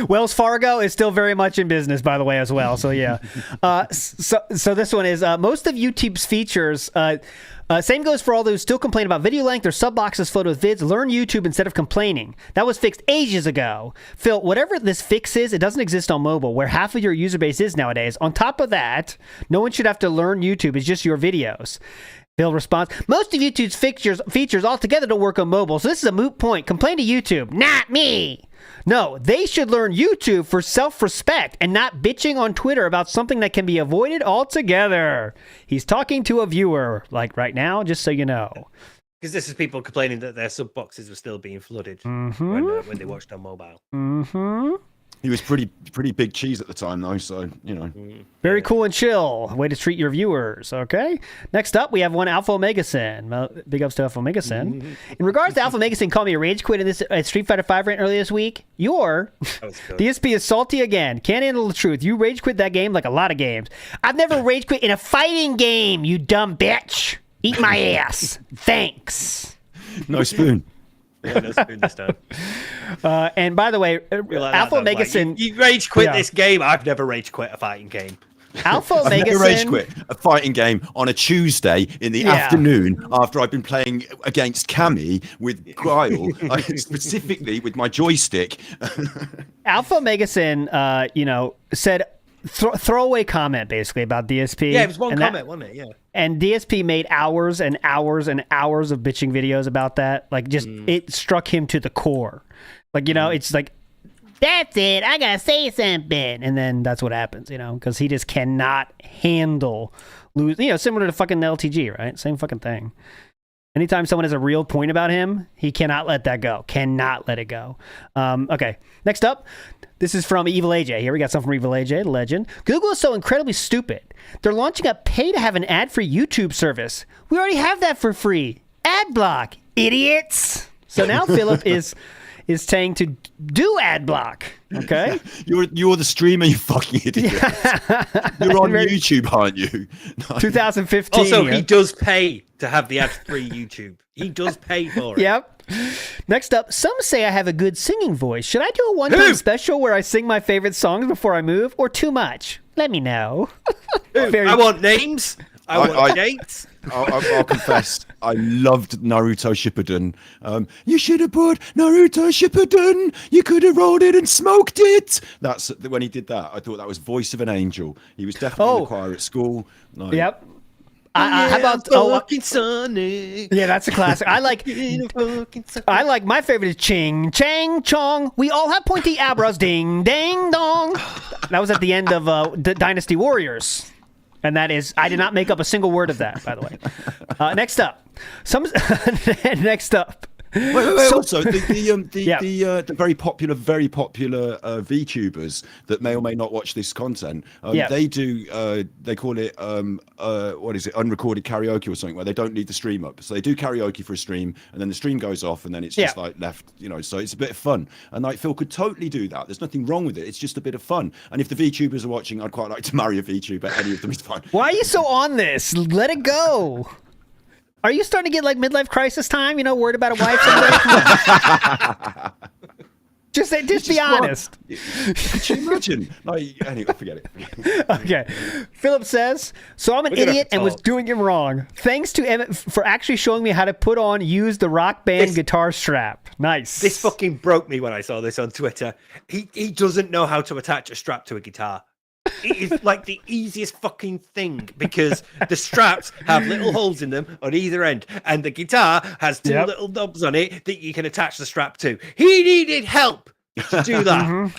Wells Fargo is still very much in business, by the way, as well. So yeah. So this one is most of YouTube's features. Same goes for all those who still complain about video length or sub boxes flooded with vids. Learn YouTube instead of complaining. That was fixed ages ago. Phil, whatever this fix is, it doesn't exist on mobile, where half of your user base is nowadays. On top of that, no one should have to learn YouTube. It's just your videos. Phil responds, most of YouTube's features altogether don't work on mobile, so this is a moot point. Complain to YouTube, not me. No, they should learn YouTube for self-respect and not bitching on Twitter about something that can be avoided altogether. He's talking to a viewer, like right now, just so you know. Because this is people complaining that their sub boxes were still being flooded when they watched on mobile. Mm-hmm. He was pretty big cheese at the time, though, so, Very cool and chill. Way to treat your viewers, okay? Next up, we have one Alpha Omega Sin. Well, big ups to Alpha Omega Sin. In regards to Alpha Omega Sin, called me a rage quit in this Street Fighter 5 rant earlier this week. DSP is salty again. Can't handle the truth. You rage quit that game like a lot of games. I've never rage quit in a fighting game, you dumb bitch. Eat my ass. Thanks. No spoon. Yeah, no spoon this time. And by the way, Alpha Omega Sin. You rage quit this game. I've never rage quit a fighting game. Alpha Omega I've never rage quit a fighting game on a Tuesday in the afternoon after I've been playing against Cammy with Guile, specifically with my joystick. Alpha Omega Sin, said throwaway comment basically about DSP. Yeah, it was one comment, wasn't it? Yeah. And DSP made hours and hours and hours of bitching videos about that. Like, just it struck him to the core. Like, it's like, that's it. I gotta say something, and then that's what happens. Because he just cannot handle lose. Similar to fucking LTG, right? Same fucking thing. Anytime someone has a real point about him, he cannot let that go. Cannot let it go. Okay, next up. This is from Evil AJ. Here we got something from Evil AJ, the legend. Google is so incredibly stupid. They're launching a pay to have an ad-free YouTube service. We already have that for free. Ad block, idiots. So now Philip is saying to do ad block. Okay, you're the streamer, you fucking idiot. You're on YouTube, aren't you? 2015. Also, he does pay to have the ad-free YouTube. He does pay for it. Yep. Next up, some say I have a good singing voice. Should I do a one-time special where I sing my favorite songs before I move, or too much? Let me know. I want names. I want dates. I'll confess, I loved Naruto Shippuden. You should have put Naruto Shippuden. You could have rolled it and smoked it. That's when he did that. I thought that was voice of an angel. He was definitely in the choir at school. Like, Yep. How about fucking Sonic? Yeah, that's a classic. I like my favorite is Ching Chang Chong. We all have pointy eyebrows. Ding dang dong. That was at the end of Dynasty Warriors. And that is, I did not make up a single word of that, by the way. Next up. Next up. Wait, also, the very popular VTubers that may or may not watch this content, they do, they call it, what is it, unrecorded karaoke or something, where they don't need the stream up. So they do karaoke for a stream, and then the stream goes off, and then it's just like left, so it's a bit of fun. And like Phil could totally do that. There's nothing wrong with it. It's just a bit of fun. And if the VTubers are watching, I'd quite like to marry a VTuber. Any of them is fine. Why are you so on this? Let it go. Are you starting to get like midlife crisis time? Worried about a wife someday? Just be honest. Could you imagine? Anyway, forget it. Okay. Philip says, so I'm an idiot and was doing him wrong. Thanks to Emmett for actually showing me how to use the Rock Band guitar strap. Nice. This fucking broke me when I saw this on Twitter. He doesn't know how to attach a strap to a guitar. It is like the easiest fucking thing because the straps have little holes in them on either end, and the guitar has two little knobs on it that you can attach the strap to. He needed help to do that.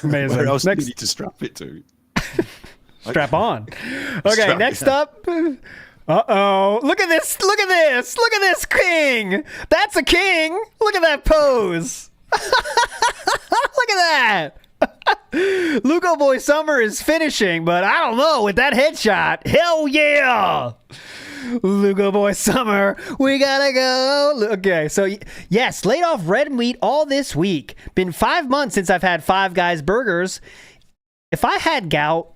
Amazing. Where else do you need to strap it to? Strap on. Okay, next up. Uh-oh. Look at this. Look at this. Look at this king. That's a king. Look at that pose. Look at that. Lugo Boy Summer is finishing, but I don't know with that headshot. Hell yeah! Lugo Boy Summer, we gotta go. Okay, so yes, laid off red meat all this week. Been 5 months since I've had Five Guys burgers. If I had gout,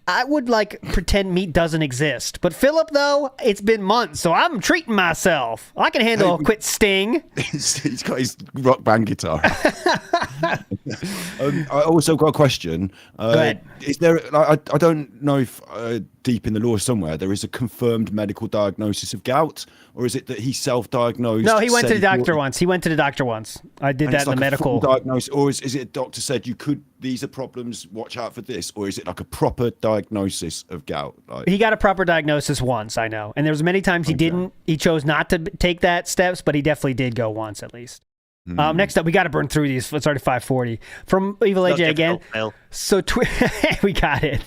I would pretend meat doesn't exist. But Philip, though, it's been months, so I'm treating myself. I can handle a quick sting. He's got his Rock Band guitar. I also got a question. Go ahead. Is there? I don't know if deep in the law somewhere there is a confirmed medical diagnosis of gout, or is it that he self-diagnosed? No, he went to the doctor once. He went to the doctor once. I did that in the medical diagnosis, or is it a doctor said you could? These are problems. Watch out for this, or is it like a proper diagnosis of gout? He got a proper diagnosis once, I know, and there was many times he didn't. He chose not to take that steps, but he definitely did go once at least. Next up, we got to burn through these. It's already 5:40. From Evil AJ again. So we got it.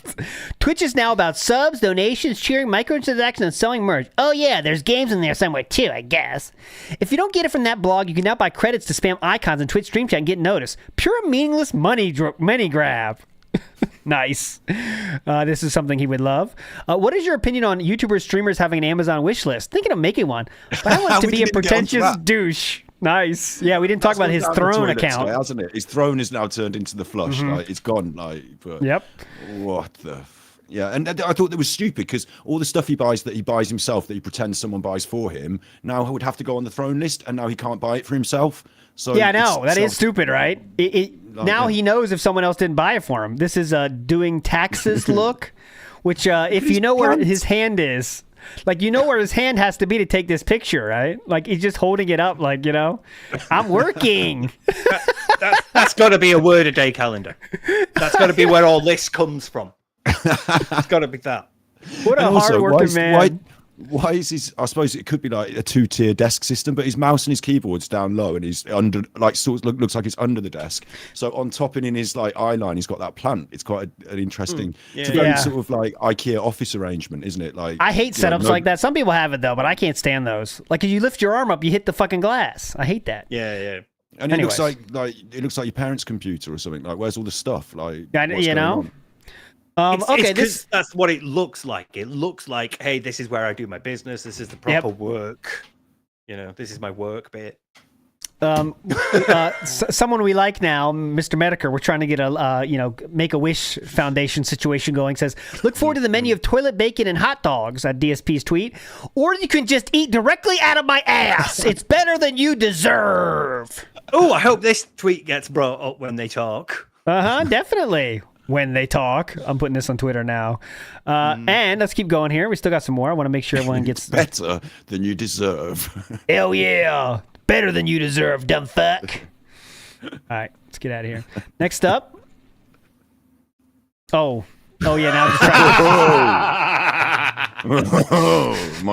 Twitch is now about subs, donations, cheering, microtransactions, and selling merch. Oh yeah, there's games in there somewhere too, I guess. If you don't get it from that blog, you can now buy credits to spam icons in Twitch Stream Chat and get noticed. Pure meaningless money grab. Nice. This is something he would love. What is your opinion on YouTubers, streamers having an Amazon wish list? Thinking of making one, but I want to be a pretentious douche. Nice. Yeah, we didn't talk about his Throne account, hasn't it? His Throne is now turned into the flush. It's gone. Yep. What the? Yeah, and I thought that was stupid because all the stuff he buys himself that he pretends someone buys for him now would have to go on the Throne list, and now he can't buy it for himself. So yeah, I know that is stupid, right? Now he knows if someone else didn't buy it for him. This is a doing taxes look, which if you know where his hand is. Where his hand has to be to take this picture, right? He's just holding it up, I'm working. That's got to be a word a day calendar. That's got to be where all this comes from. It's got to be that. What a hard-working man. Why is his? I suppose it could be like a 2-tier desk system, but his mouse and his keyboard's down low, and he's under, looks like it's under the desk. So on top and in his eye line, he's got that plant. It's quite an interesting, it's a very sort of IKEA office arrangement, isn't it? I hate setups like that. Some people have it though, but I can't stand those. If you lift your arm up, you hit the fucking glass. I hate that. Yeah. And it looks like your parents' computer or something. Where's all the stuff? That's what it looks like. It looks like, hey, this is where I do my business. This is the proper work. This is my work bit. someone we like now, Mr. Mediker, we're trying to get a Make-A-Wish Foundation situation going, says, look forward to the menu of toilet bacon and hot dogs at DSP's tweet, or you can just eat directly out of my ass. It's better than you deserve. Oh, I hope this tweet gets brought up when they talk. Definitely. When they talk. I'm putting this on Twitter now. And let's keep going here. We still got some more. I want to make sure everyone gets... better than you deserve. Hell yeah. Better than you deserve, dumb fuck. All right, let's get out of here. Next up. Oh yeah, now I'm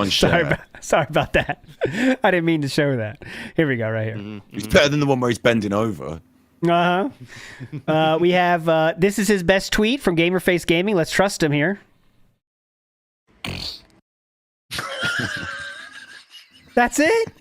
just trying Sorry about that. I didn't mean to show that. Here we go, right here. It's better than the one where he's bending over. We have, this is his best tweet from Gamerface Gaming. Let's trust him here. That's it?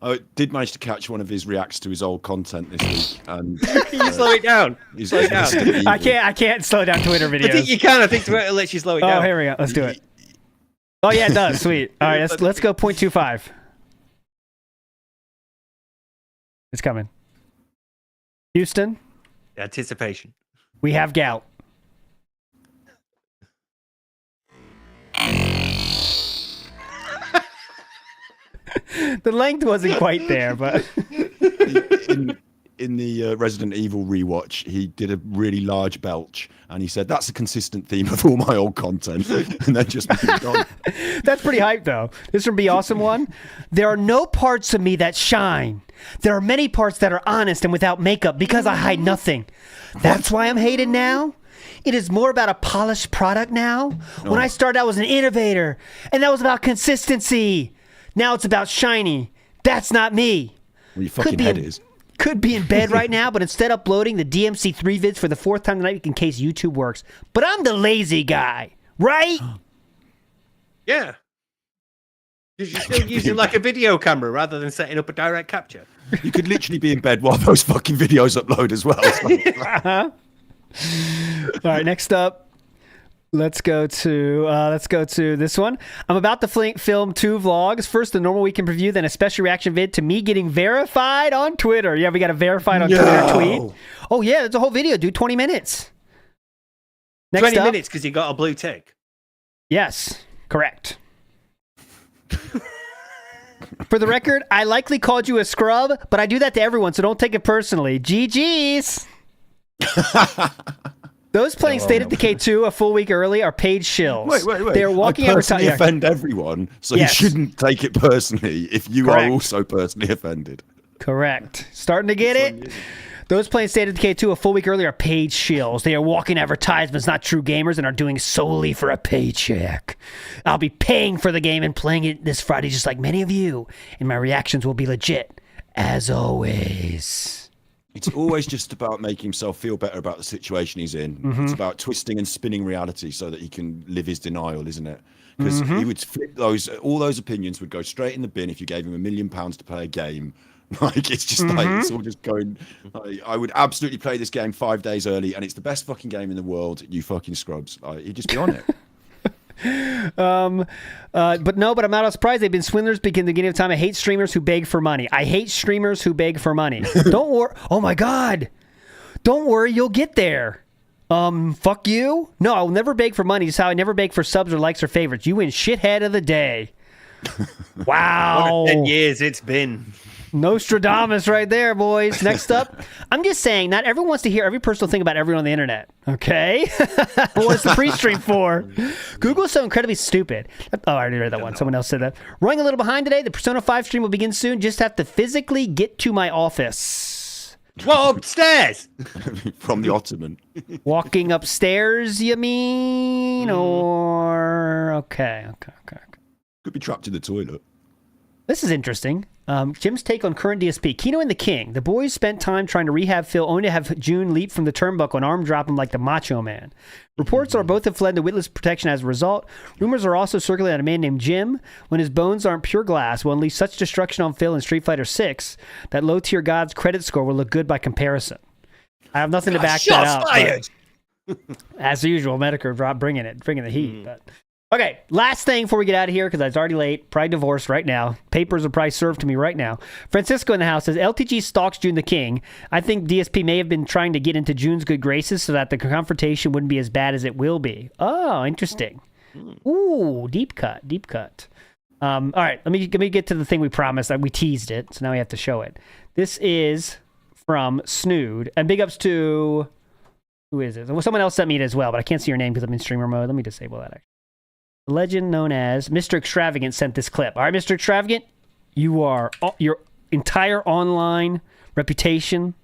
I did manage to catch one of his reacts to his old content this week, and Can you slow it down? Slow it down. I can't slow down Twitter videos. I think you can. I think Twitter lets you slow it down. Oh, here we go. Let's do it. Oh yeah, it does. Sweet. All right, let's go 0.25. It's coming. Houston. Anticipation. We have gout. The length wasn't quite there, but in the Resident Evil rewatch, he did a really large belch, and he said that's a consistent theme of all my old content, and then just moved on. That's pretty hype, though. This from Be Awesome One. There are no parts of me that shine. There are many parts that are honest and without makeup because I hide nothing. That's why I'm hated now. It is more about a polished product now. When I started, I was an innovator, and that was about consistency. Now it's about shiny. That's not me. Well, your fucking head is. Could be in bed right now, but instead uploading the DMC3 vids for the 4th time tonight in case YouTube works. But I'm the lazy guy, right? Yeah. Because you're still using like a video camera rather than setting up a direct capture. You could literally be in bed while those fucking videos upload as well. All right, next up. Let's go to this one. I'm about to film 2 vlogs. First, the normal weekend preview, then a special reaction vid to me getting verified on Twitter. Yeah, we got a verified on Twitter tweet. Oh yeah, it's a whole video, dude. 20 minutes. Next 20 up, minutes because you got a blue tick. Yes, correct. For the record, I likely called you a scrub, but I do that to everyone, so don't take it personally. GG's. Those playing State of Decay 2 a full week early are paid shills. Wait. They're walking I personally offend everyone, so you shouldn't take it personally if you are also personally offended. Correct. Starting to get it? Those playing State of Decay 2 a full week early are paid shills. They are walking advertisements, not true gamers, and are doing solely for a paycheck. I'll be paying for the game and playing it this Friday just like many of you, and my reactions will be legit, as always. It's always just about making himself feel better about the situation he's in. It's about twisting and spinning reality so that he can live his denial, isn't it? Because he would flip all those opinions would go straight in the bin if you gave him $1 million to play a game. Like, it's just like, it's all just going, like, I would absolutely play this game 5 days early, and it's the best fucking game in the world, you fucking scrubs. Like, he'd just be on it. But I'm not surprised. They've been swindlers beginning the beginning of time. I hate streamers who beg for money. I hate streamers who beg for money. Don't worry. Oh my God. Don't worry. You'll get there. Fuck you. No, I'll never beg for money. It's how I never beg for subs or likes or favorites. You win shithead of the day. Wow. What a 10 years it's been. Nostradamus right there, boys. Next up, I'm just saying, not everyone wants to hear every personal thing about everyone on the internet, okay? What's the pre-stream for? Google's so incredibly stupid. Oh, I already read that one. Someone else said that. Running a little behind today. The Persona 5 stream will begin soon. Just have to physically get to my office. Well, upstairs. From the Ottoman. Walking upstairs, you mean? Or... Okay. Could be trapped in the toilet. This is interesting. Jim's take on current DSP. Kino and the King. The boys spent time trying to rehab Phil, only to have June leap from the turnbuckle and arm drop him like the Macho Man. Reports are both have fled into witless protection as a result. Rumors are also circulating that a man named Jim, when his bones aren't pure glass, will unleash such destruction on Phil in Street Fighter 6 that low-tier God's credit score will look good by comparison. I have nothing to back that up. As usual, Medicare bringing the heat. But okay, last thing before we get out of here, because it's already late. Probably divorced right now. Papers are probably served to me right now. Francisco in the house says, LTG stalks June the King. I think DSP may have been trying to get into June's good graces so that the confrontation wouldn't be as bad as it will be. Oh, interesting. Ooh, deep cut. All right, let me get to the thing we promised. We teased it, so now we have to show it. This is from Snood, and big ups to... Who is it? Well, someone else sent me it as well, but I can't see your name because I'm in streamer mode. Let me disable that, actually. The legend known as Mr. Extravagant sent this clip. All right, Mr. Extravagant, your entire online reputation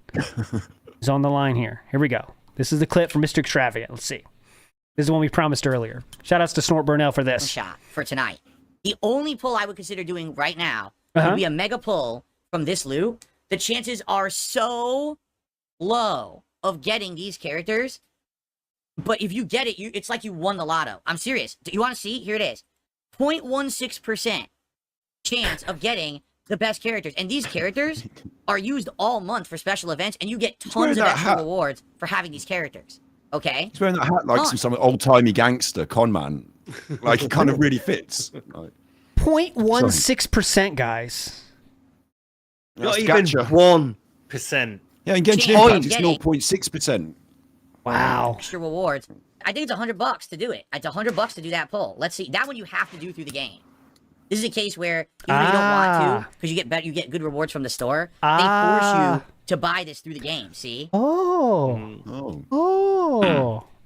is on the line here. Here we go. This is the clip from Mr. Extravagant. Let's see. This is the one we promised earlier. Shout-outs to Snort Burnell for this. Shot for tonight. The only pull I would consider doing right now would be a mega pull from this loot. The chances are so low of getting these characters, but if you get it, it's like you won the lotto. I'm serious. Do you want to see? Here it is. 0.16% chance of getting the best characters. And these characters are used all month for special events, and you get tons of extra rewards for having these characters. Okay? He's wearing that hat like some old-timey gangster, con man. Like, it kind of really fits. Like, 0.16%, guys. Not even 1%. Yeah, and Genshin Impact is 0.6%. Wow. Extra rewards. I think it's $100 to do it. It's $100 to do that pull. Let's see. That one you have to do through the game. This is a case where even if you don't want to, because you get good rewards from the store, they force you to buy this through the game. See? Oh.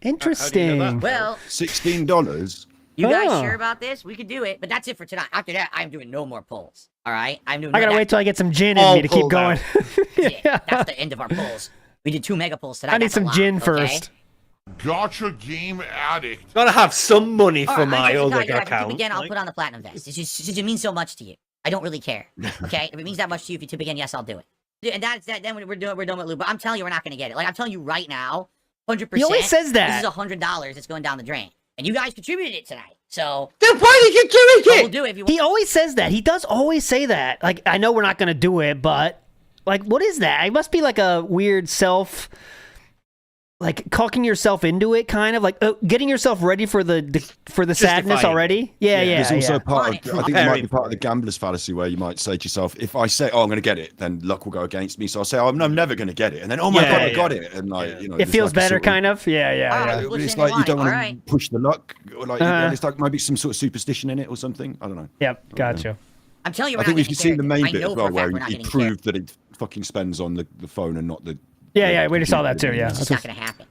Interesting. Well, $16. You guys sure about this? We could do it, but that's it for tonight. After that, I'm doing no more pulls. All right? I gotta wait till I get some gin in me to keep going. Yeah, that's the end of our pulls. We did 2 mega pulls today. I need some gin first. Gotcha game addict. Gotta have some money for my other account. account. Again, I'll put on the platinum vest. It means so much to you. I don't really care. Okay? If it means that much to you, if you tip again, yes, I'll do it. And that's that. Then we're done with loot. But I'm telling you, we're not gonna get it. Like I'm telling you right now, 100%. He always says that. This is $100 that's going down the drain, and you guys contributed it tonight. So then why did you contribute it? We'll do it if you want. He always says that. He does always say that. Like, I know we're not going to do it, but, like, what is that? It must be like a weird like, caulking yourself into it, kind of. Like, getting yourself ready for the sadness already. Yeah. There's also part of, I think it might be part of the gambler's fallacy where you might say to yourself, if I say, I'm going to get it, then luck will go against me. So I'll say, I'm never going to get it. And then, oh my God, I got it. And, like, you know, it feels better, kind of. Yeah. It's like you don't want to push the luck. Or like, it's like maybe some sort of superstition in it or something. I don't know. Yep, gotcha. I'm telling you, I think we should see the main bit as well, where he proved that it fucking spends on the phone and not the. Yeah, we just saw that too. Yeah, it's not going to happen.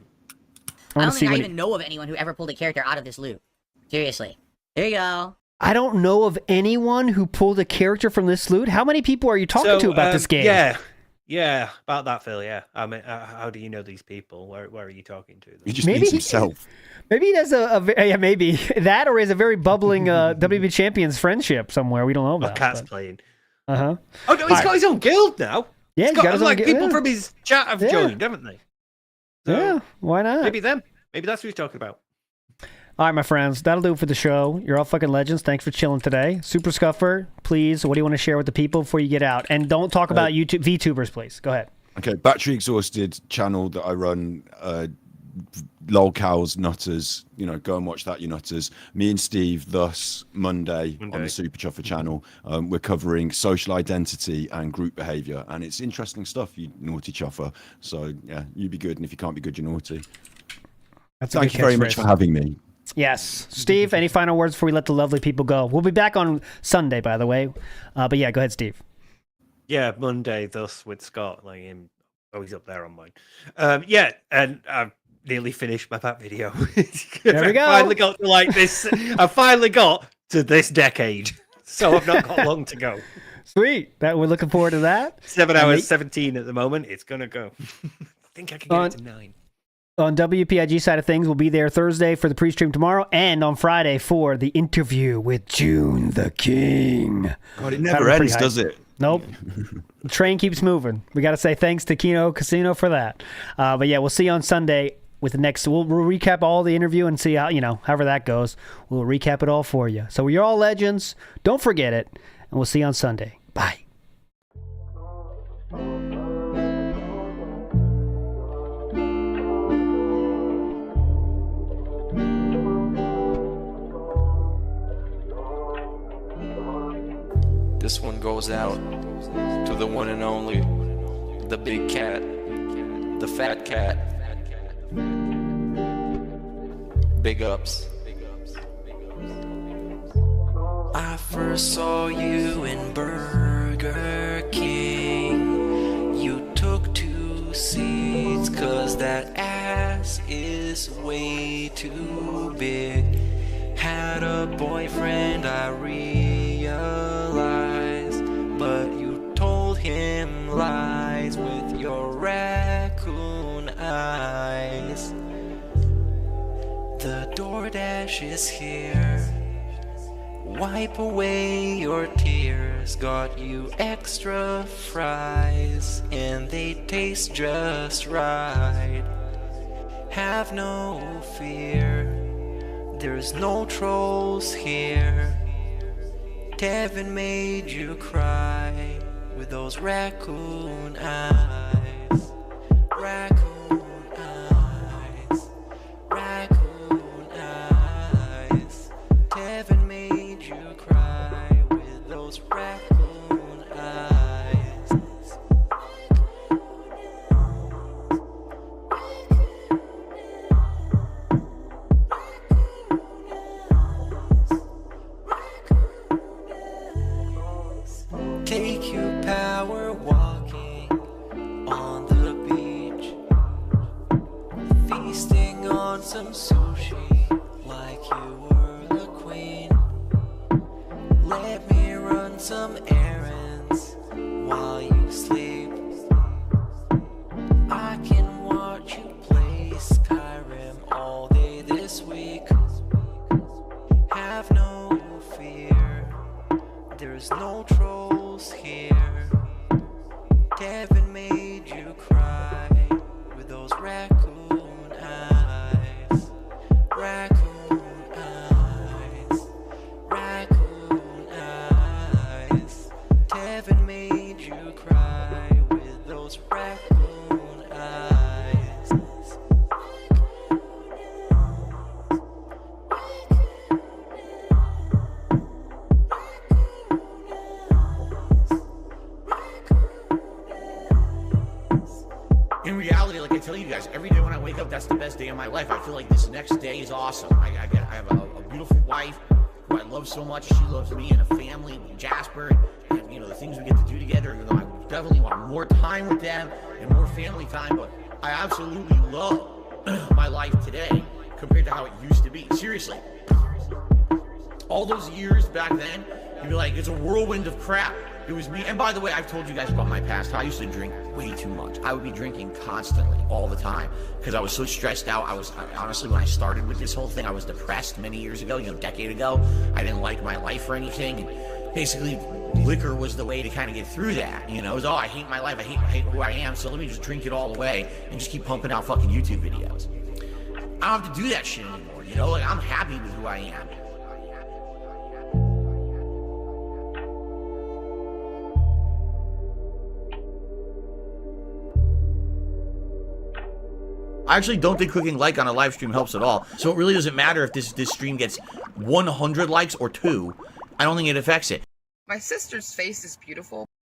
I don't think I even know of anyone who ever pulled a character out of this loot. Seriously. There you go. I don't know of anyone who pulled a character from this loot. How many people are you talking to about this game? Yeah, about that, Phil. Yeah, I mean, how do you know these people? Where are you talking to them? He just means himself. Maybe he has maybe that, or he has a very bubbling WB Champions friendship somewhere we don't know about. Cat's playing. Oh no, he's got his own guild now. Yeah, he's got his own people from his chat have joined, haven't they? So yeah, why not? Maybe them. Maybe that's what he's talking about. All right, my friends, that'll do it for the show. You're all fucking legends. Thanks for chilling today. Super Scuffer, please, what do you want to share with the people before you get out? And don't talk about YouTube VTubers, please. Go ahead. Okay, Battery Exhausted channel that I run, lol cows, nutters, go and watch that, you nutters. Me and Steve, thus, Monday on the Super Chuffer channel, we're covering social identity and group behavior, and it's interesting stuff, you naughty chuffer. So, yeah, you be good, and if you can't be good, you're naughty. Thank you very much for having me. Yes. Steve, any final words before we let the lovely people go? We'll be back on Sunday, by the way. But yeah, go ahead, Steve. Yeah, Monday, thus, with Scott. Like him. Oh, he's up there on mine. Yeah, and I've nearly finished my Pat video. There we go. I finally got to like this. I finally got to this decade. So I've not got long to go. Sweet. We're looking forward to that. 7 hours, 17 at the moment. It's going to go. I think I can get it to 9. On WPIG side of things, we'll be there Thursday for the pre-stream tomorrow, and on Friday for the interview with June the King. God, it never ends, does it? Nope. The train keeps moving. We got to say thanks to Kino Casino for that. But yeah, we'll see you on Sunday with the next. We'll recap all the interview and see how, however that goes. We'll recap it all for you. So you're all legends. Don't forget it, and we'll see you on Sunday. Bye. This one goes out to the one and only, the big cat, the fat cat. Big ups. I first saw you in Burger King. You took 2 seats, cause that ass is way too big. Had a boyfriend, I realized, but you told him lies with your raccoon eyes. The DoorDash is here. Wipe away your tears. Got you extra fries, and they taste just right. Have no fear, there's no trolls here. Kevin made you cry with those raccoon eyes. Raccoon eyes. Raccoon eyes. Kevin made you cry with those raccoon eyes. Take you power walking on the beach, feasting on some sushi like you were the queen. Let me run some errands while you sleep. I can watch you play Skyrim all day this week. Have no fear, there's no trolls here. Kevin made you cry with those raccoon eyes. Raccoon eyes. Raccoon eyes. Kevin made you cry with those raccoon eyes. In reality, like I tell you guys, every day when I wake up, that's the best day of my life. I feel like this next day is awesome. I have a beautiful wife who I love so much. She loves me and a family, Jasper, and you know the things we get to do together. You know, I definitely want more time with them and more family time. But I absolutely love my life today compared to how it used to be. Seriously, all those years back then, you'd be like, it's a whirlwind of crap. It was me. And by the way, I've told you guys about my past. I used to drink way too much. I would be drinking constantly, all the time, because I was so stressed out. Honestly, when I started with this whole thing, I was depressed many years ago, a decade ago. I didn't like my life or anything. And basically, liquor was the way to kind of get through that. You know, it was, I hate my life. I hate who I am. So let me just drink it all away and just keep pumping out fucking YouTube videos. I don't have to do that shit anymore. You know, like I'm happy with who I am. I actually don't think clicking like on a live stream helps at all. So it really doesn't matter if this stream gets 100 likes or 2. I don't think it affects it. My sister's face is beautiful.